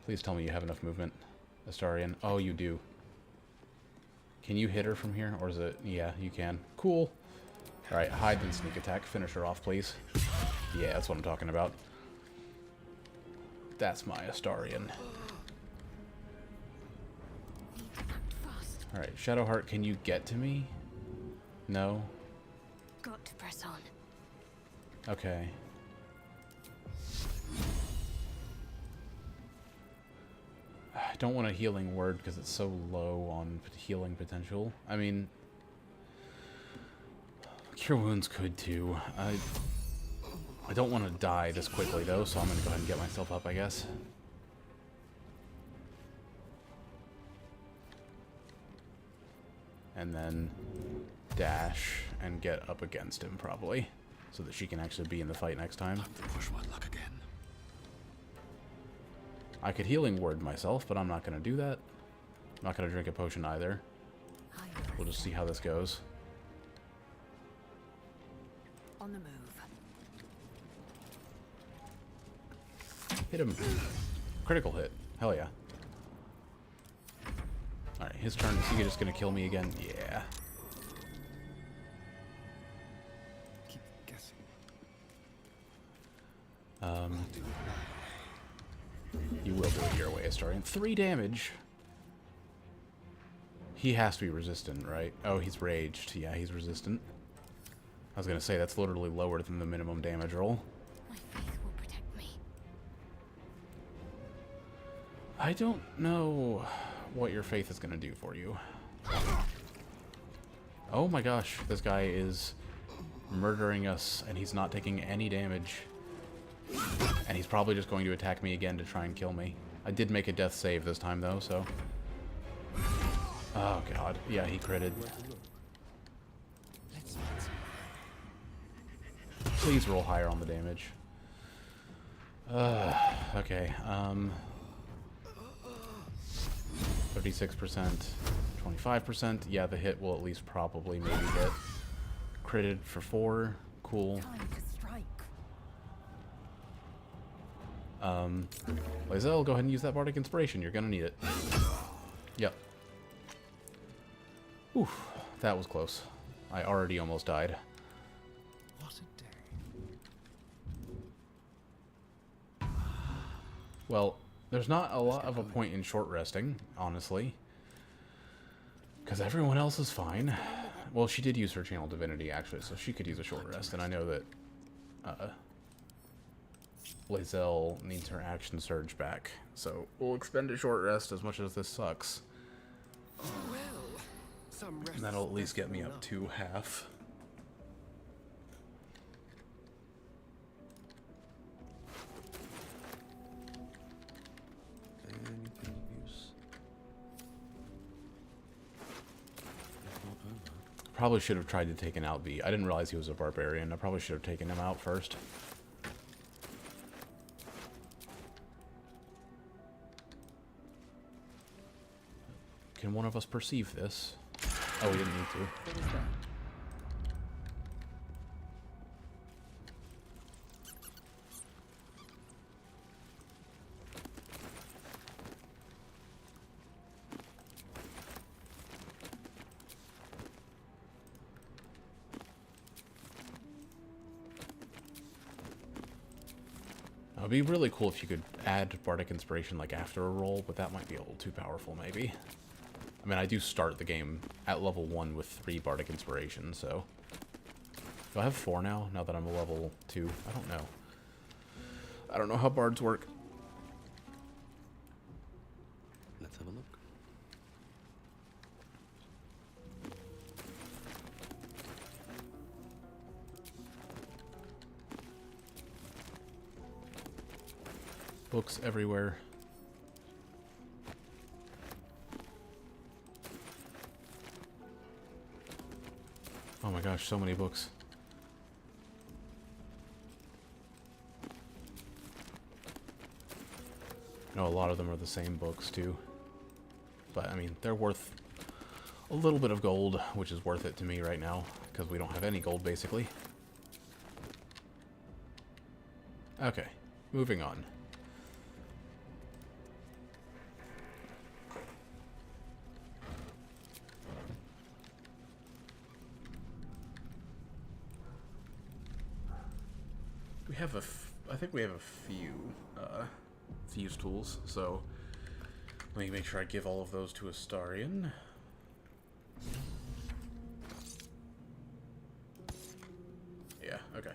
please tell me you have enough movement, Astarion. Oh, you do. Can you hit her from here? Or is it... yeah, you can. Cool. Alright, hide and sneak attack. Finish her off, please. Yeah, that's what I'm talking about. That's my Astarion. Alright, Shadowheart, can you get to me? No? Got to press on. Okay. I don't want a healing word because it's so low on healing potential. I mean... Cure Wounds could too. I don't want to die this quickly though, so I'm going to go ahead and get myself up, I guess. And then dash and get up against him probably, so that she can actually be in the fight next time. Time to push my luck again. I could healing word myself, but I'm not going to do that. I'm not going to drink a potion either. We'll just see how this goes. On the move. Hit him. Critical hit. Hell yeah. Alright, his turn. Is he just gonna kill me again? Yeah. Keep guessing. You will do it your way, Astarion. 3 damage. He has to be resistant, right? Oh, he's raged. Yeah, he's resistant. I was gonna say, that's literally lower than the minimum damage roll. My faith will protect me. I don't know what your faith is gonna do for you. Oh my gosh, this guy is murdering us, and he's not taking any damage. And he's probably just going to attack me again to try and kill me. I did make a death save this time, though, so... oh god, yeah, he critted. Please roll higher on the damage. Okay, 36%, 25%. Yeah, the hit will at least probably maybe hit. Critted for 4. Cool. Lae'zel, go ahead and use that Bardic Inspiration. You're gonna need it. Yep. Oof, that was close. I already almost died. What a day. Well, there's not a lot of a point in short resting, honestly. Because everyone else is fine. Well, she did use her Channel Divinity, actually, so she could use a short rest, and I know that Lae'zel needs her action surge back. So we'll expend a short rest as much as this sucks. And that'll at least get me up to half. Probably should have tried to take out the... I didn't realize he was a barbarian. I probably should have taken him out first. Can one of us perceive this? Oh, we didn't need to. What was that? It'd be really cool if you could add Bardic Inspiration like after a roll, but that might be a little too powerful maybe. I mean, I do start the game at level 1 with 3 Bardic Inspiration, so... Do I have 4 now that I'm a level 2? I don't know. I don't know how bards work. Let's have a look. Books everywhere. Oh my gosh, so many books. I know a lot of them are the same books too. But I mean, they're worth a little bit of gold, which is worth it to me right now, because we don't have any gold basically. Okay, moving on. We have I think we have a few thieves tools, so let me make sure I give all of those to Astarion. Yeah, okay.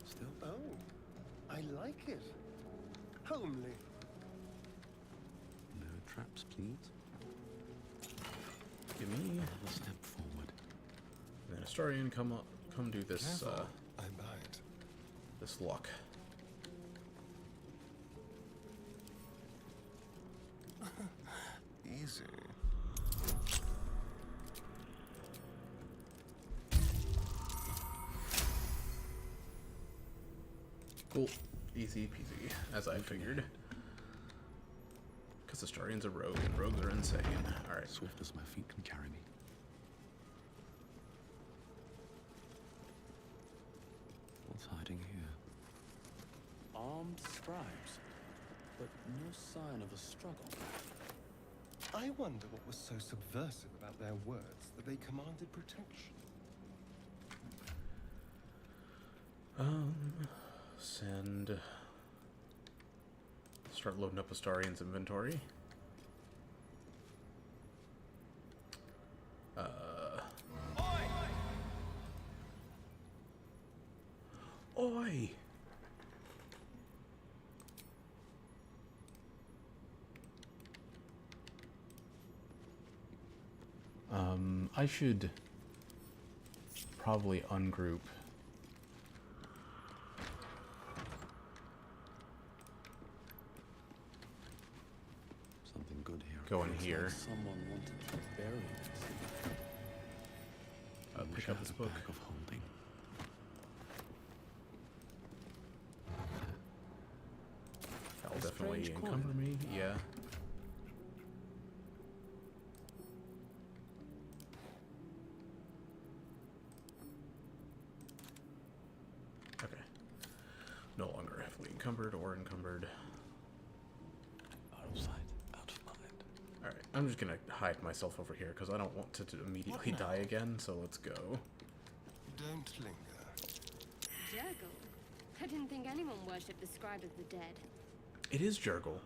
Still? Oh, I like it. Homely. No traps, please. Give me a step forward. And then Astarion, come do this. I might. This lock. Easy. Cool. Easy peasy, as I figured. Because Astarion's a rogue, and rogues are insane. Alright. Swift as my feet can carry me. What's hiding here? Armed scribes, but no sign of a struggle. I wonder what was so subversive about their words that they commanded protection. Send... Start loading up Astarion's inventory. Oi! I should probably ungroup. Something good here. Go in here. Like someone wanted to bury this. Pick up this book. Bag of holding. That'll definitely encumber me. Yeah. Okay. No longer heavily encumbered or encumbered. Out of sight, out of mind. Alright, I'm just gonna hide myself over here because I don't want to immediately die again, so let's go. Don't linger. Jurgle? I didn't think anyone worshipped the scribe of the dead. It is Jurgle.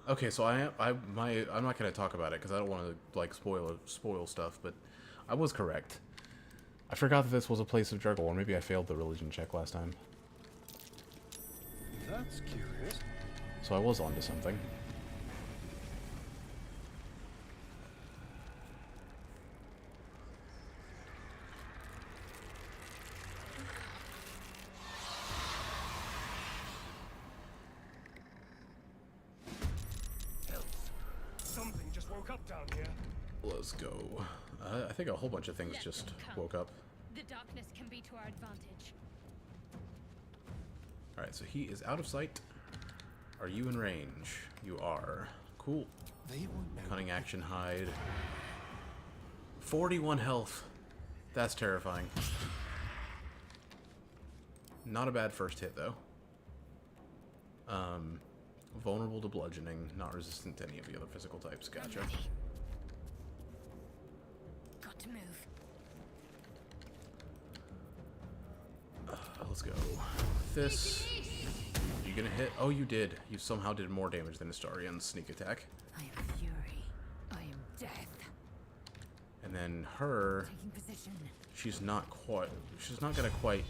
Okay, so I'm not gonna talk about it because I don't want to like spoil stuff, but I was correct. I forgot that this was a place of Jurgle, or maybe I failed the religion check last time. That's curious. So I was onto something. Something just woke up down here. Let's go. I think a whole bunch of things just woke up. The darkness can be to our advantage. Alright, so he is out of sight. Are you in range? You are. Cool. Cunning action hide. 41 health. That's terrifying. Not a bad first hit, though. Vulnerable to bludgeoning, not resistant to any of the other physical types. Gotcha. Got to move. Let's go. this. Are you gonna hit? Oh, you did. You somehow did more damage than Astarian's sneak attack. I am fury. I am death. And then her, Taking position. she's not gonna quite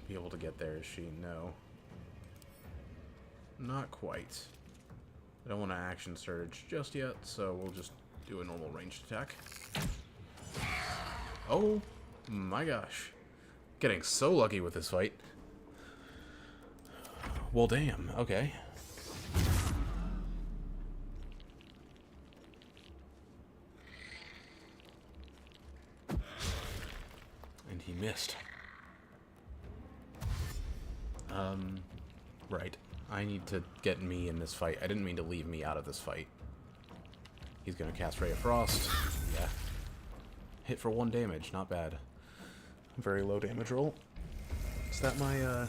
be able to get there, is she? No. Not quite. I don't want to action surge just yet, so we'll just do a normal ranged attack. Oh my gosh. Getting so lucky with this fight. Well, damn. Okay. And he missed. Right. I need to get me in this fight. I didn't mean to leave me out of this fight. He's gonna cast Ray of Frost. Yeah. Hit for 1 damage. Not bad. Very low damage roll. Is that my,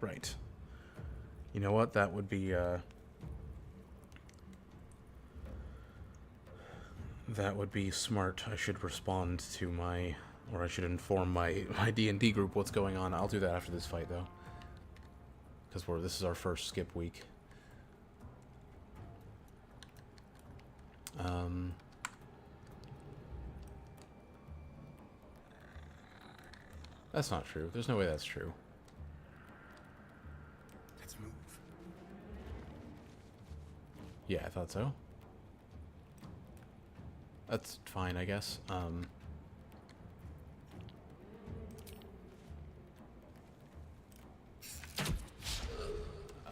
Right. You know what? That would be, that would be smart. I should respond to my... Or I should inform my D&D group what's going on. I'll do that after this fight, though. Because this is our first skip week. That's not true. There's no way that's true. Let's move. Yeah, I thought so. That's fine, I guess.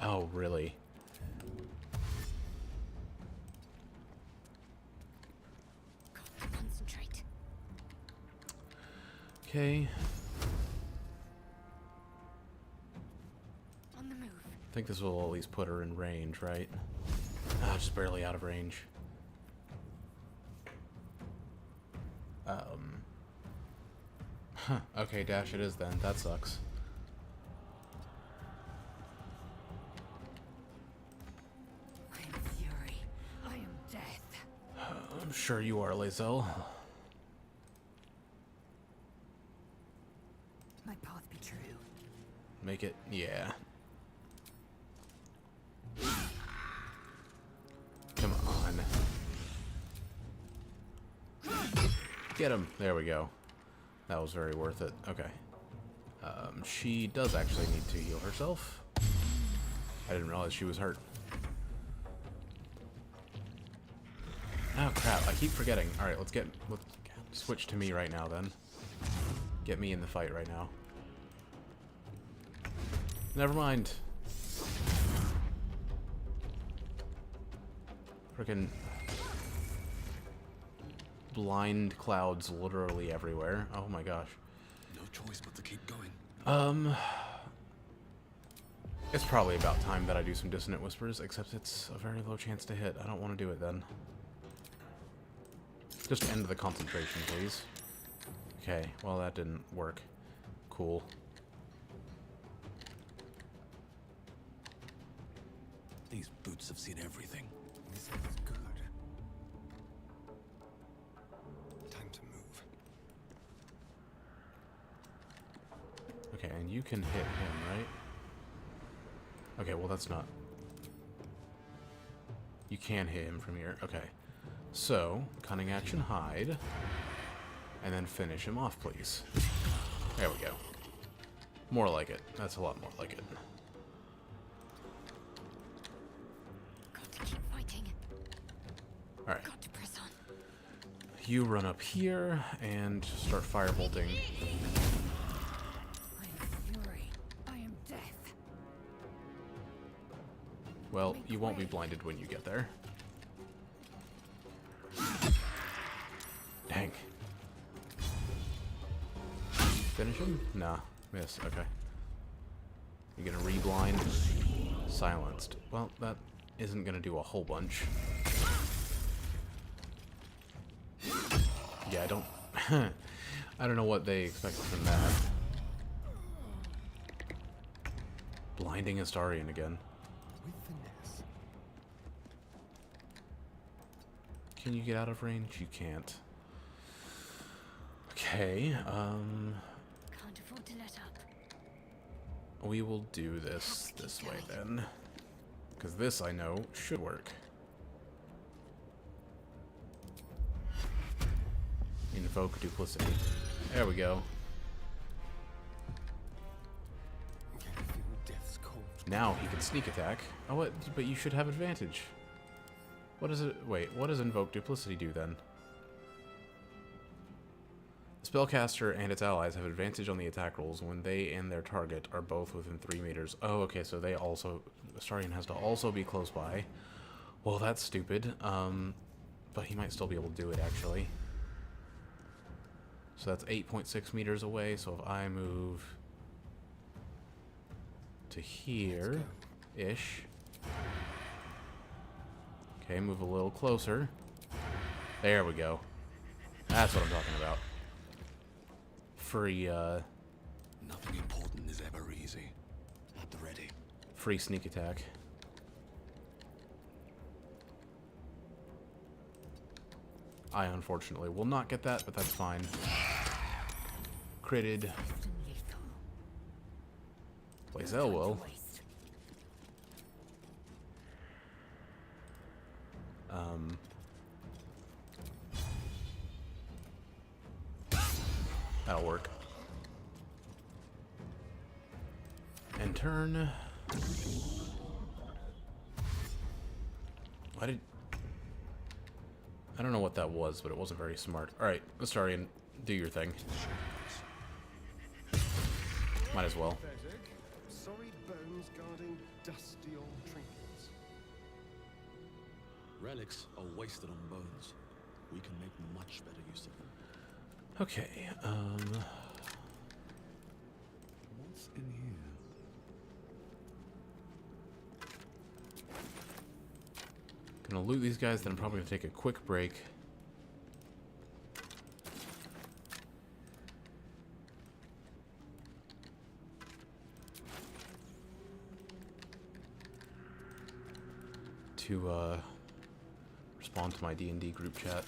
Oh, really? Concentrate. Okay. On the move. I think this will at least put her in range, right? Ah, just barely out of range. Huh. Okay, dash it is then. That sucks. I am fury. I am death. I'm sure you are, Lae'zel. My path be true. Make it, yeah. Come on. Get him. There we go. That was very worth it. Okay. She does actually need to heal herself. I didn't realize she was hurt. Oh crap, I keep forgetting. Alright, let's switch to me right now then. Get me in the fight right now. Never mind. Frickin' blind clouds literally everywhere. Oh my gosh. No choice but to keep going. It's probably about time that I do some Dissonant Whispers, except it's a very low chance to hit. I don't want to do it then. Just end the concentration, please. Okay, well that didn't work. Cool. These boots have seen everything. This feels good. Time to move. Okay, and you can hit him, right? Okay, well that's not... You can hit him from here. Okay. So, cunning action hide. And then finish him off, please. There we go. More like it. That's a lot more like it. Got to keep fighting. Alright. Got to press on. You run up here and start firebolting. I am fury. I am death. Well, you won't be blinded when you get there. Dang. Finish him? Nah. Miss. Okay. You gonna reblind? Silenced. Well, that isn't gonna do a whole bunch. Yeah, I don't... I don't know what they expected from that. Blinding Astarian again. With finesse. Can you get out of range? You can't. Okay, Can't afford to let up. we will do this way then. Because this, I know, should work. Invoke duplicity. There we go. Now he can sneak attack. Oh, what? But you should have advantage. What does it... Wait, what does invoke duplicity do then? The spellcaster and its allies have advantage on the attack rolls when they and their target are both within 3 meters. Oh, okay, so they also... Astarion has to also be close by. Well, that's stupid. But he might still be able to do it, actually. So that's 8.6 meters away, so if I move to here-ish. Okay, move a little closer. There we go. That's what I'm talking about. Free, Nothing important is ever easy. At the ready. Free sneak attack. I unfortunately will not get that, but that's fine. Critted. Blazel will. That'll work. And turn. Why did... I don't know what that was, but it wasn't very smart. Alright, Astarion, do your thing. Might as well. Sorry bones guarding dusty old trinkets. Relics are wasted on bones. We can make much better use of them. Okay, What's in here? gonna loot these guys, then I'm probably gonna take a quick break. To, respond to my D&D group chat.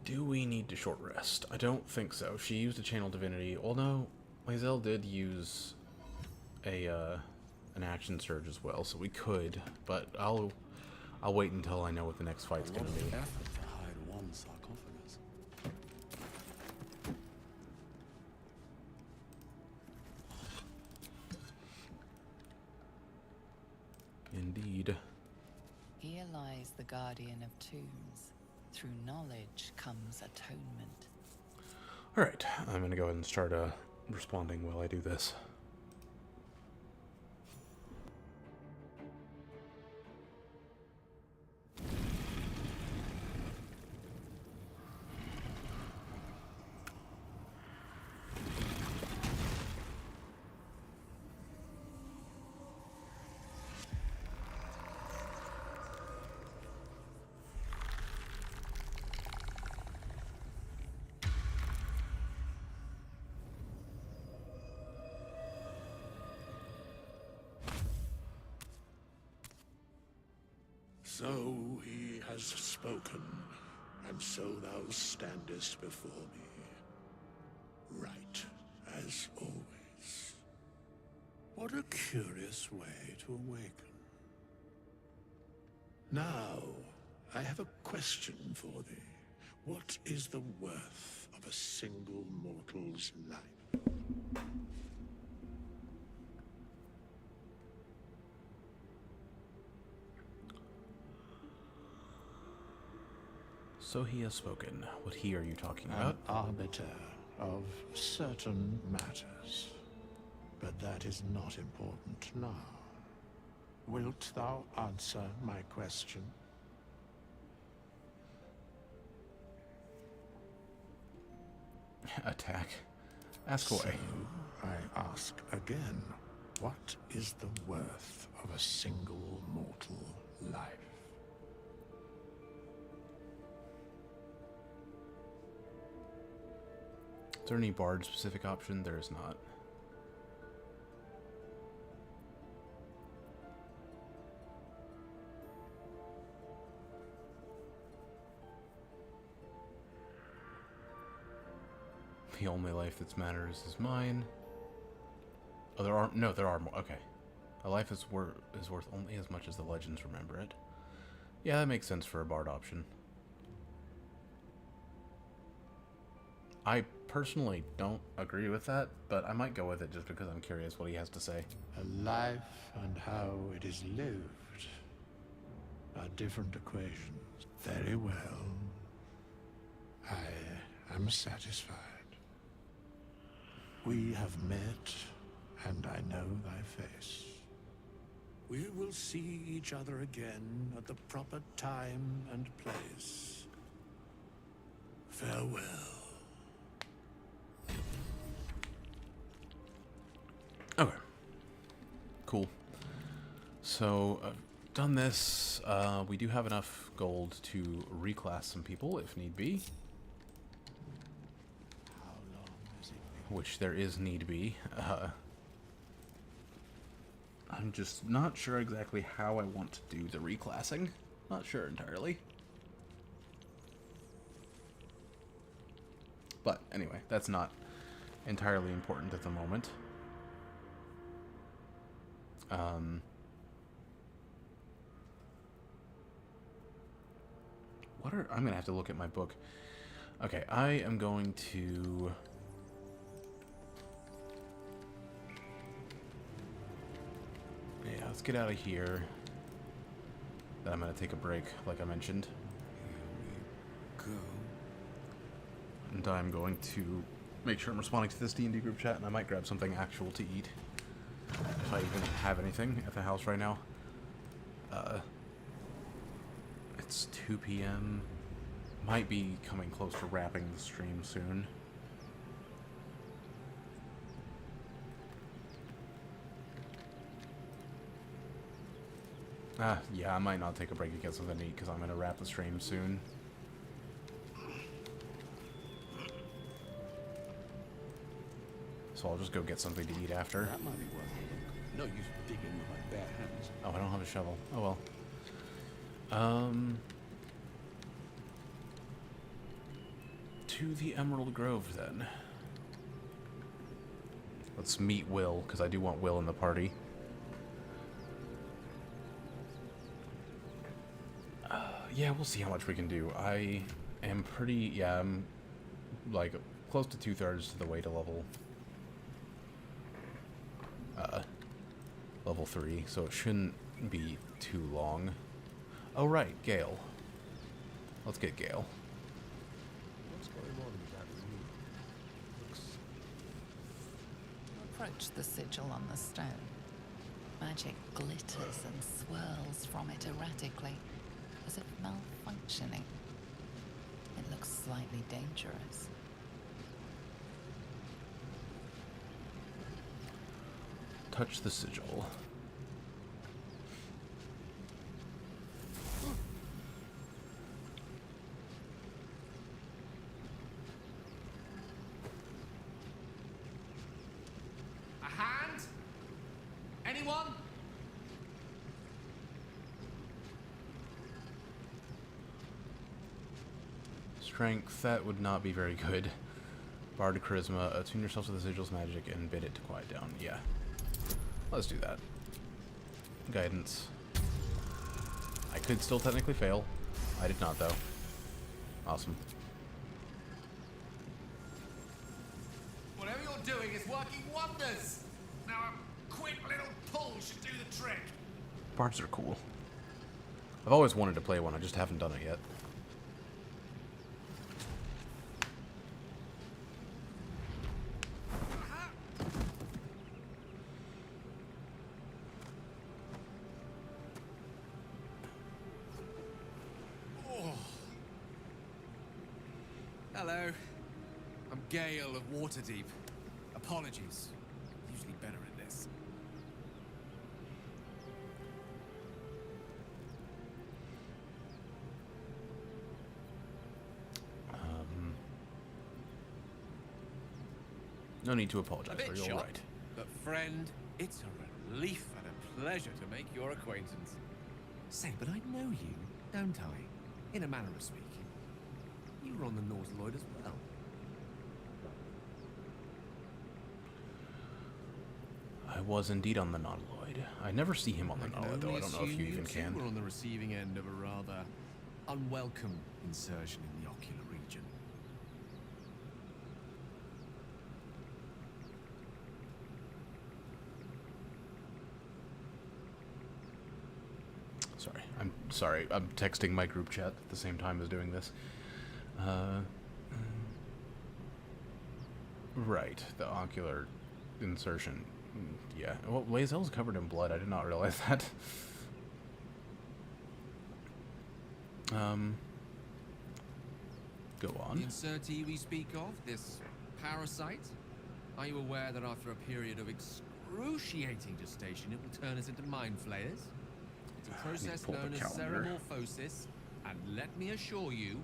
Do we need to short rest? I don't think so. She used a channel divinity. Although Lae'zel did use a an action surge as well, so we could. But I'll wait until I know what the next fight's gonna be. Effort to hide one sarcophagus. Indeed. Here lies the guardian of tombs. Through knowledge comes atonement. Alright, I'm gonna go ahead and start responding while I do this. So he has spoken, and so thou standest before me, right as always. What a curious way to awaken. Now, I have a question for thee. What is the worth of a single mortal's life? So he has spoken. What he are you talking An about? arbiter of certain matters. But that is not important now. Wilt thou answer my question? Attack. Ask away. So, I ask again, what is the worth of a single mortal life? Is there any bard specific option? There is not. The only life that matters is mine. Oh, there are more. Okay. A life is worth only as much as the legends remember it. Yeah, that makes sense for a bard option. I personally don't agree with that, but I might go with it just because I'm curious what he has to say. A life and how it is lived are different equations. Very well. I am satisfied. We have met, and I know thy face. We will see each other again at the proper time and place. Farewell. Okay. Cool. So, done this. We do have enough gold to reclass some people if need be. How long has it Which there is need be. I'm just not sure exactly how I want to do the reclassing. Not sure entirely. But anyway, that's not entirely important at the moment. I'm gonna have to look at my book. Okay, I am going to... Yeah, let's get out of here. Then I'm gonna take a break, like I mentioned. Here we go. And I'm going to make sure I'm responding to this D&D group chat, and I might grab something actual to eat. If I even have anything at the house right now. It's 2 p.m. Might be coming close to wrapping the stream soon. Yeah, I might not take a break and get something to eat because I'm going to wrap the stream soon. So I'll just go get something to eat after. That might be worth a look. No use digging with my bare hands. Oh, I don't have a shovel. Oh well. To the Emerald Grove then. Let's meet Will, because I do want Will in the party. Yeah, we'll see how much we can do. I am pretty, yeah, I'm like close to 2/3 to the way to level 3, so it shouldn't be too long. Oh right, Gale. Let's get Gale. What's going on with that room? Approach the sigil on the stone. Magic glitters and swirls from it erratically, as if malfunctioning. It looks slightly dangerous. Touch the sigil. A hand? Anyone? Strength, that would not be very good. Bard Charisma, attune yourself to the sigil's magic and bid it to quiet down. Yeah. Let's do that. Guidance. I could still technically fail. I did not, though. Awesome. Whatever you're doing is working wonders. Now a quick little pull should do the trick. Bards are cool. I've always wanted to play one, I just haven't done it yet. Hello. I'm Gale of Waterdeep. Apologies. Usually better at this. No need to apologize A bit for you're shocked, right. but friend, it's a relief and a pleasure to make your acquaintance. Say, but I know you, don't I? In a manner of speaking. You were on the Nautiloid as well. I was indeed on the Nautiloid. I never see him on the Nautiloid, though. I don't know if you even can. We're on the receiving end of a rather unwelcome insertion in the ocular region. Sorry. I'm texting my group chat at the same time as doing this. Right, the ocular insertion. Yeah. Well, Lae'zel's covered in blood. I did not realize that. Go on. The insertee we speak of, this parasite, are you aware that after a period of excruciating gestation, it will turn us into mind flayers? It's a process known as ceremorphosis, and let me assure you,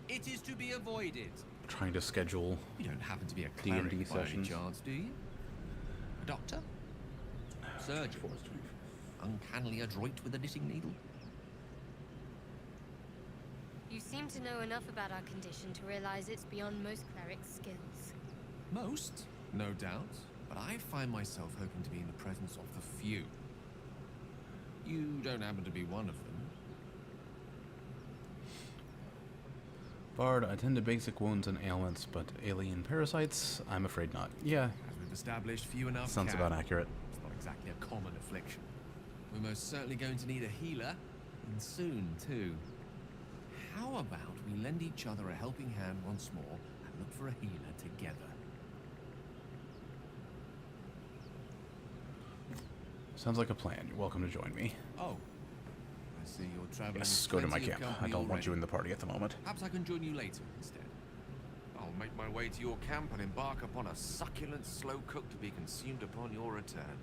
it is to be avoided. Trying to schedule. You don't happen to be a cleric D&D by any sessions. chance, do you? A doctor? Surgeon? Uncannily adroit with a knitting needle? You seem to know enough about our condition to realize it's beyond most clerics' skills. Most, no doubt, but I find myself hoping to be in the presence of the few. You don't happen to be one of them. Bard, I tend to basic wounds and ailments, but alien parasites, I'm afraid not. Yeah. As we've established, few enough Sounds can. about accurate. It's not exactly a common affliction. We're most certainly going to need a healer, and soon, too. How about we lend each other a helping hand once more and look for a healer together? Sounds like a plan. You're welcome to join me. Oh, I see you're traveling. Yes, with go to my plenty of camp. I company don't want already. you in the party at the moment. Perhaps I can join you later instead. I'll make my way to your camp and embark upon a succulent slow cook to be consumed upon your return.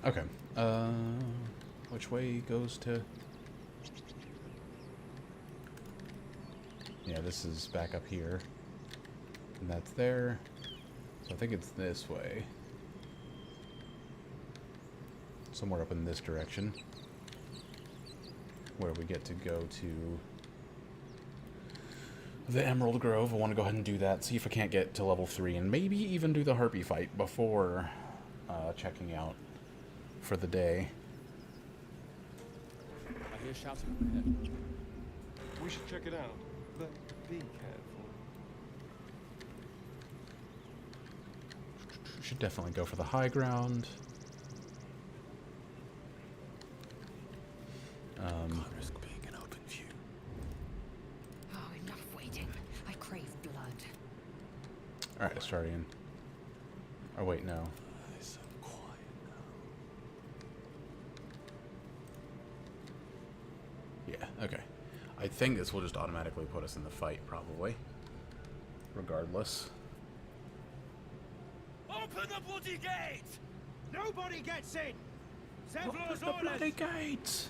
Okay. Which way goes to... Yeah, this is back up here. And that's there. So I think it's this way. Somewhere up in this direction. Where we get to go to the Emerald Grove. I want to go ahead and do that. See if I can't get to level 3. And maybe even do the Harpy fight before checking out for the day. I hear shouting up ahead. We should check it out, but be careful. Should definitely go for the high ground. Can't risk being in open view. Oh, enough waiting. I crave blood. Alright, Astarian. Oh wait, no. It's so quiet now. Yeah, okay. I think this will just automatically put us in the fight, probably. Regardless. Open the bloody gate! Nobody gets in! Zevlor's the orders! bloody gates!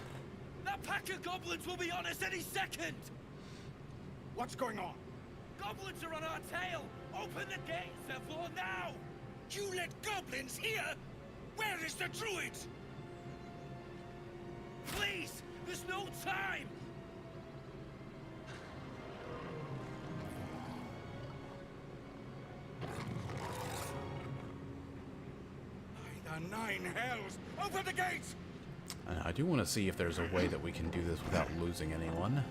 That pack of goblins will be on us any second! What's going on? Goblins are on our tail! Open the gate, Zevlor, now! You let goblins here? Where is the druid? Please! There's no time! By the 9 hells! Open the gates! I do want to see if there's a way that we can do this without losing anyone.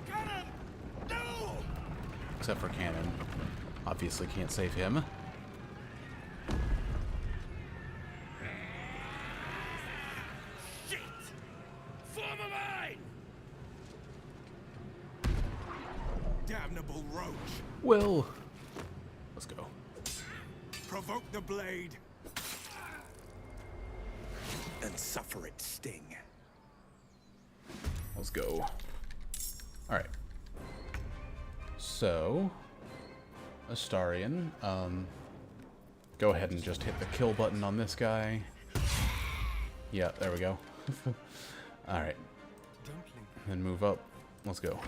Cannon! No! Except for Cannon. Obviously can't save him. Shit! Form a mine! Damnable roach! Will! Let's go. Provoke the blade! And suffer its sting. Let's go. Alright. So... Astarian, go ahead and just hit the kill button on this guy. Yeah, there we go. Alright. Then move up. Let's go.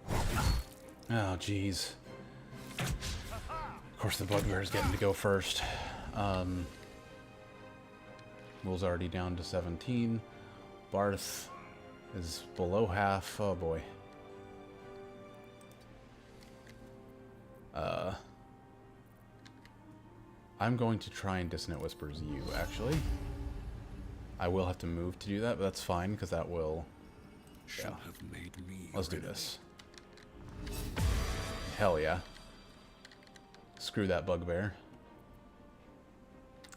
Oh, jeez. Of course, the bugbear is getting to go first. Will's already down to 17. Barth is below half. Oh, boy. I'm going to try and Dissonant Whispers you, actually. I will have to move to do that, but that's fine, because that will... Yeah. Let's do this. Hell yeah. Screw that bugbear.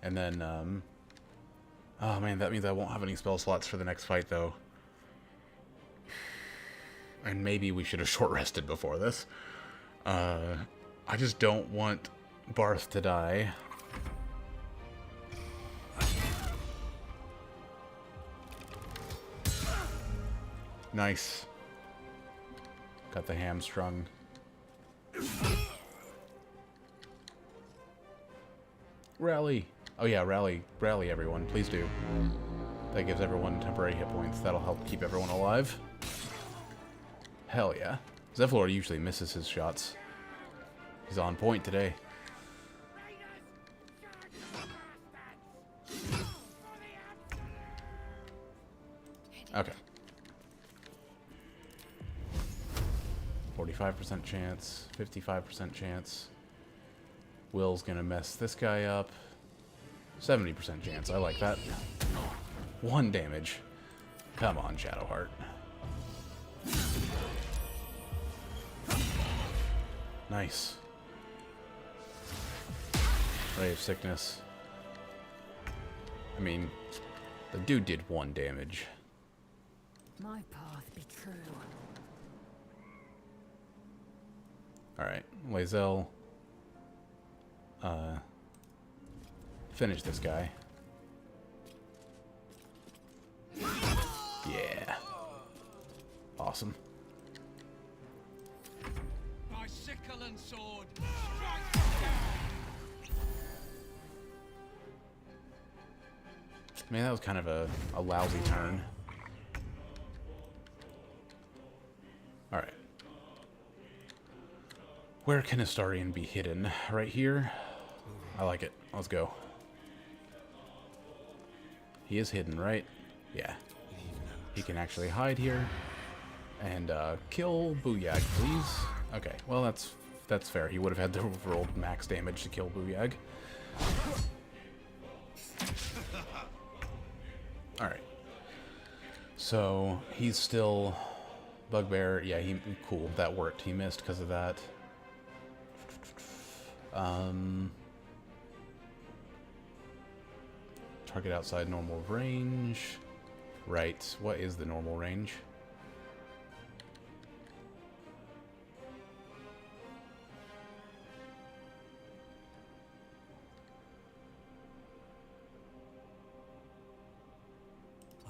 And then, oh man, that means I won't have any spell slots for the next fight, though. And maybe we should have short rested before this. I just don't want Barth to die. Nice. Got the hamstrung. Rally. Oh yeah, rally everyone. Please do. That gives everyone temporary hit points. That'll help keep everyone alive. Hell yeah. Zevlor usually misses his shots. He's on point today. Okay. 45% chance, 55% chance. Will's gonna mess this guy up. 70% chance, I like that. 1 damage. Come on, Shadowheart. Nice. Ray of Sickness. I mean, the dude did 1 damage. My path be true. Alright, Lae'zel. Finish this guy. Yeah. Awesome. My sickle and sword. Man, that was kind of a lousy turn. Alright. Where can Astarion be hidden? Right here? I like it. Let's go. He is hidden, right? Yeah. He can actually hide here. And kill Booyag, please. Okay, well that's fair. He would have had to have rolled max damage to kill Booyag. Alright. So, he's still... Bugbear, yeah, cool, that worked. He missed because of that. Target outside normal range. Right, what is the normal range?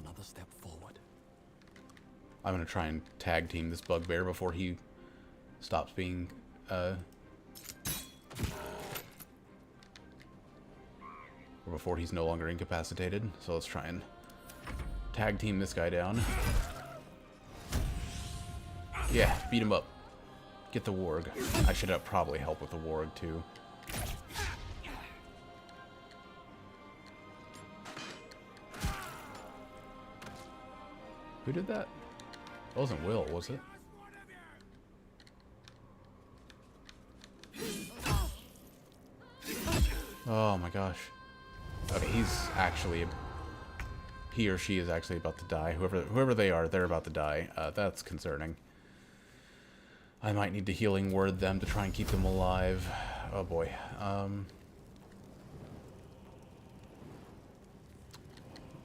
Another step forward. I'm gonna try and tag team this bugbear before he stops being, or before he's no longer incapacitated. So let's try and tag team this guy down. Yeah, beat him up. Get the warg. I should have probably helped with the warg too. Who did that? It wasn't Will, was it? Oh my gosh. Okay, he's actually... He or she is actually about to die. Whoever they are, they're about to die. That's concerning. I might need to healing word them to try and keep them alive. Oh boy.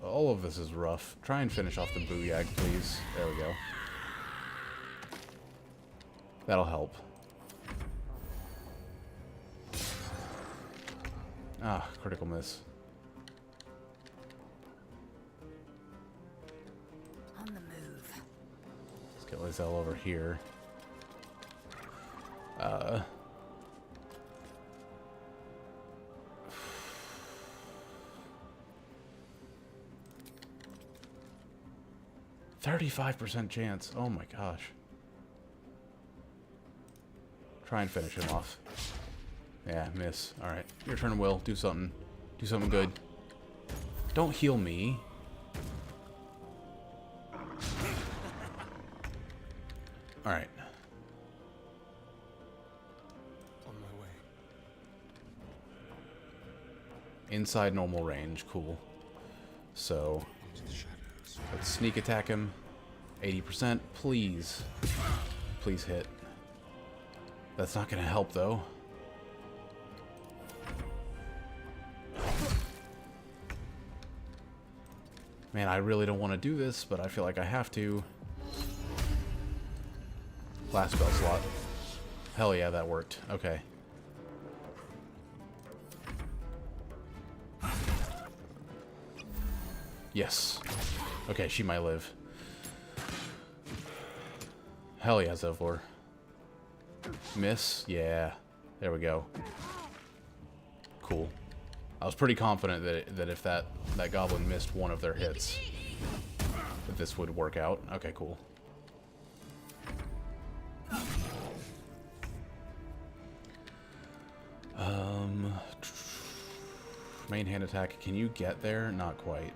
All of this is rough. Try and finish off the Booyag, please. There we go. That'll help. Ah, critical miss. On the move. Let's get Lae'zel over here. 35% chance. Oh my gosh. Try and finish him off. Yeah, miss. Alright. Your turn, Will. Do something. Do something good. Don't heal me. Alright. On my way. Inside normal range. Cool. So, let's sneak attack him. 80%. Please. Please hit. That's not going to help, though. Man, I really don't want to do this, but I feel like I have to. Last spell slot. Hell yeah, that worked. Okay. Yes. Okay, she might live. Hell yeah, Zevlor. Miss? Yeah. There we go. Cool. I was pretty confident that if that goblin missed one of their hits, that this would work out. Okay, cool. Main hand attack. Can you get there? Not quite.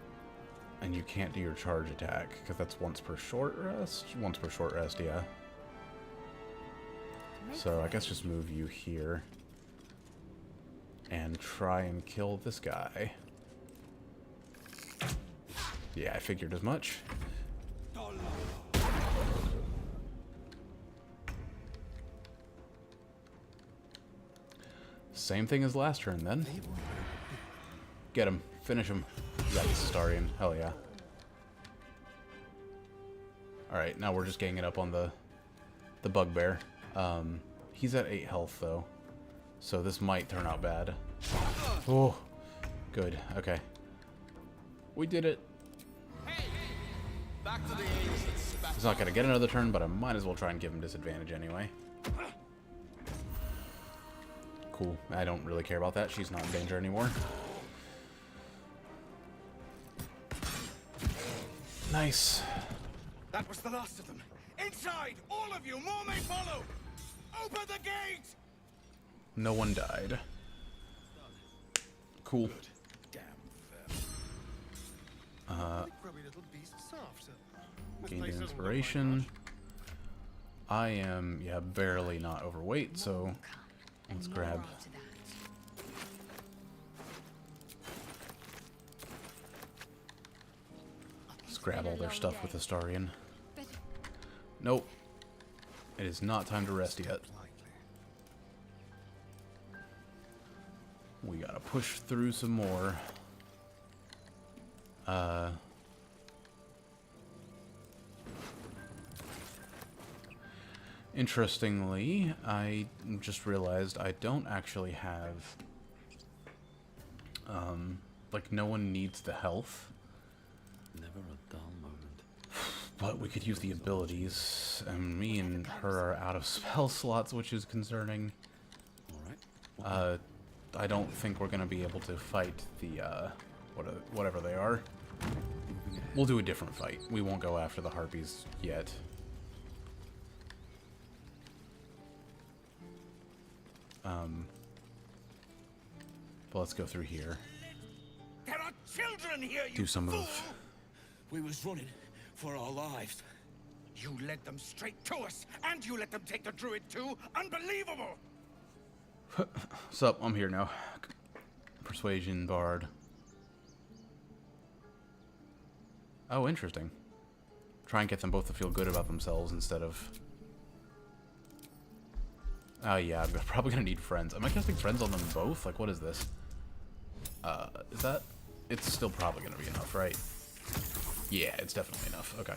And you can't do your charge attack, because that's once per short rest? Once per short rest, yeah. So I guess just move you here. And try and kill this guy. Yeah, I figured as much. Same thing as last turn, then. Get him. Finish him. You got this, Astarion. Hell yeah. Alright, now we're just ganging up on the bugbear. He's at 8 health, though. So this might turn out bad. Oh, good. Okay. We did it. He's not going to get another turn, but I might as well try and give him disadvantage anyway. Cool. I don't really care about that. She's not in danger anymore. Nice. That was the last of them. Inside! All of you! More may follow! Open the gate! No one died. Cool. Gained an inspiration. I am, yeah, barely not overweight, so let's grab. Let's grab all their stuff with Astarion. Nope. It is not time to rest yet. We gotta push through some more. Interestingly, I just realized I don't actually have, like, no one needs the health. Never a dull moment. But we could use the abilities, and me and her are out of spell slots, which is concerning. Alright. I don't think we're gonna be able to fight the, whatever they are. We'll do a different fight. We won't go after the harpies yet. But let's go through here. There are children here, you Do some fool! of... We was running for our lives. You led them straight to us, and you let them take the druid too? Unbelievable! Sup, I'm here now. Persuasion, Bard. Oh, interesting. Try and get them both to feel good about themselves instead of... Oh yeah, I'm probably gonna need friends. Am I casting friends on them both? Like, what is this? Is that... It's still probably gonna be enough, right? Yeah, it's definitely enough. Okay.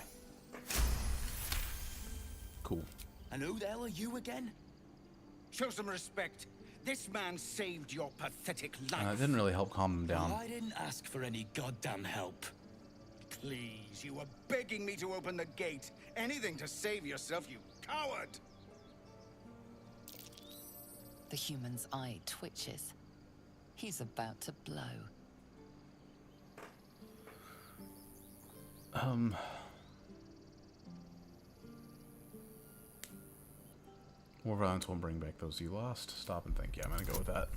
Cool. And who the hell are you again? Show some respect. This man saved your pathetic life. It didn't really help calm him down. I didn't ask for any goddamn help. Please, you were begging me to open the gate. Anything to save yourself, you coward! The human's eye twitches. He's about to blow. More violence won't bring back those you lost. Stop and think. Yeah, I'm gonna go with that.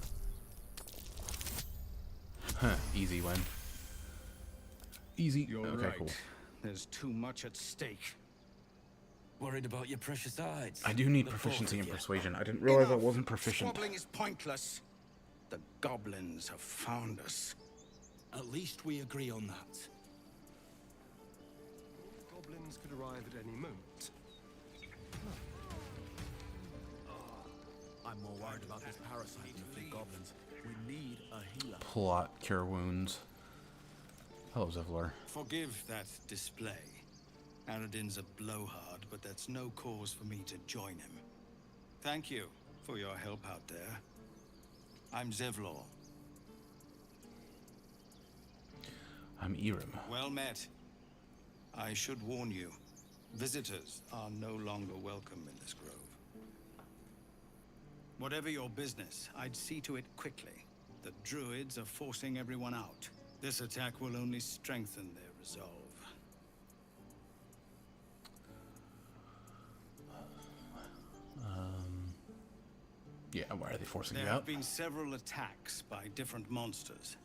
Huh, easy win. Easy. You're okay, right. cool. There's too much at stake. Worried about your precious hides. I do need The proficiency in both of you. persuasion. I didn't realize I Enough. wasn't proficient. Squabbling is pointless. The goblins have found us. At least we agree on that. Goblins could arrive at any moment. I'm more worried about this parasite than the big goblins. We need a healer. Plot cure wounds. Hello, Zevlor. Forgive that display. Aradin's a blowhard, but that's no cause for me to join him. Thank you for your help out there. I'm Zevlor. I'm Irem. Well met. I should warn you, visitors are no longer welcome in this grove. Whatever your business, I'd see to it quickly. The druids are forcing everyone out. This attack will only strengthen their resolve. Yeah, why are they forcing There you have out? been several attacks by different monsters.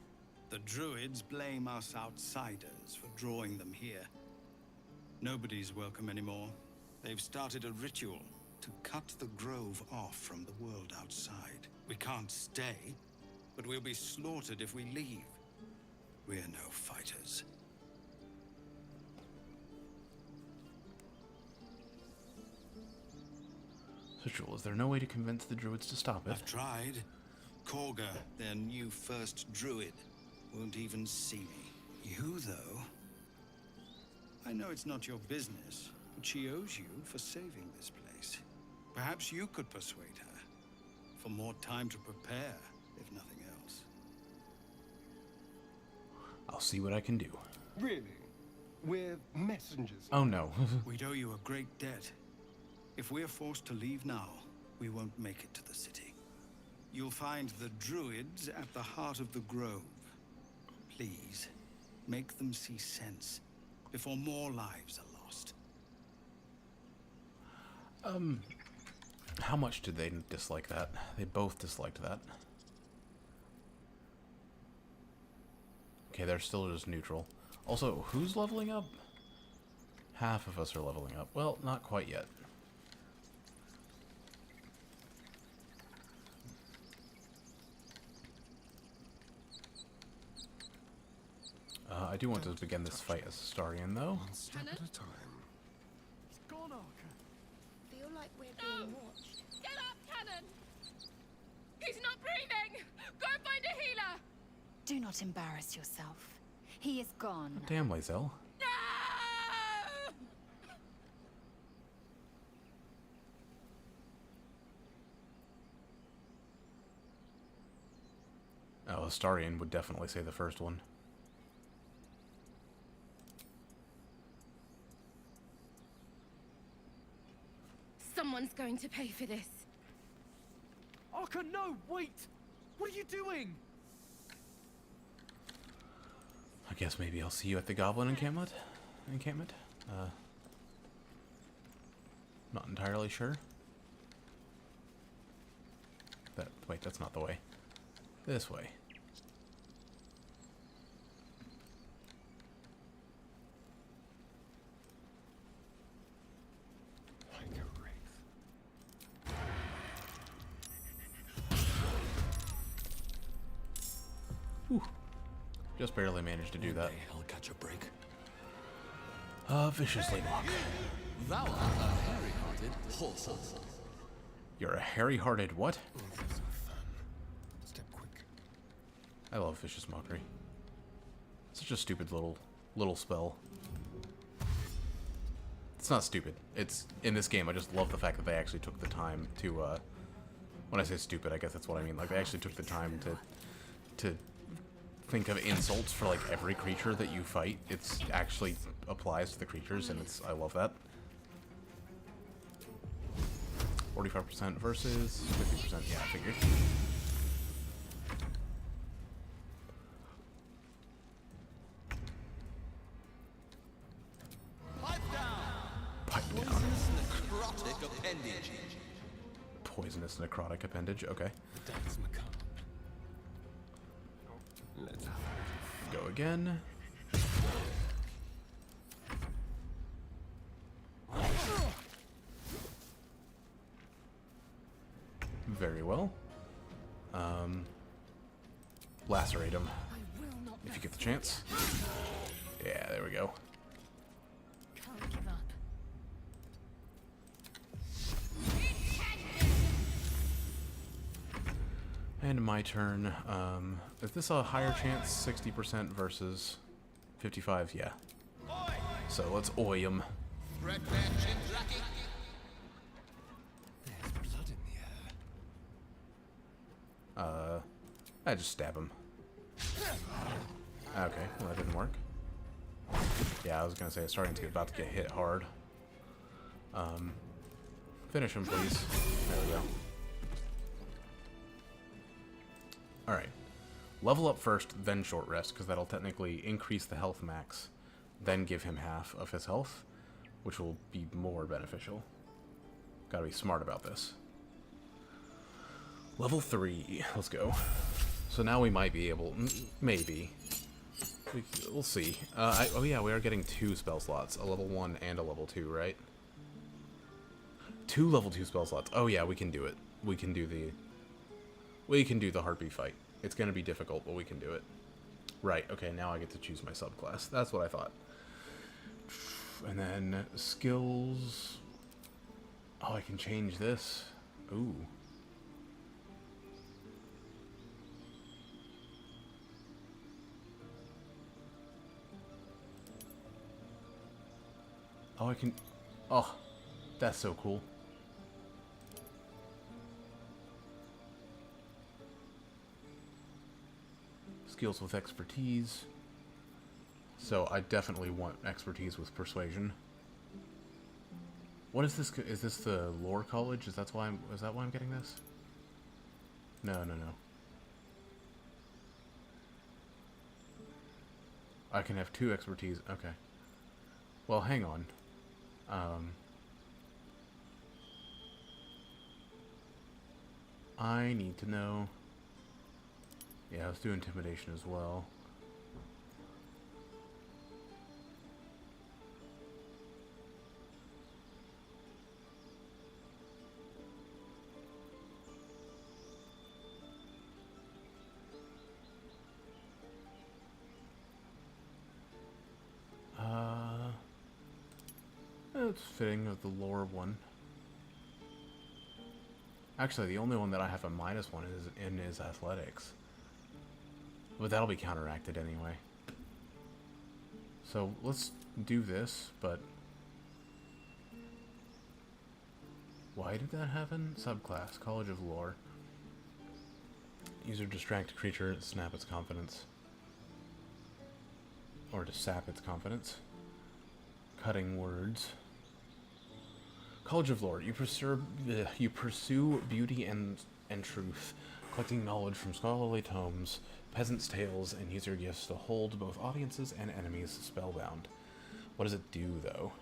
The druids blame us outsiders for drawing them here. Nobody's welcome anymore. They've started a ritual to cut the grove off from the world outside. We can't stay, but we'll be slaughtered if we leave. We're no fighters. Ritual. Is there no way to convince the druids to stop it? I've tried. Korga, their new first druid, won't even see me. You, though... I know it's not your business, but she owes you for saving this place. Perhaps you could persuade her. For more time to prepare, if nothing else. I'll see what I can do. Really? We're messengers. Oh no. We'd owe you a great debt. If we're forced to leave now, we won't make it to the city. You'll find the druids at the heart of the grove. Please, make them see sense before more lives are lost. How much did they dislike that? They both disliked that. Okay, they're still just neutral. Also, who's leveling up? Half of us are leveling up. Well, not quite yet. I do want to begin this fight as Astarion, though. One step at a time. Feel like we're being watched. Get up, Cannon! He's not breathing! Go find a healer! Do not embarrass yourself. He is gone. Damn, Lae'zel. Oh, Astarion would definitely say the first one. Someone's going to pay for this. Arka, no! Wait! What are you doing? I guess maybe I'll see you at the Goblin encampment? Not entirely sure. Wait, that's not the way. This way. Like a wraith. Whew. Just barely managed to do that. I'll catch a break. Viciously mock. Thou art a hairy-hearted horse. You're a hairy-hearted what? Oh, that's not fun. Step quick. I love vicious mockery. Such a stupid little spell. It's not stupid. It's in this game. I just love the fact that they actually took the time to. When I say stupid, I guess that's what I mean. Like they actually took the time to think of insults for like every creature that you fight. It's actually applies to the creatures, and I love that. 45% versus 50%. Yeah, I figured. Pipe down! Pipe down. Poisonous necrotic appendage. poisonous necrotic appendage. Okay. That's macabre. Let's have Go again. Very well. Lacerate him. If you get the chance. Yeah, there we go. Can't give up. And my turn. Is this a higher chance? 60% versus 55? Yeah. So let's oi him. There's blood in the air. I just stab him. Okay, well that didn't work. Yeah, I was gonna say it's starting to get about to get hit hard. Finish him, please. There we go. Alright. Level up first, then short rest, because that'll technically increase the health max, then give him half of his health, which will be more beneficial. Gotta be smart about this. Level 3. Let's go. So now we might be able... maybe. We'll see. Oh yeah, we are getting 2 spell slots. A level 1 and a level 2, right? 2 level 2 spell slots. Oh yeah, we can do it. We can do the heartbeat fight. It's gonna be difficult, but we can do it. Right, okay, now I get to choose my subclass. That's what I thought. And then skills... Oh, I can change this. Ooh. Oh, I can... Oh, that's so cool. Skills with expertise. So I definitely want expertise with persuasion. What is this? Is this the lore college? Is that why I'm getting this? No, no, no. I can have 2 expertise. Okay. Well, hang on. I need to know. Yeah, let's do intimidation as well. It's fitting with the lore one. Actually, the only one that I have a -1 is athletics. But that'll be counteracted anyway. So let's do this, but... Why did that happen? Subclass, College of Lore. User distract creature, snap its confidence. Or to sap its confidence. Cutting words. College of Lore. You pursue beauty and truth, collecting knowledge from scholarly tomes, peasants' tales, and use your gifts to hold both audiences and enemies spellbound. What does it do, though?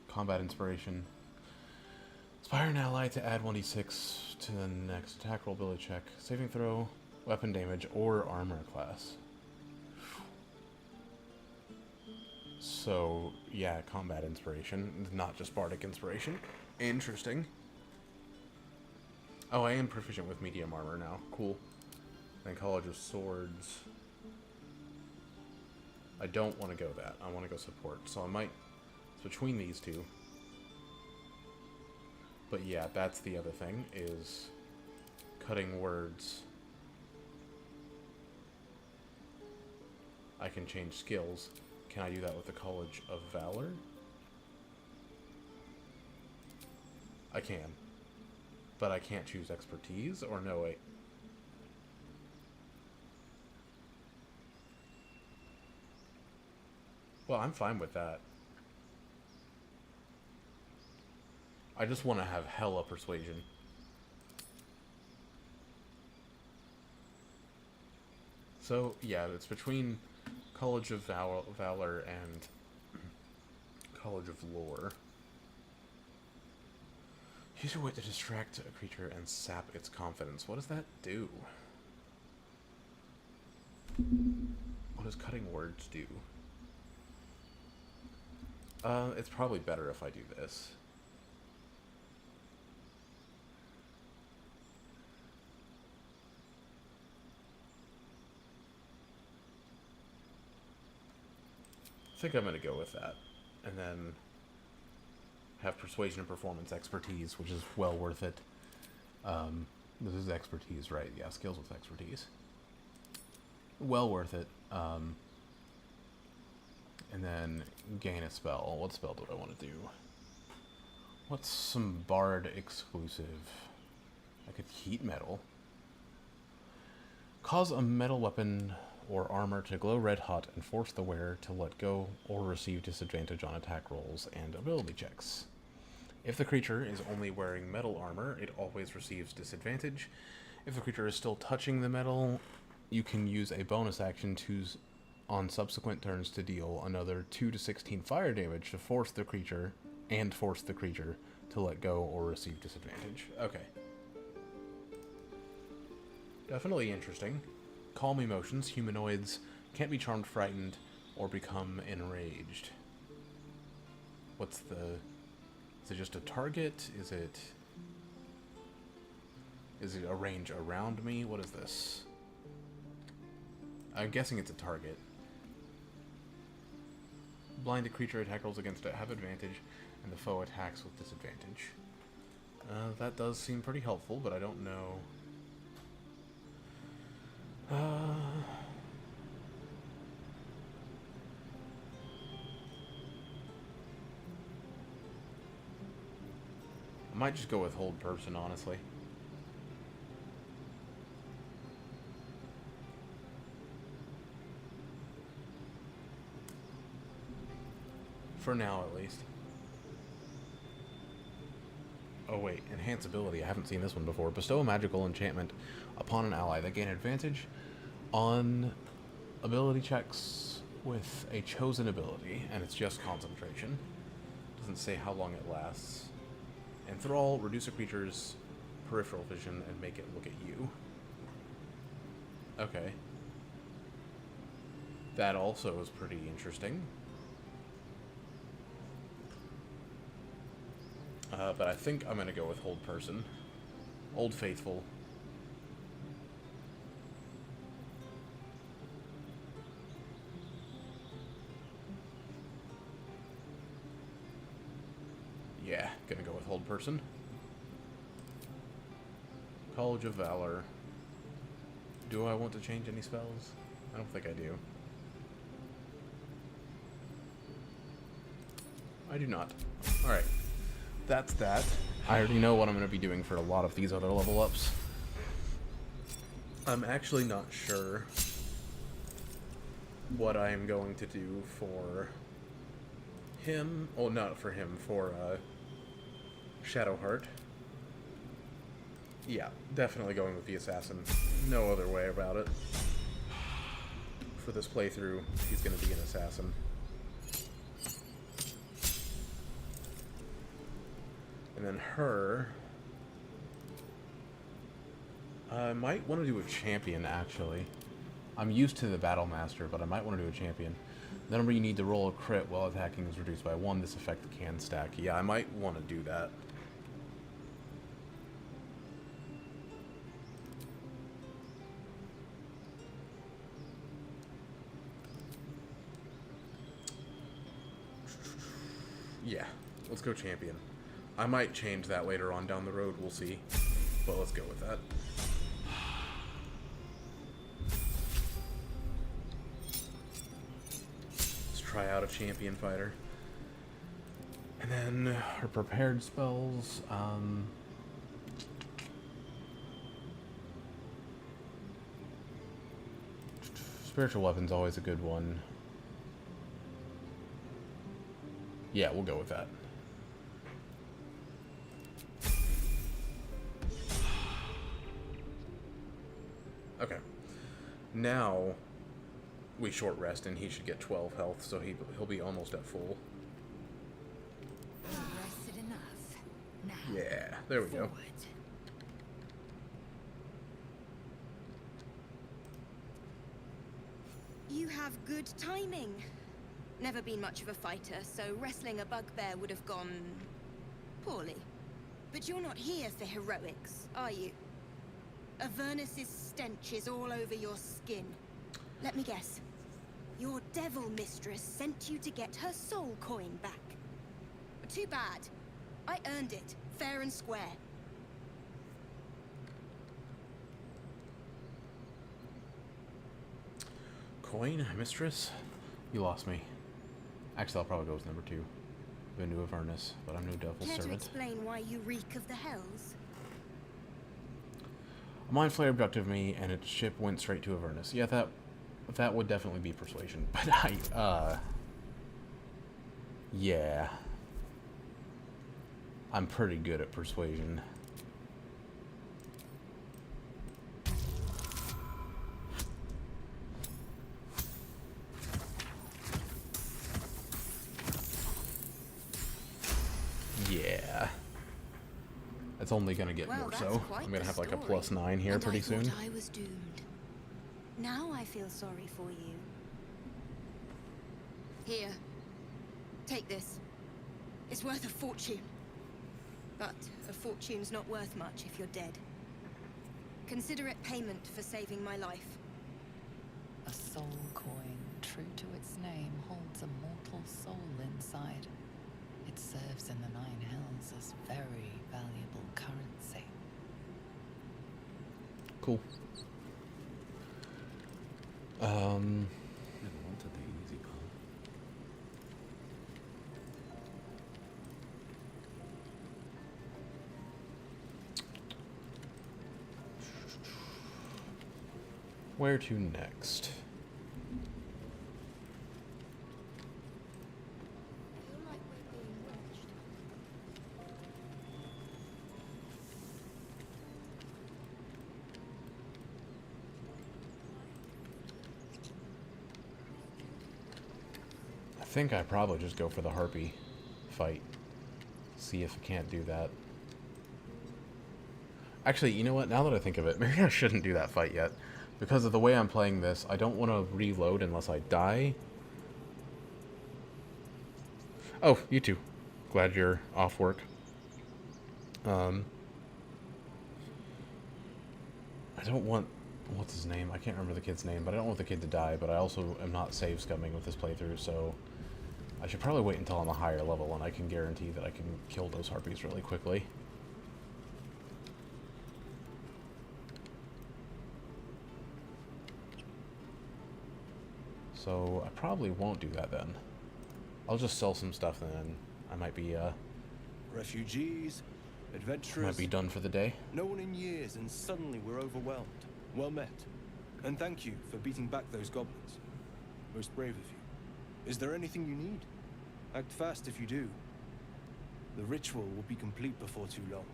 Combat inspiration. Inspire an ally to add 1d6 to the next attack roll ability check, saving throw, weapon damage, or armor class. So, yeah, combat inspiration, not just bardic inspiration. Interesting. Oh, I am proficient with medium armor now. Cool. And College of Swords. I don't want to go that. I want to go support. So I might... It's between these two. But yeah, that's the other thing, is cutting words. I can change skills. Can I do that with the College of Valor? I can. But I can't choose expertise, or no, wait. Well, I'm fine with that. I just want to have hella persuasion. So, yeah, it's between College of Valor and College of Lore. Use your wit to distract a creature and sap its confidence. What does that do? What does cutting words do? It's probably better if I do this. I think I'm going to go with that. And then have Persuasion and Performance Expertise, which is well worth it. This is expertise, right? Yeah, skills with expertise. Well worth it. And then gain a spell. What spell do I want to do? What's some Bard exclusive? I could heat metal. Cause a metal weapon or armor to glow red hot and force the wearer to let go or receive disadvantage on attack rolls and ability checks. If the creature is only wearing metal armor, it always receives disadvantage. If the creature is still touching the metal, you can use a bonus action on subsequent turns to deal another 2 to 16 fire damage to force the creature to let go or receive disadvantage. Okay. Definitely interesting. Calm emotions. Humanoids can't be charmed, frightened, or become enraged. What's the... Is it just a target? Is it a range around me? What is this? I'm guessing it's a target. Blinded creature attack rolls against it have advantage, and the foe attacks with disadvantage. That does seem pretty helpful, but I don't know... I might just go with hold person, honestly. For now, at least. Oh wait, enhance ability. I haven't seen this one before. Bestow a magical enchantment upon an ally. They gain advantage on ability checks with a chosen ability, and it's just concentration. Doesn't say how long it lasts. Enthrall, reduce a creature's peripheral vision and make it look at you. Okay. That also is pretty interesting. But I think I'm going to go with hold person. Old Faithful. Yeah, gonna go with hold person. College of Valor. Do I want to change any spells? I don't think I do. I do not. Alright. That's that. I already know what I'm going to be doing for a lot of these other level ups. I'm actually not sure what I am going to do for him. Oh, not for him, for Shadowheart. Yeah, definitely going with the assassin. No other way about it. For this playthrough, he's going to be an assassin. And then her... I might want to do a champion, actually. I'm used to the Battle Master, but I might want to do a champion. The number you need to roll a crit while attacking is reduced by 1. This effect can stack. Yeah, I might want to do that. Yeah, let's go champion. I might change that later on down the road, we'll see. But let's go with that. Let's try out a champion fighter. And then her prepared spells. Spiritual weapon's always a good one. Yeah, we'll go with that. Okay. Now we short rest and he should get 12 health, so he'll be almost at full. Now, Yeah, there we go. forward. You have good timing. Never been much of a fighter, so wrestling a bugbear would have gone poorly. But you're not here for heroics, are you? Avernus's stench is all over your skin. Let me guess. Your devil mistress sent you to get her soul coin back. Too bad. I earned it, fair and square. Coin, mistress? You lost me. Actually, I'll probably go with number 2. Been to Avernus, but I'm no devil's Care to servant. explain why you reek of the hells? A mind flayer abducted me, and its ship went straight to Avernus. Yeah, that would definitely be persuasion. But yeah. I'm pretty good at persuasion. Yeah. It's only gonna get more so. I'm gonna have like a +9 here pretty soon. I was doomed. Now I feel sorry for you. Here. Take this. It's worth a fortune. But a fortune's not worth much if you're dead. Consider it payment for saving my life. A soul coin, true to its name, holds a mortal soul inside. It serves in the Nine Hells as very valuable currency. Cool. Never wanted the easy part. Where to next? I think I probably just go for the harpy fight. See if I can't do that. Actually, you know what? Now that I think of it, maybe I shouldn't do that fight yet. Because of the way I'm playing this, I don't want to reload unless I die. Oh, you too. Glad you're off work. I don't want... What's his name? I can't remember the kid's name, but I don't want the kid to die, but I also am not save scumming with this playthrough, so... I should probably wait until I'm a higher level, and I can guarantee that I can kill those harpies really quickly. So, I probably won't do that then. I'll just sell some stuff and then I might be, Refugees, adventurers... might be done for the day. No one in years, and suddenly we're overwhelmed. Well met. And thank you for beating back those goblins. Most brave of you. Is there anything you need? Act fast if you do. The ritual will be complete before too long.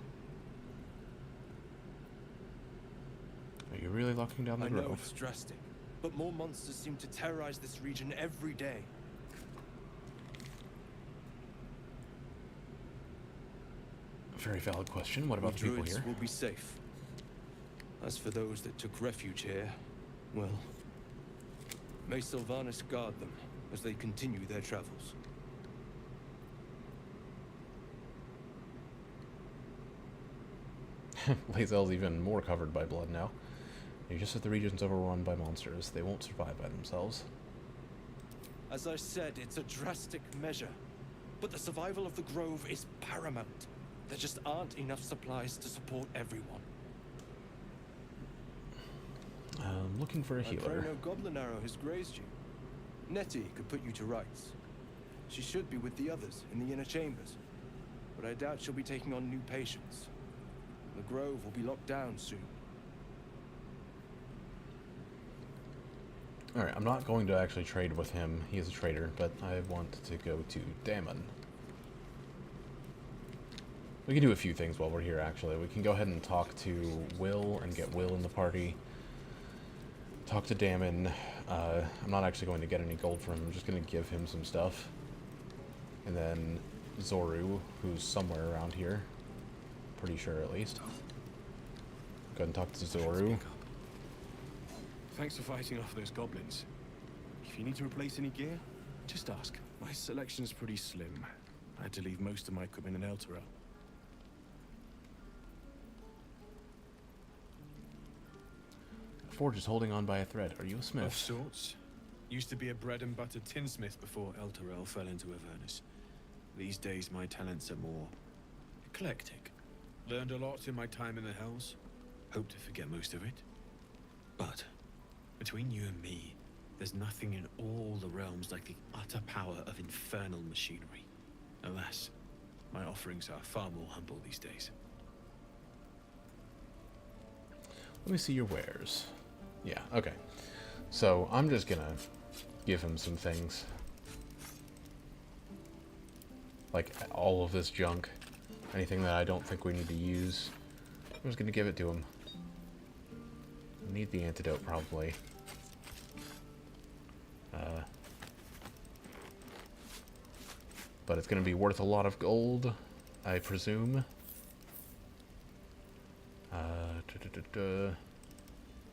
Are you really locking down the grove? I know it's drastic, but more monsters seem to terrorize this region every day. Very valid question. What about the people druids here? Will be safe. As for those that took refuge here, well, may Sylvanus guard them as they continue their travels. Lae'zel's even more covered by blood now. You just said the region's overrun by monsters. They won't survive by themselves. As I said, it's a drastic measure. But the survival of the Grove is paramount. There just aren't enough supplies to support everyone. I'm looking for a healer. I pray no goblin arrow has grazed you. Nettie could put you to rights. She should be with the others in the inner chambers. But I doubt she'll be taking on new patients. The Grove will be locked down soon. Alright, I'm not going to actually trade with him. He is a trader, but I want to go to Damon. We can do a few things while we're here, actually. We can go ahead and talk to Will and get Will in the party. Talk to Damon. I'm not actually going to get any gold from him. I'm just going to give him some stuff. And then Zoru, who's somewhere around here. Pretty sure, at least. Go ahead and talk to Zoru. Thanks for fighting off those goblins. If you need to replace any gear, just ask. My selection's pretty slim. I had to leave most of my equipment in Elturel. Forge is holding on by a thread. Are you a smith? Of sorts. Used to be a bread and butter tinsmith before Elturel fell into Avernus. These days my talents are more eclectic. Learned a lot in my time in the Hells. Hope to forget most of it. But between you and me, there's nothing in all the realms like the utter power of infernal machinery. Alas, my offerings are far more humble these days. Let me see your wares. Yeah, okay. So, I'm just gonna give him some things. Like, all of this junk. Anything that I don't think we need to use. I'm just gonna give it to him. Need the antidote, probably. But it's gonna be worth a lot of gold, I presume.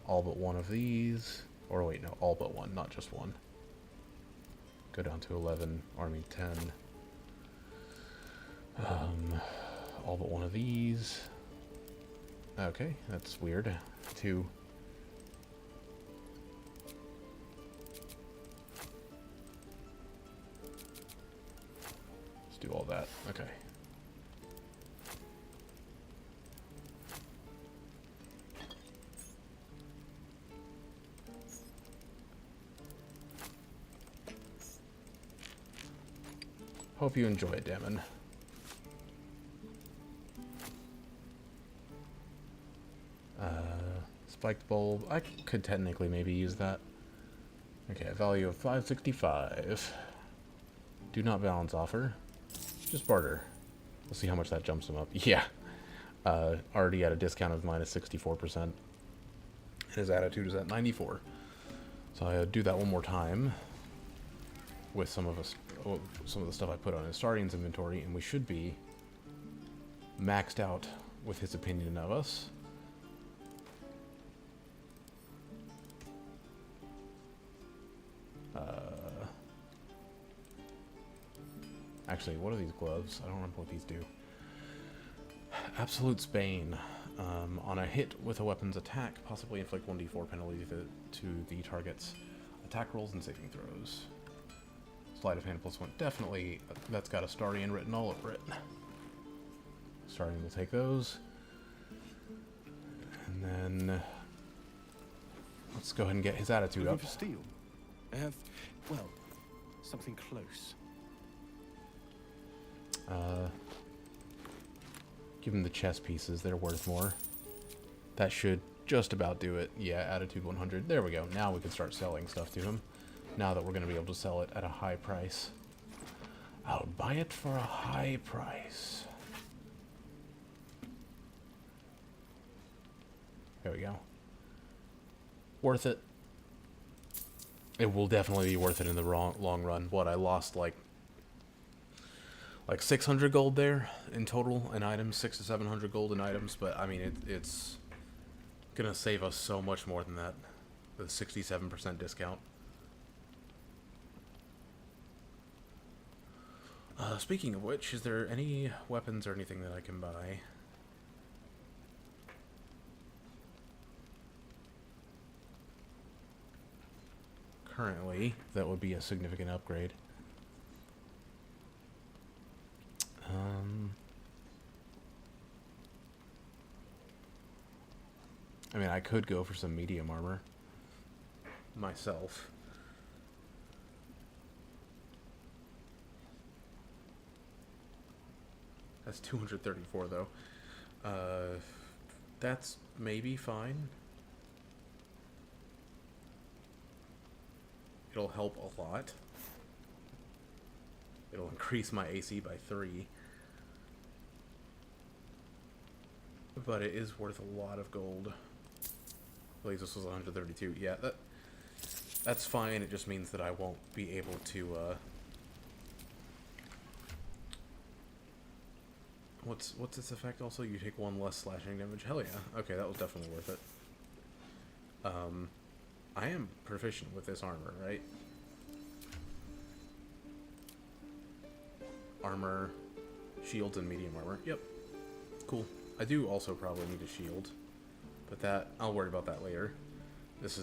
All but one of these. Or wait, no, all but one, not just one. Go down to 11, army 10. All but one of these. Okay, that's weird. 2. Let's do all that. Okay. Hope you enjoy it, Damon. Spiked bulb. I could technically maybe use that. Okay, a value of 565. Do not balance offer. Just barter. We'll see how much that jumps him up. Yeah. Already at a discount of minus 64%. And his attitude is at 94. So I'll do that one more time. With some of the stuff I put on his Sardian's inventory, and we should be maxed out with his opinion of us. Actually, what are these gloves? I don't remember what these do. Absolute Bane. On a hit with a weapon's attack, possibly inflict 1d4 penalty to the target's attack rolls and saving throws. Sleight of hand +1. Definitely, that's got a Starian written all over it. Starian will take those. And then let's go ahead and get his attitude up. For steel. I have, well, something close. Give him the chess pieces, they're worth more. That should just about do it. Yeah, attitude 100. There we go. Now we can start selling stuff to him. Now that we're going to be able to sell it at a high price. I'll buy it for a high price. There we go. Worth it. It will definitely be worth it in the long run. What, I lost like 600 gold there in total in items, 600 to 700 gold in items, but I mean it's gonna save us so much more than that. The 67% discount. Speaking of which, is there any weapons or anything that I can buy? Currently, that would be a significant upgrade. I mean, I could go for some medium armor myself. That's 234 though. That's maybe fine. It'll help a lot. It'll increase my AC by 3. But it is worth a lot of gold. I believe this was 132. Yeah, that's fine. It just means that I won't be able to What's its effect also? You take 1 less slashing damage. Hell yeah. Okay, that was definitely worth it. I am proficient with this armor, right? Armor, shields, and medium armor. Yep. Cool. I do also probably need a shield, but that I'll worry about that later. This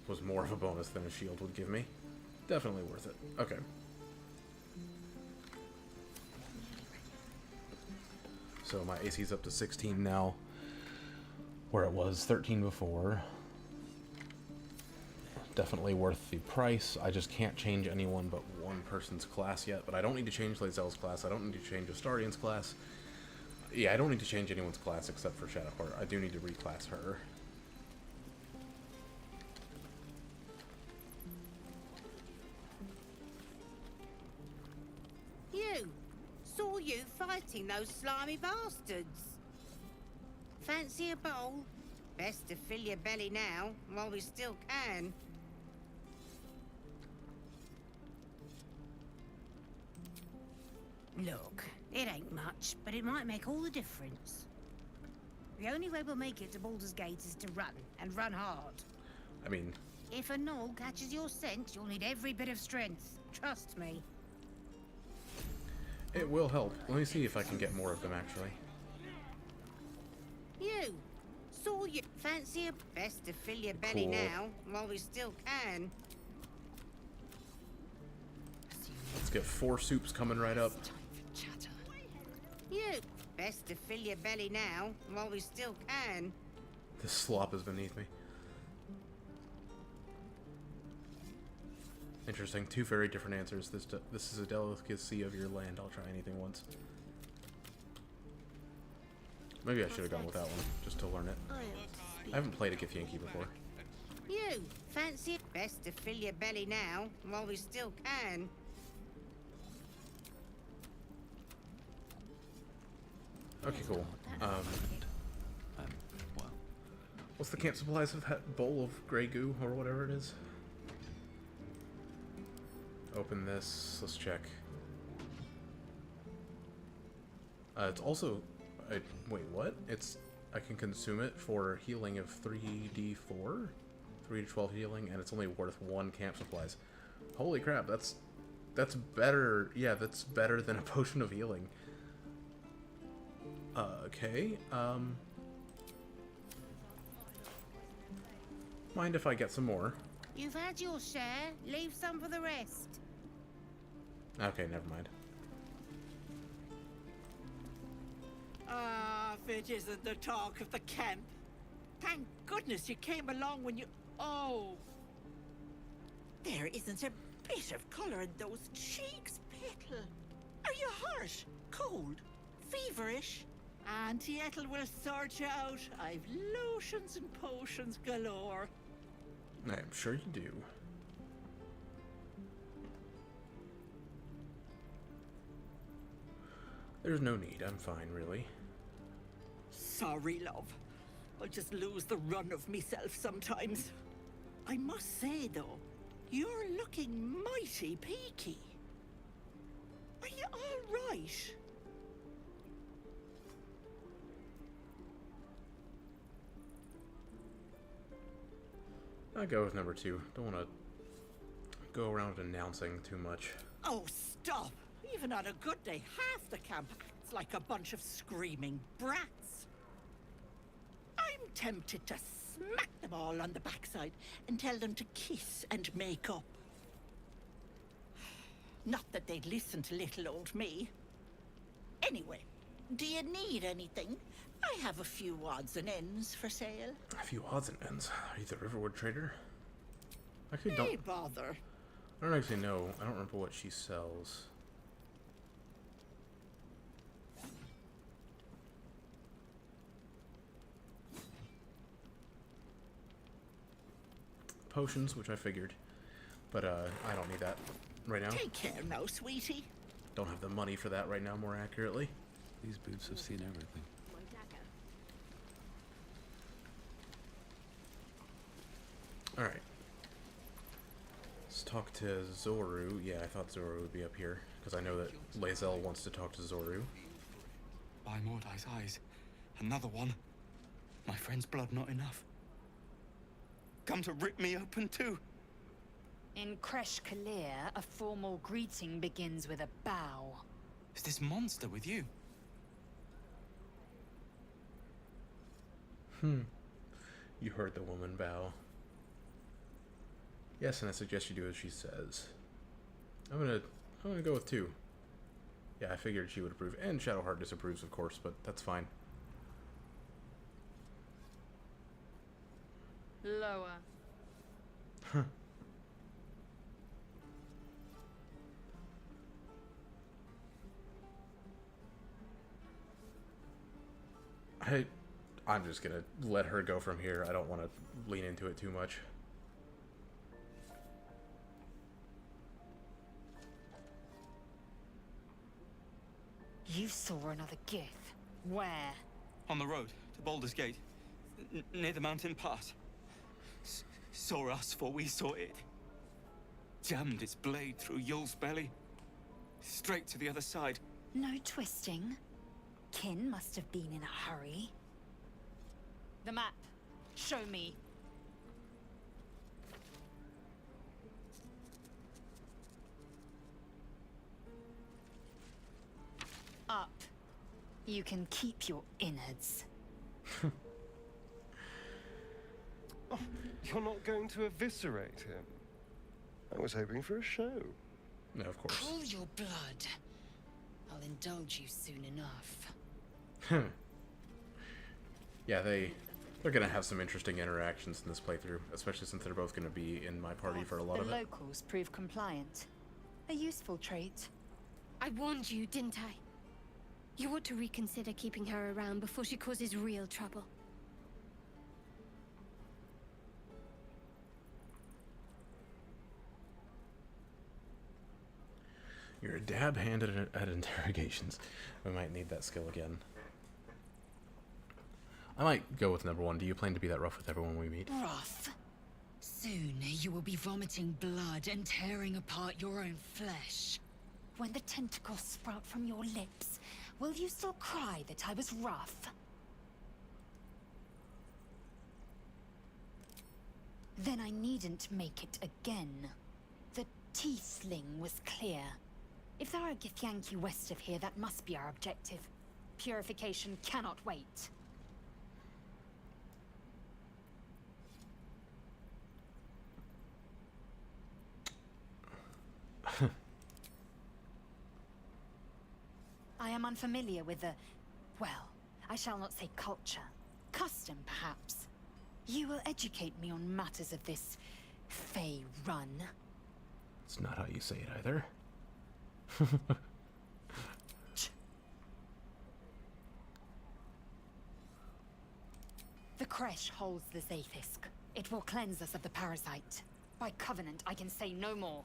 was more of a bonus than a shield would give me. Definitely worth it. Okay. So my AC's up to 16 now, where it was 13 before. Definitely worth the price. I just can't change anyone but one person's class yet, but I don't need to change Lae'zel's class. I don't need to change Astarian's class. Yeah, I don't need to change anyone's class except for Shadowheart. I do need to reclass her. You! Saw you fighting those slimy bastards. Fancy a bowl? Best to fill your belly now, while we still can. Look, it ain't much, but it might make all the difference. The only way we'll make it to Baldur's Gate is to run, and run hard. I mean... If a gnoll catches your scent, you'll need every bit of strength. Trust me. It will help. Let me see if I can get more of them, actually. You! Saw you. Fancy a... Best to fill your belly Cool. now, while we still can. Let's get 4 soups coming right up. You! Best to fill your belly now, while we still can. This slop is beneath me. Interesting. 2 very different answers. This is a delicacy of your land. I'll try anything once. Maybe I should have gone with that one, just to learn it. I haven't played a Githyanki before. You! Fancy it. Best to fill your belly now, while we still can. Okay, cool. What's the camp supplies of that bowl of gray goo, or whatever it is? Open this. Let's check. It's also... wait, what? I can consume it for healing of 3d4? 3 to 12 healing, and it's only worth 1 camp supplies. Holy crap, that's better. Yeah, that's better than a potion of healing. Okay, mind if I get some more? You've had your share. Leave some for the rest. Okay, never mind. Ah, if it isn't the talk of the camp. Thank goodness you came along when you... Oh! There isn't a bit of colour in those cheeks, Petal. Are you hurt? Cold? Feverish? Auntie Ethel will sort you out. I've lotions and potions galore. I'm sure you do. There's no need. I'm fine, really. Sorry, love. I just lose the run of myself sometimes. I must say, though, you're looking mighty peaky. Are you all right? I'll go with number 2. Don't want to go around announcing too much. Oh, stop! Even on a good day, half the camp acts like a bunch of screaming brats. I'm tempted to smack them all on the backside and tell them to kiss and make up. Not that they'd listen to little old me. Anyway, do you need anything? I have a few odds and ends for sale. A few odds and ends. Are you the Riverwood trader? Actually, Hey, bother. I don't actually know. I don't remember what she sells. Potions, which I figured. But, I don't need that right now. Take care now, sweetie. Don't have the money for that right now, more accurately. These boots have seen everything. Alright. Let's talk to Zoru. Yeah, I thought Zoru would be up here, because I know that Lae'zel wants to talk to Zoru. By Mordai's eyes. Another one. My friend's blood not enough. Come to rip me open too. In Kresh Kalir, a formal greeting begins with a bow. Is this monster with you? You heard the woman bow. Yes, and I suggest you do as she says. I'm gonna go with 2. Yeah, I figured she would approve, and Shadowheart disapproves, of course, but that's fine. Lower. I'm just gonna let her go from here. I don't want to lean into it too much. You saw another Gith. Where? On the road to Baldur's Gate, near the mountain pass. Saw us, for we saw it. Jammed its blade through Yul's belly, straight to the other side. No twisting. Kin must have been in a hurry. The map. Show me. Up. You can keep your innards. Oh, you're not going to eviscerate him? I was hoping for a show. No, of course. Cool your blood. I'll indulge you soon enough. Yeah, they're gonna have some interesting interactions in this playthrough, especially since they're both gonna be in my party for a lot of The it. locals prove compliant. A useful trait. I warned you, didn't I? You ought to reconsider keeping her around before she causes real trouble. You're a dab hand at interrogations. We might need that skill again. I might go with number 1. Do you plan to be that rough with everyone we meet? Rough? Soon you will be vomiting blood and tearing apart your own flesh. When the tentacles sprout from your lips, will you still cry that I was rough? Then I needn't make it again. The T-sling was clear. If there are Githyanki west of here, that must be our objective. Purification cannot wait. I am unfamiliar with the... well, I shall not say culture. Custom, perhaps. You will educate me on matters of this... Fey run. It's not how you say it either. The Kresh holds the Zaithisk. It will cleanse us of the parasite. By covenant, I can say no more.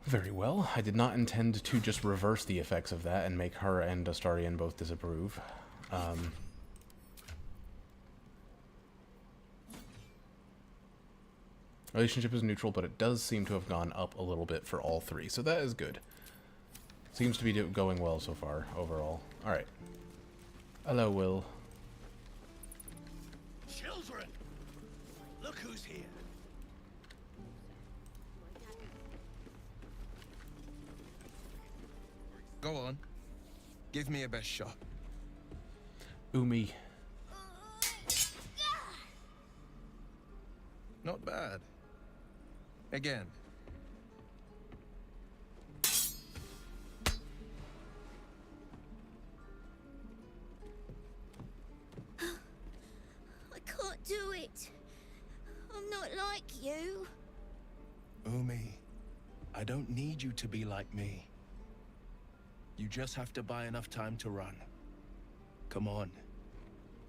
Very well. I did not intend to just reverse the effects of that and make her and Astarion both disapprove. Relationship is neutral, but it does seem to have gone up a little bit for all 3, so that is good. Seems to be going well so far, overall. Alright. Hello, Will. Children! Look who's here. Go on. Give me a best shot. Umi. Not bad. Again. I can't do it. I'm not like you. Umi, I don't need you to be like me. You just have to buy enough time to run. Come on.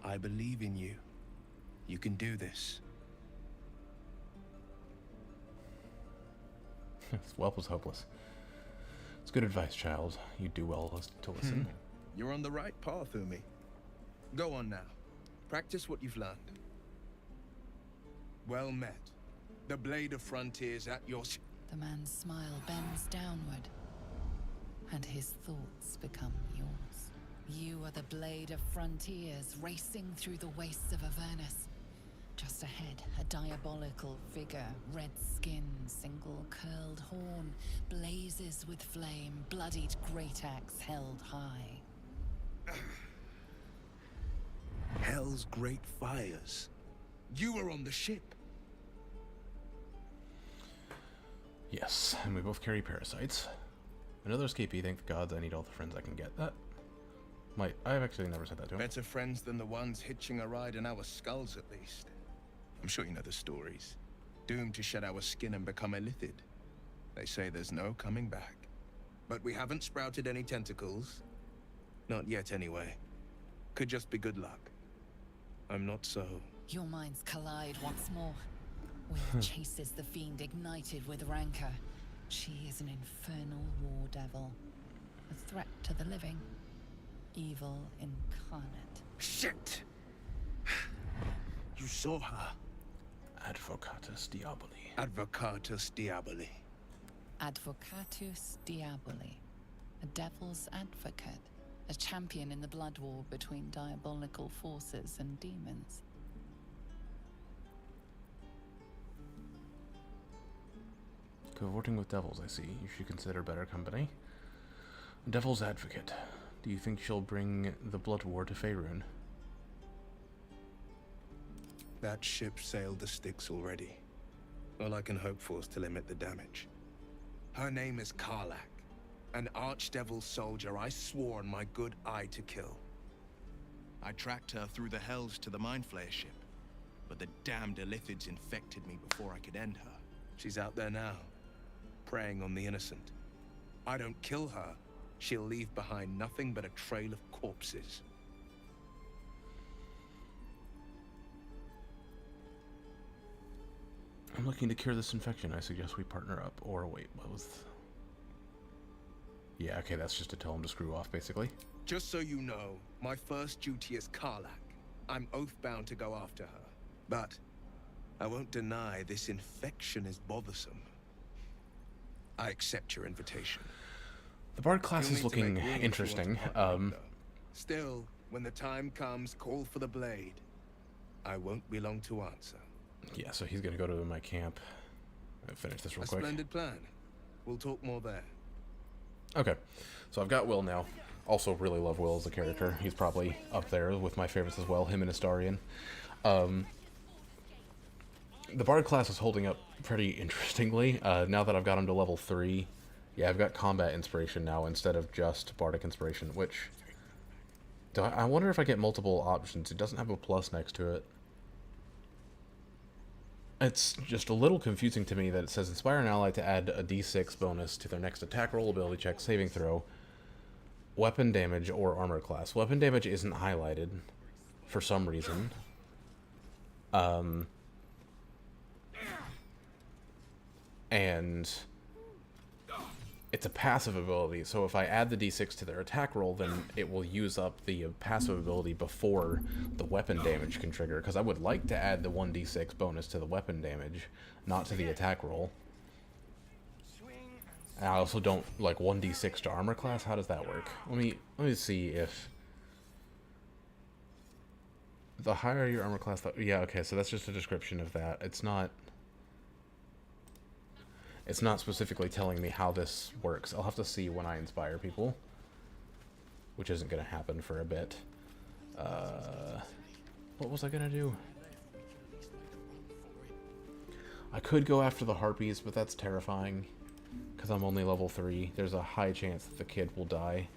I believe in you. You can do this. Whelp was hopeless. It's good advice, child. You do well to listen. You're on the right path, Umi. Go on now. Practice what you've learned. Well met. The Blade of Frontiers at your... The man's smile bends downward. and his thoughts become yours. You are the blade of frontiers racing through the wastes of Avernus. Just ahead, a diabolical figure, red skin, single curled horn, blazes with flame, bloodied great axe held high. Hell's great fires. You were on the ship. Yes, and we both carry parasites. Another escapee, thank the gods I need all the friends I can get. I've actually never said that to him. Better friends than the ones hitching a ride in our skulls, at least. I'm sure you know the stories. Doomed to shed our skin and become illithid. They say there's no coming back. But we haven't sprouted any tentacles. Not yet, anyway. Could just be good luck. I'm not so... Your minds collide once more. Will chases the fiend ignited with rancor. She is an infernal war devil. A threat to the living. Evil incarnate. Shit! You saw her. Advocatus Diaboli. Advocatus Diaboli. Advocatus Diaboli. A devil's advocate. A champion in the blood war between diabolical forces and demons. Cavorting with devils, I see. You should consider better company. Devil's advocate. Do you think she'll bring the blood war to Faerun? That ship sailed the Styx already. All I can hope for is to limit the damage. Her name is Karlach, an archdevil soldier I swore on my good eye to kill. I tracked her through the hells to the Mind Flayer ship, but the damned Illithids infected me before I could end her. She's out there now, preying on the innocent. I don't kill her, she'll leave behind nothing but a trail of corpses. I'm looking to cure this infection. I suggest we partner up. Or wait, what was... Yeah, okay, that's just to tell him to screw off, basically. Just so you know, my first duty is Karlach. I'm oath-bound to go after her. But I won't deny this infection is bothersome. I accept your invitation. The Bard class is looking interesting. Still, when the time comes, call for the blade. I won't be long to answer. Yeah, so he's gonna go to my camp. I'll finish this real quick. Splendid plan. We'll talk more there. Okay, so I've got Will now. Also really love Will as a character. He's probably up there with my favorites as well, him and Astarion. The Bard class is holding up pretty interestingly. Now that I've got him to level 3, yeah, I've got combat inspiration now instead of just bardic inspiration, which... I wonder if I get multiple options. It doesn't have a plus next to it. It's just a little confusing to me that it says inspire an ally to add a d6 bonus to their next attack roll, ability check, saving throw, weapon damage, or armor class. Weapon damage isn't highlighted for some reason. And it's a passive ability, so if I add the d6 to their attack roll, then it will use up the passive ability before the weapon damage can trigger, because I would like to add the 1d6 bonus to the weapon damage, not to the attack roll. And I also don't like 1d6 to armor class. How does that work? Let me see if the higher your armor class, yeah, okay, so that's just a description of that. It's not specifically telling me how this works. I'll have to see when I inspire people, which isn't going to happen for a bit. What was I going to do? I could go after the harpies, but that's terrifying, because I'm only level 3. There's a high chance that the kid will die.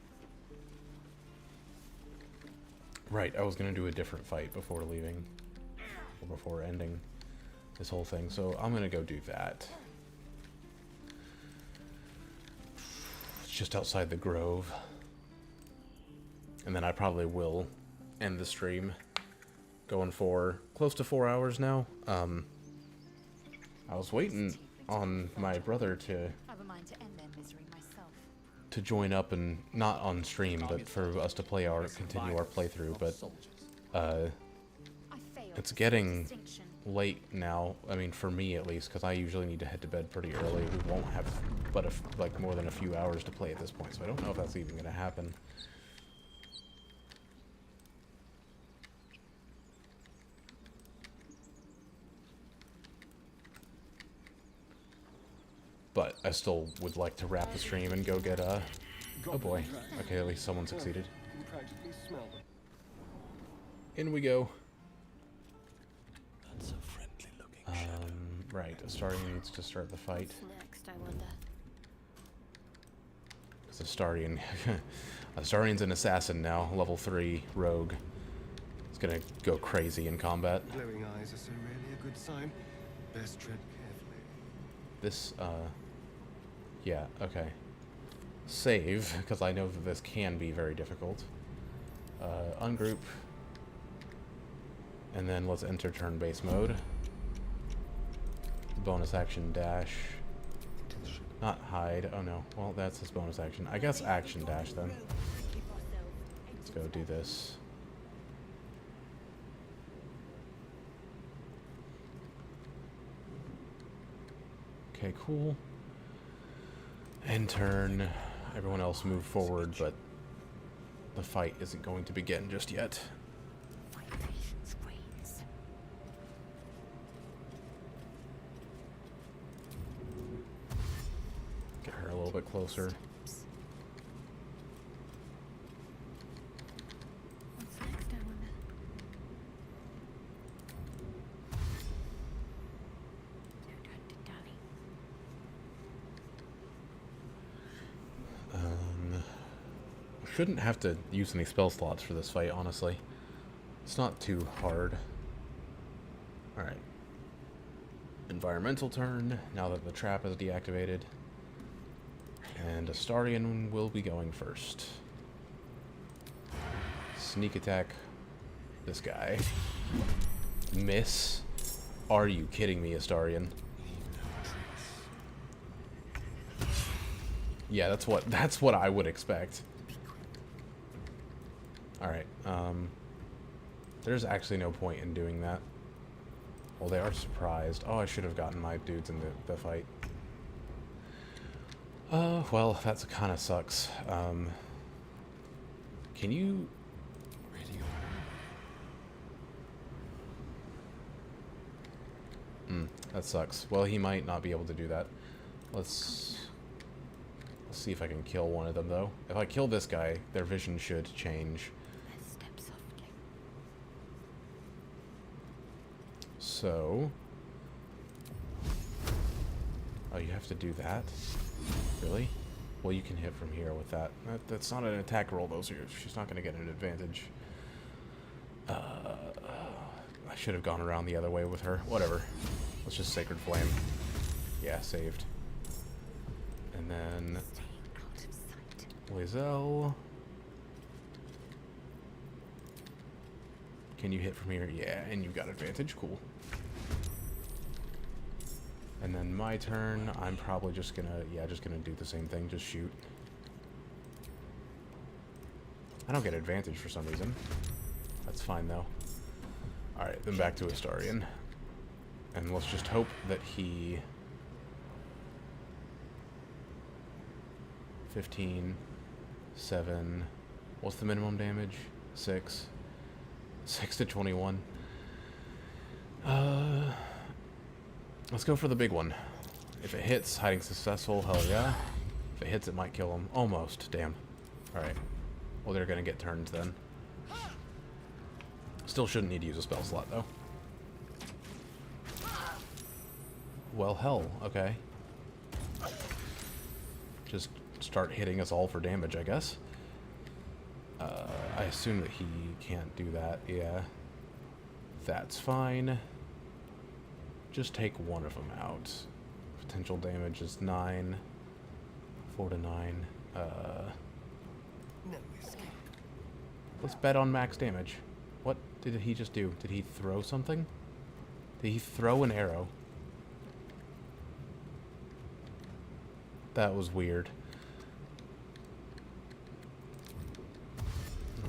Right, I was going to do a different fight before leaving, or before ending this whole thing, so I'm going to go do that. Just outside the grove, and then I probably will end the stream. Going for close to 4 hours now. I was waiting on my brother to join up, and not on stream, but for us to continue our playthrough. But it's getting late now. I mean, for me at least, because I usually need to head to bed pretty early. We won't have but like more than a few hours to play at this point, so I don't know if that's even going to happen. But I still would like to wrap the stream and go get oh boy. Okay, at least someone succeeded. In we go. That's a friendly looking right, Astarion needs to start the fight. Next, I wonder. Because Astarion... Astarion's an assassin now, level 3 rogue. He's gonna go crazy in combat. Glowing eyes are so rarely a good sign. Best tread carefully. This, yeah, okay. Save, because I know that this can be very difficult. Ungroup. And then let's enter turn-based mode. Bonus action dash. Not hide. Oh no. Well, that's his bonus action. I guess action dash then. Let's go do this. Okay, cool. End turn. Everyone else move forward, but the fight isn't going to begin just yet. Get her a little bit closer. What's next, I wonder? Shouldn't have to use any spell slots for this fight, honestly. It's not too hard. Alright. Environmental turn, now that the trap is deactivated. And Astarion will be going first. Sneak attack this guy. Miss? Are you kidding me, Astarion? Yeah, that's what I would expect. Alright, there's actually no point in doing that. Well, they are surprised. Oh, I should have gotten my dudes in the fight. Well, that's kind of sucks. Can you... that sucks. Well, he might not be able to do that. Let's see if I can kill one of them, though. If I kill this guy, their vision should change. So... Oh, you have to do that? Really? Well, you can hit from here with that. That's not an attack roll, though, so she's not going to get an advantage. I should have gone around the other way with her. Whatever. Let's just Sacred Flame. Yeah, saved. And then... Lae'zel. Can you hit from here? Yeah, and you've got advantage. Cool. And then my turn, I'm probably just gonna, just gonna do the same thing, just shoot. I don't get advantage for some reason. That's fine, though. Alright, then back to Astarion. And let's just hope that he... 15, 7, what's the minimum damage? 6. 6 to 21. Let's go for the big one. If it hits, hiding successful, hell yeah. If it hits, it might kill him. Almost, damn. Alright. Well, they're gonna get turned then. Still shouldn't need to use a spell slot, though. Well, hell, okay. Just start hitting us all for damage, I guess. I assume that he can't do that, yeah. That's fine. Just take one of them out. Potential damage is 9. 4 to 9. Let's bet on max damage. What did he just do? Did he throw something? Did he throw an arrow? That was weird.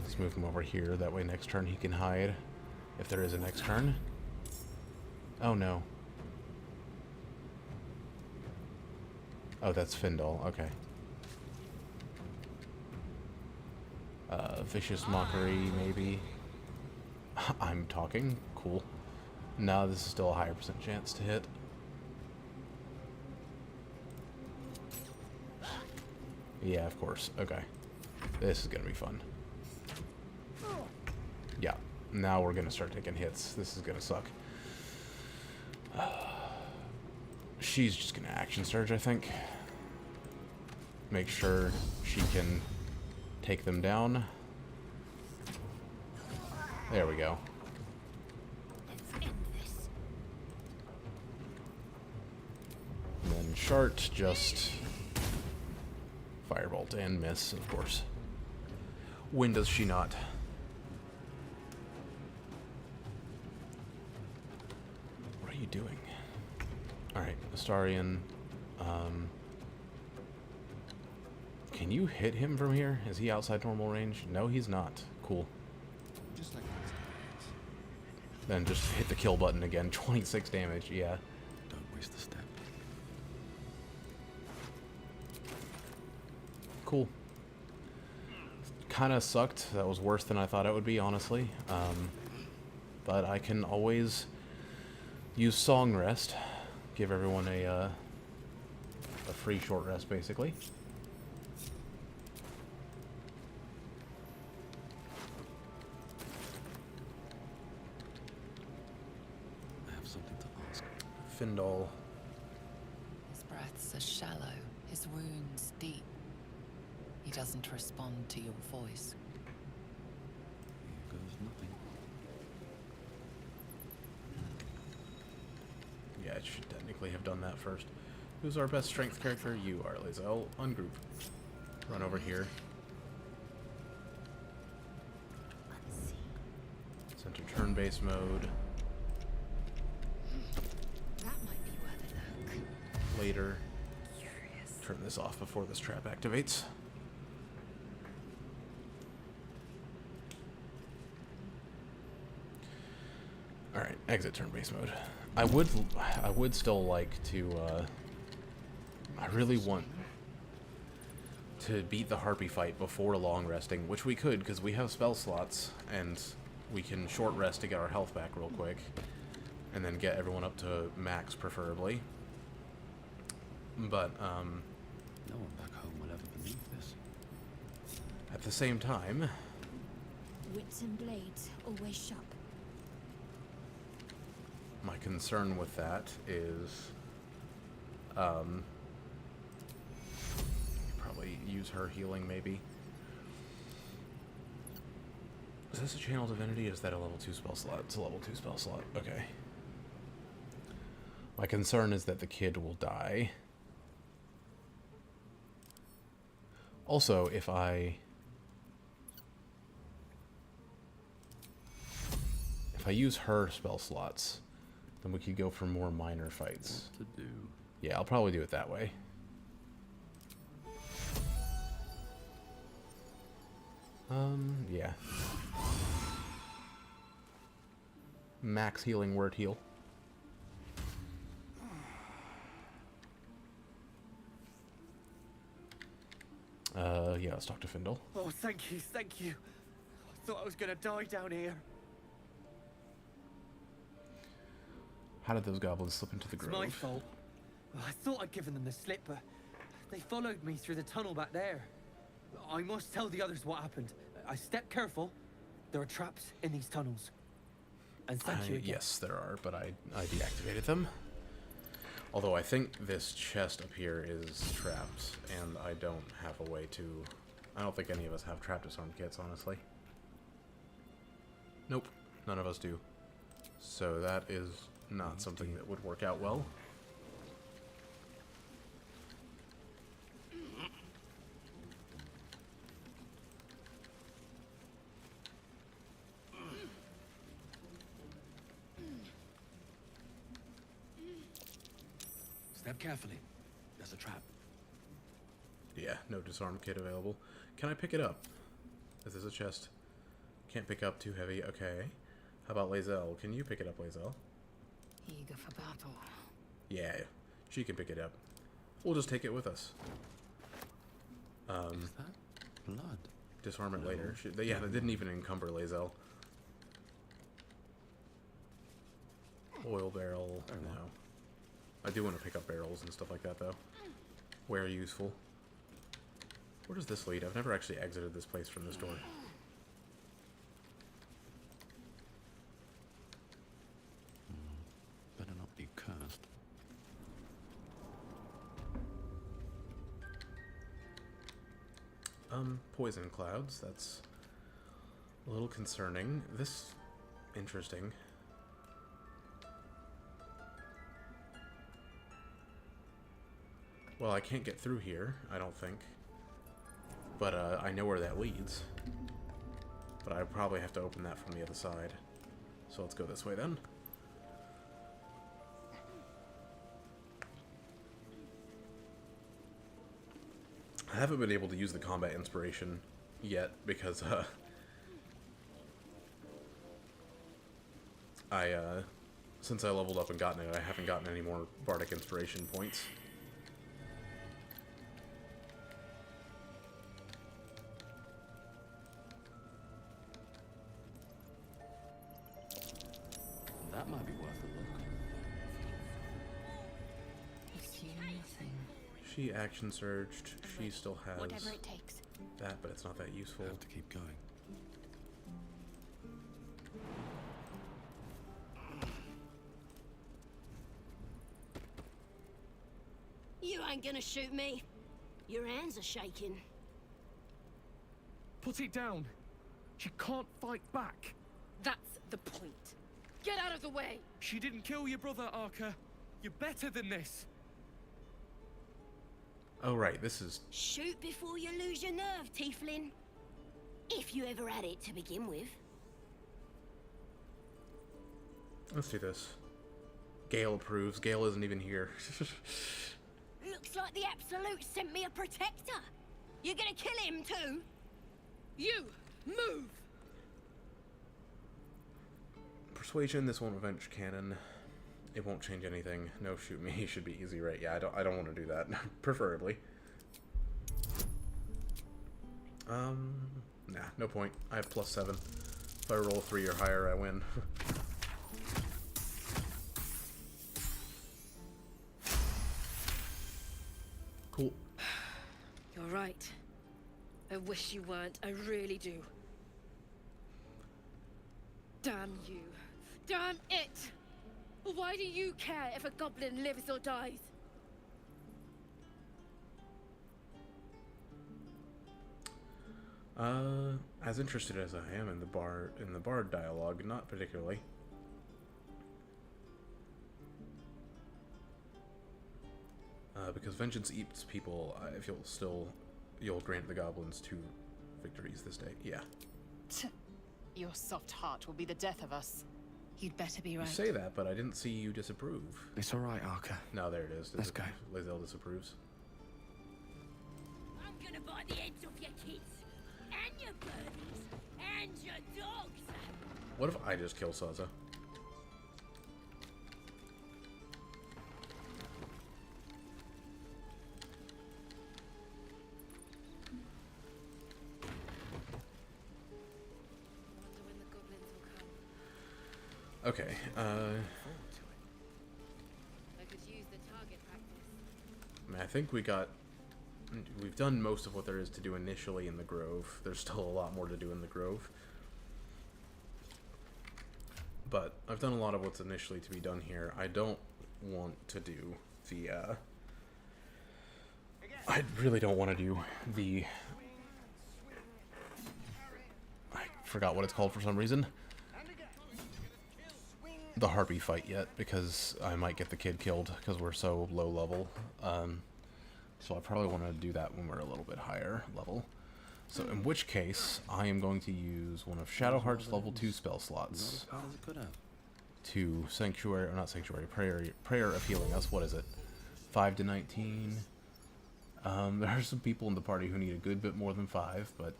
Let's move him over here. That way next turn he can hide. If there is a next turn. Oh no. Oh, that's Findle. Okay. Vicious Mockery, maybe. I'm talking. Cool. No, this is still a higher % chance to hit. Yeah, of course. Okay. This is gonna be fun. Yeah. Now we're gonna start taking hits. This is gonna suck. She's just gonna action surge, I think. Make sure she can take them down. There we go. And then Shart just firebolt and miss, of course. When does she not? What are you doing? Alright, Astarion. Can you hit him from here? Is he outside normal range? No, he's not. Cool. Just like Then just hit the kill button again. 26 damage, yeah. Don't waste the step. Cool. Kinda sucked. That was worse than I thought it would be, honestly. But I can always use Song Rest. Give everyone a free short rest, basically. I have something to ask. Findle. His breaths are shallow, his wounds deep. He doesn't respond to your voice. Here goes nothing. Yeah, I should technically have done that first. Who's our best strength character? You are, Lae'zel. Ungroup. Run over here. Center turn-based mode. That might be worth a look. Later. Turn this off before this trap activates. Alright, exit turn-based mode. I would still like to, I really want to beat the Harpy fight before long resting, which we could, because we have spell slots, and we can short rest to get our health back real quick, and then get everyone up to max, preferably. But, no one back home will ever believe this. At the same time, Wits and blades always sharp. my concern with that is, probably use her healing, maybe. Is this a channel divinity, or is that a level 2 spell slot? It's a level 2 spell slot, okay. My concern is that the kid will die. Also, if I use her spell slots, then we could go for more minor fights. What to do? Yeah, I'll probably do it that way. Yeah. Max healing word heal. Yeah, let's talk to Findle. Oh, thank you, thank you. I thought I was gonna die down here. How did those goblins slip into the grove? It's my fault. I thought I'd given them the slip, but they followed me through the tunnel back there. I must tell the others what happened. I stepped careful. There are traps in these tunnels. And thank you again. Yes, there are, but I deactivated them. Although I think this chest up here is trapped, and I don't have a way to... I don't think any of us have trap disarm kits, honestly. Nope, none of us do. So that is not something that would work out well. Step carefully. There's a trap. Yeah, no disarm kit available. Can I pick it up? Is this a chest? Can't pick up, too heavy. Okay. How about Lae'zel? Can you pick it up, Lae'zel? Eager for battle. Yeah, she can pick it up. We'll just take it with us. Is that blood? Disarm it later. Yeah, they didn't even encumber Lae'zel. Oil barrel. No. I do want to pick up barrels and stuff like that, though. Where useful. Where does this lead? I've never actually exited this place from this door. Better not be cursed. Poison clouds. That's a little concerning. This, interesting. Well, I can't get through here, I don't think. But I know where that leads. But I probably have to open that from the other side. So let's go this way then. I haven't been able to use the combat inspiration yet because since I leveled up and gotten it, I haven't gotten any more bardic inspiration points. That might be worth a look. She action surged. She still has Whatever it takes. that, but it's not that useful. I have to keep going. You ain't gonna shoot me. Your hands are shaking. Put it down. She can't fight back. That's the point. Get out of the way! She didn't kill your brother, Arka. You're better than this. Oh right, this is... Shoot before you lose your nerve, Tiefling. If you ever had it to begin with. Let's do this. Gale approves. Gale isn't even here. Looks like the Absolute sent me a protector. You're gonna kill him too? You! Move! Persuasion, this won't avenge Cannon. It won't change anything. No, shoot me. Should be easy, right? Yeah, I don't want to do that. Preferably. Nah, no point. I have +7. If I roll 3 or higher, I win. Cool. You're right. I wish you weren't. I really do. Damn you. Damn it! Why do you care if a goblin lives or dies? As interested as I am in the bard dialogue, not particularly. Because vengeance eats people, if you'll grant the goblins 2 victories this day. Yeah. Your soft heart will be the death of us. You'd better be right. You say that, but I didn't see you disapprove. It's all right, Arka. No, there it is. Let's go. Lae'zel disapproves. I'm gonna bite the heads off your kids, and your birdies, and your dogs. What if I just kill Saza? Okay, I could use the target practice. I mean, I think we've done most of what there is to do initially in the Grove. There's still a lot more to do in the Grove. But I've done a lot of what's initially to be done here. I don't want to do the, I really don't want to do the... I forgot what it's called for some reason. The harpy fight yet, because I might get the kid killed because we're so low level. So I probably want to do that when we're a little bit higher level. So in which case, I am going to use one of Shadowheart's level 2 spell slots to Sanctuary, or not Sanctuary, Prayer of Healing us. What is it? 5 to 19. There are some people in the party who need a good bit more than 5, but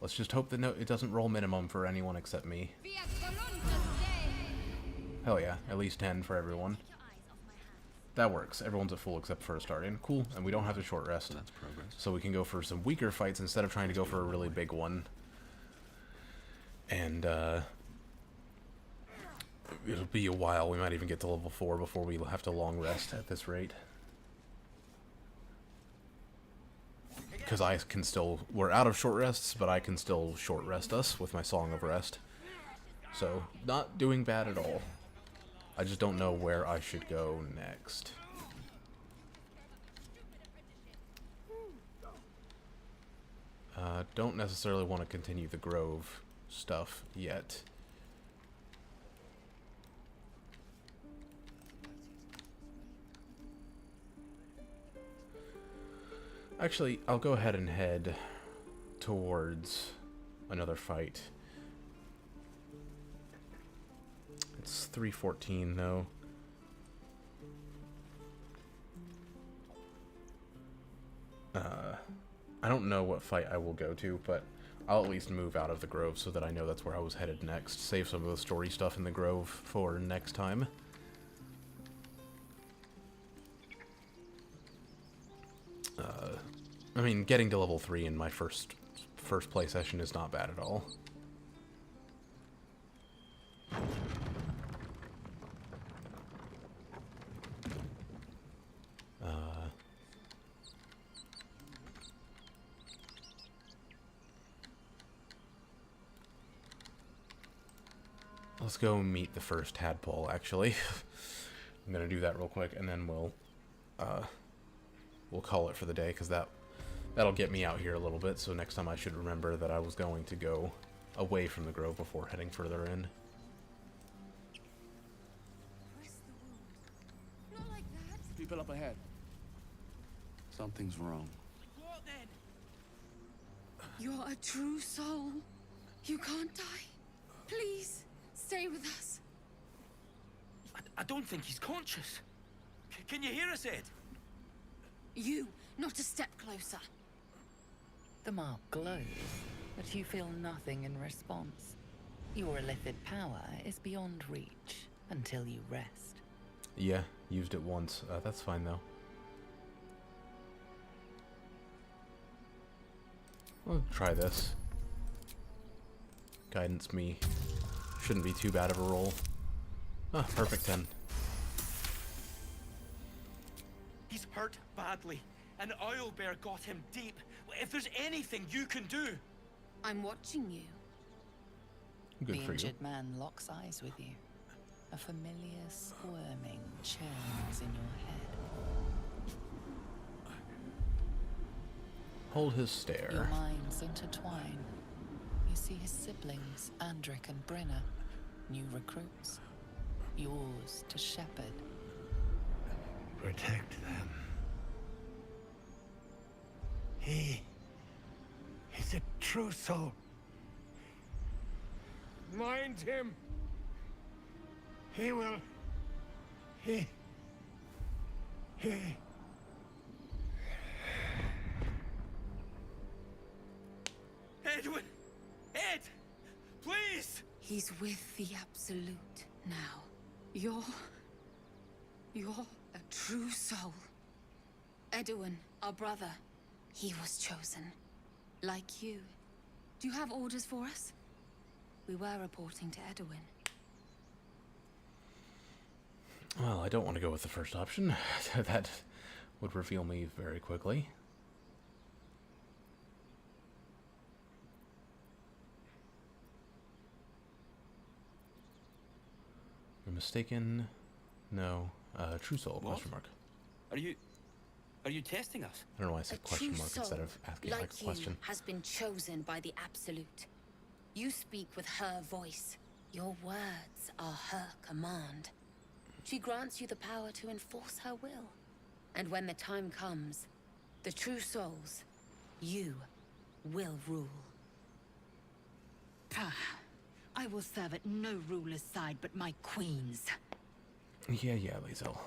let's just hope that it doesn't roll minimum for anyone except me. Hell yeah, at least 10 for everyone. That works. Everyone's at full except for a starting. Cool, and we don't have to short rest. That's progress. So we can go for some weaker fights instead of trying to go for a really big one. And, it'll be a while. We might even get to level 4 before we have to long rest at this rate. Because I can still... We're out of short rests, but I can still short rest us with my Song of Rest. So, not doing bad at all. I just don't know where I should go next. Don't necessarily want to continue the Grove stuff yet. Actually, I'll go ahead and head towards another fight. It's 3:14 though. I don't know what fight I will go to, but I'll at least move out of the Grove so that I know that's where I was headed next. Save some of the story stuff in the Grove for next time. I mean, getting to level 3 in my first play session is not bad at all. Let's go meet the first tadpole, actually. I'm gonna do that real quick, and then we'll call it for the day, because that'll get me out here a little bit, so next time I should remember that I was going to go away from the Grove before heading further in. People up ahead. Something's wrong. What then? You're a true soul. You can't die. Please, stay with us. I don't think he's conscious. Can you hear us, Ed? You, not a step closer. The mark glows, but you feel nothing in response. Your illithid power is beyond reach until you rest. Yeah, used it once. That's fine though. We'll try this. Guidance me. Shouldn't be too bad of a roll. Ah, perfect 10. He's hurt badly. An oil bear got him deep. If there's anything you can do... I'm watching you. Good the for you. injured man locks eyes with you. A familiar squirming churns in your head. Hold his stare. Your minds intertwine. You see his siblings, Andric and Brenna, new recruits. Yours to shepherd. Protect them. He's a true soul. Mind him. He will. He. Edwin! Ed! Please! He's with the Absolute now. You're a true soul. Edwin, our brother, he was chosen. Like you. Do you have orders for us? We were reporting to Edwin. Well, I don't want to go with the first option. That would reveal me very quickly. You're mistaken. No. True soul, What? question mark. Are you testing us? I don't know why I said question mark instead of asking like a question. Has been chosen by the Absolute. You speak with her voice. Your words are her command. She grants you the power to enforce her will. And when the time comes, the true souls, you will rule. I will serve at no ruler's side but my queen's. Yeah, Lae'zel.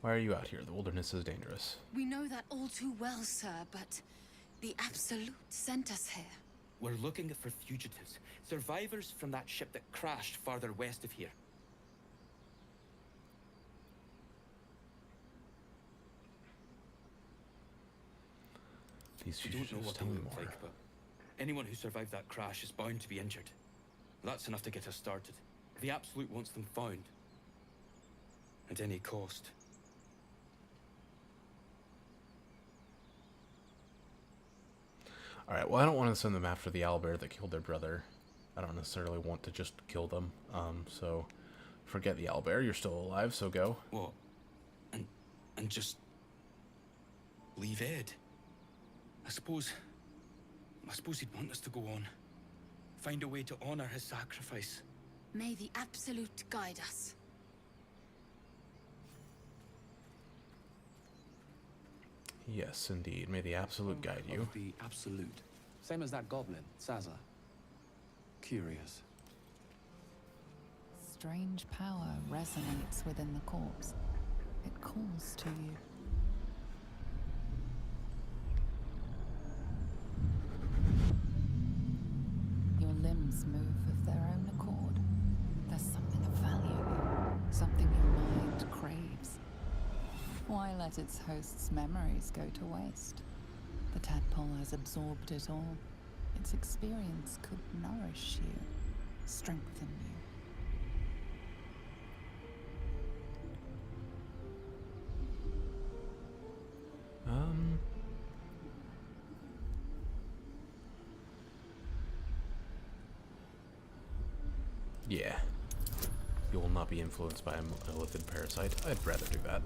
Why are you out here? The wilderness is dangerous. We know that all too well, sir, but the Absolute sent us here. We're looking for fugitives, survivors from that ship that crashed farther west of here. These We don't know fugitives, what tell they me look more. like, but anyone who survived that crash is bound to be injured. That's enough to get us started. The Absolute wants them found. At any cost. Alright, well I don't want to send them after the owlbear that killed their brother. I don't necessarily want to just kill them. So forget the owlbear, you're still alive, so go. What? And just leave Ed? I suppose he'd want us to go on. Find a way to honor his sacrifice. May the Absolute guide us. Yes, indeed. May the Absolute guide you. The Absolute. Same as that goblin, Sazza. Curious. Strange power resonates within the corpse. It calls to you. Your limbs move of their own accord. There's something of value, something your mind craves. Why let its host's memories go to waste? The tadpole has absorbed it all. Its experience could nourish you, strengthen you. Yeah. You will not be influenced by an illithid parasite. I'd rather do that.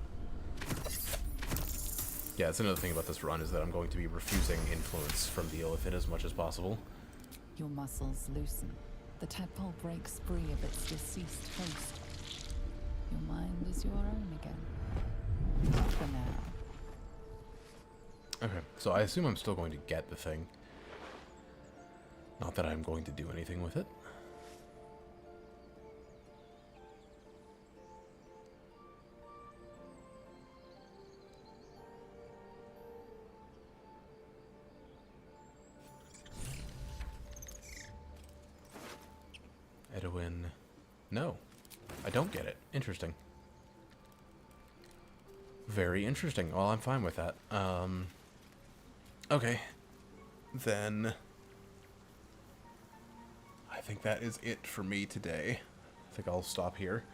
Yeah, that's another thing about this run, is that I'm going to be refusing influence from the illithid as much as possible. Your muscles loosen. The tadpole breaks free of its deceased host. Your mind is your own again. For now. Okay, so I assume I'm still going to get the thing. Not that I'm going to do anything with it. Edwin. No, I don't get it. Interesting. Very interesting. Well, I'm fine with that. Okay. Then I think that is it for me today. I think I'll stop here.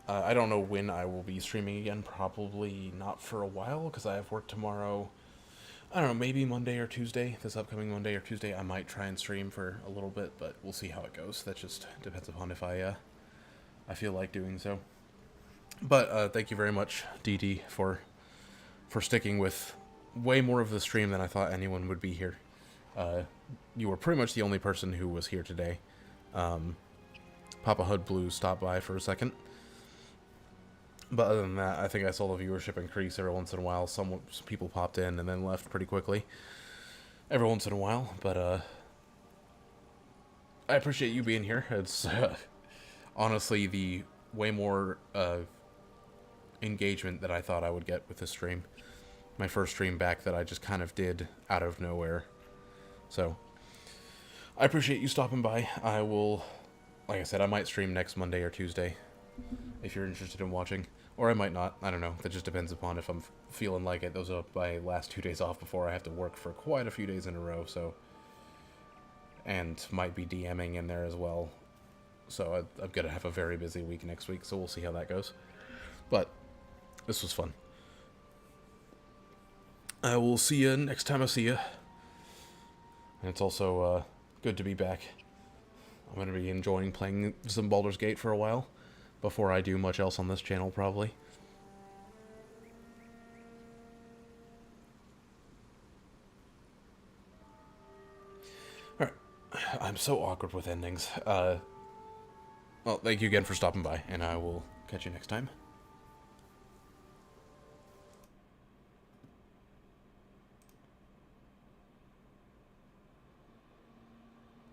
I don't know when I will be streaming again. Probably not for a while, because I have work tomorrow. I don't know, maybe Monday or Tuesday. This upcoming Monday or Tuesday, I might try and stream for a little bit, but we'll see how it goes. That just depends upon if I feel like doing so. But thank you very much, DD, for sticking with way more of the stream than I thought anyone would be here. You were pretty much the only person who was here today. Papa Hood Blue stopped by for a second. But other than that, I think I saw the viewership increase every once in a while. Some people popped in and then left pretty quickly. Every once in a while, but I appreciate you being here. It's honestly the way more engagement that I thought I would get with this stream. My first stream back that I just kind of did out of nowhere. So, I appreciate you stopping by. I will, like I said, I might stream next Monday or Tuesday if you're interested in watching. Or I might not. I don't know. That just depends upon if I'm feeling like it. Those are my last 2 days off before I have to work for quite a few days in a row, so... And might be DMing in there as well. So I'm going to have a very busy week next week, so we'll see how that goes. But this was fun. I will see you next time I see you. And it's also good to be back. I'm going to be enjoying playing some Baldur's Gate for a while. Before I do much else on this channel, probably. Alright. I'm so awkward with endings. Well, thank you again for stopping by, and I will catch you next time.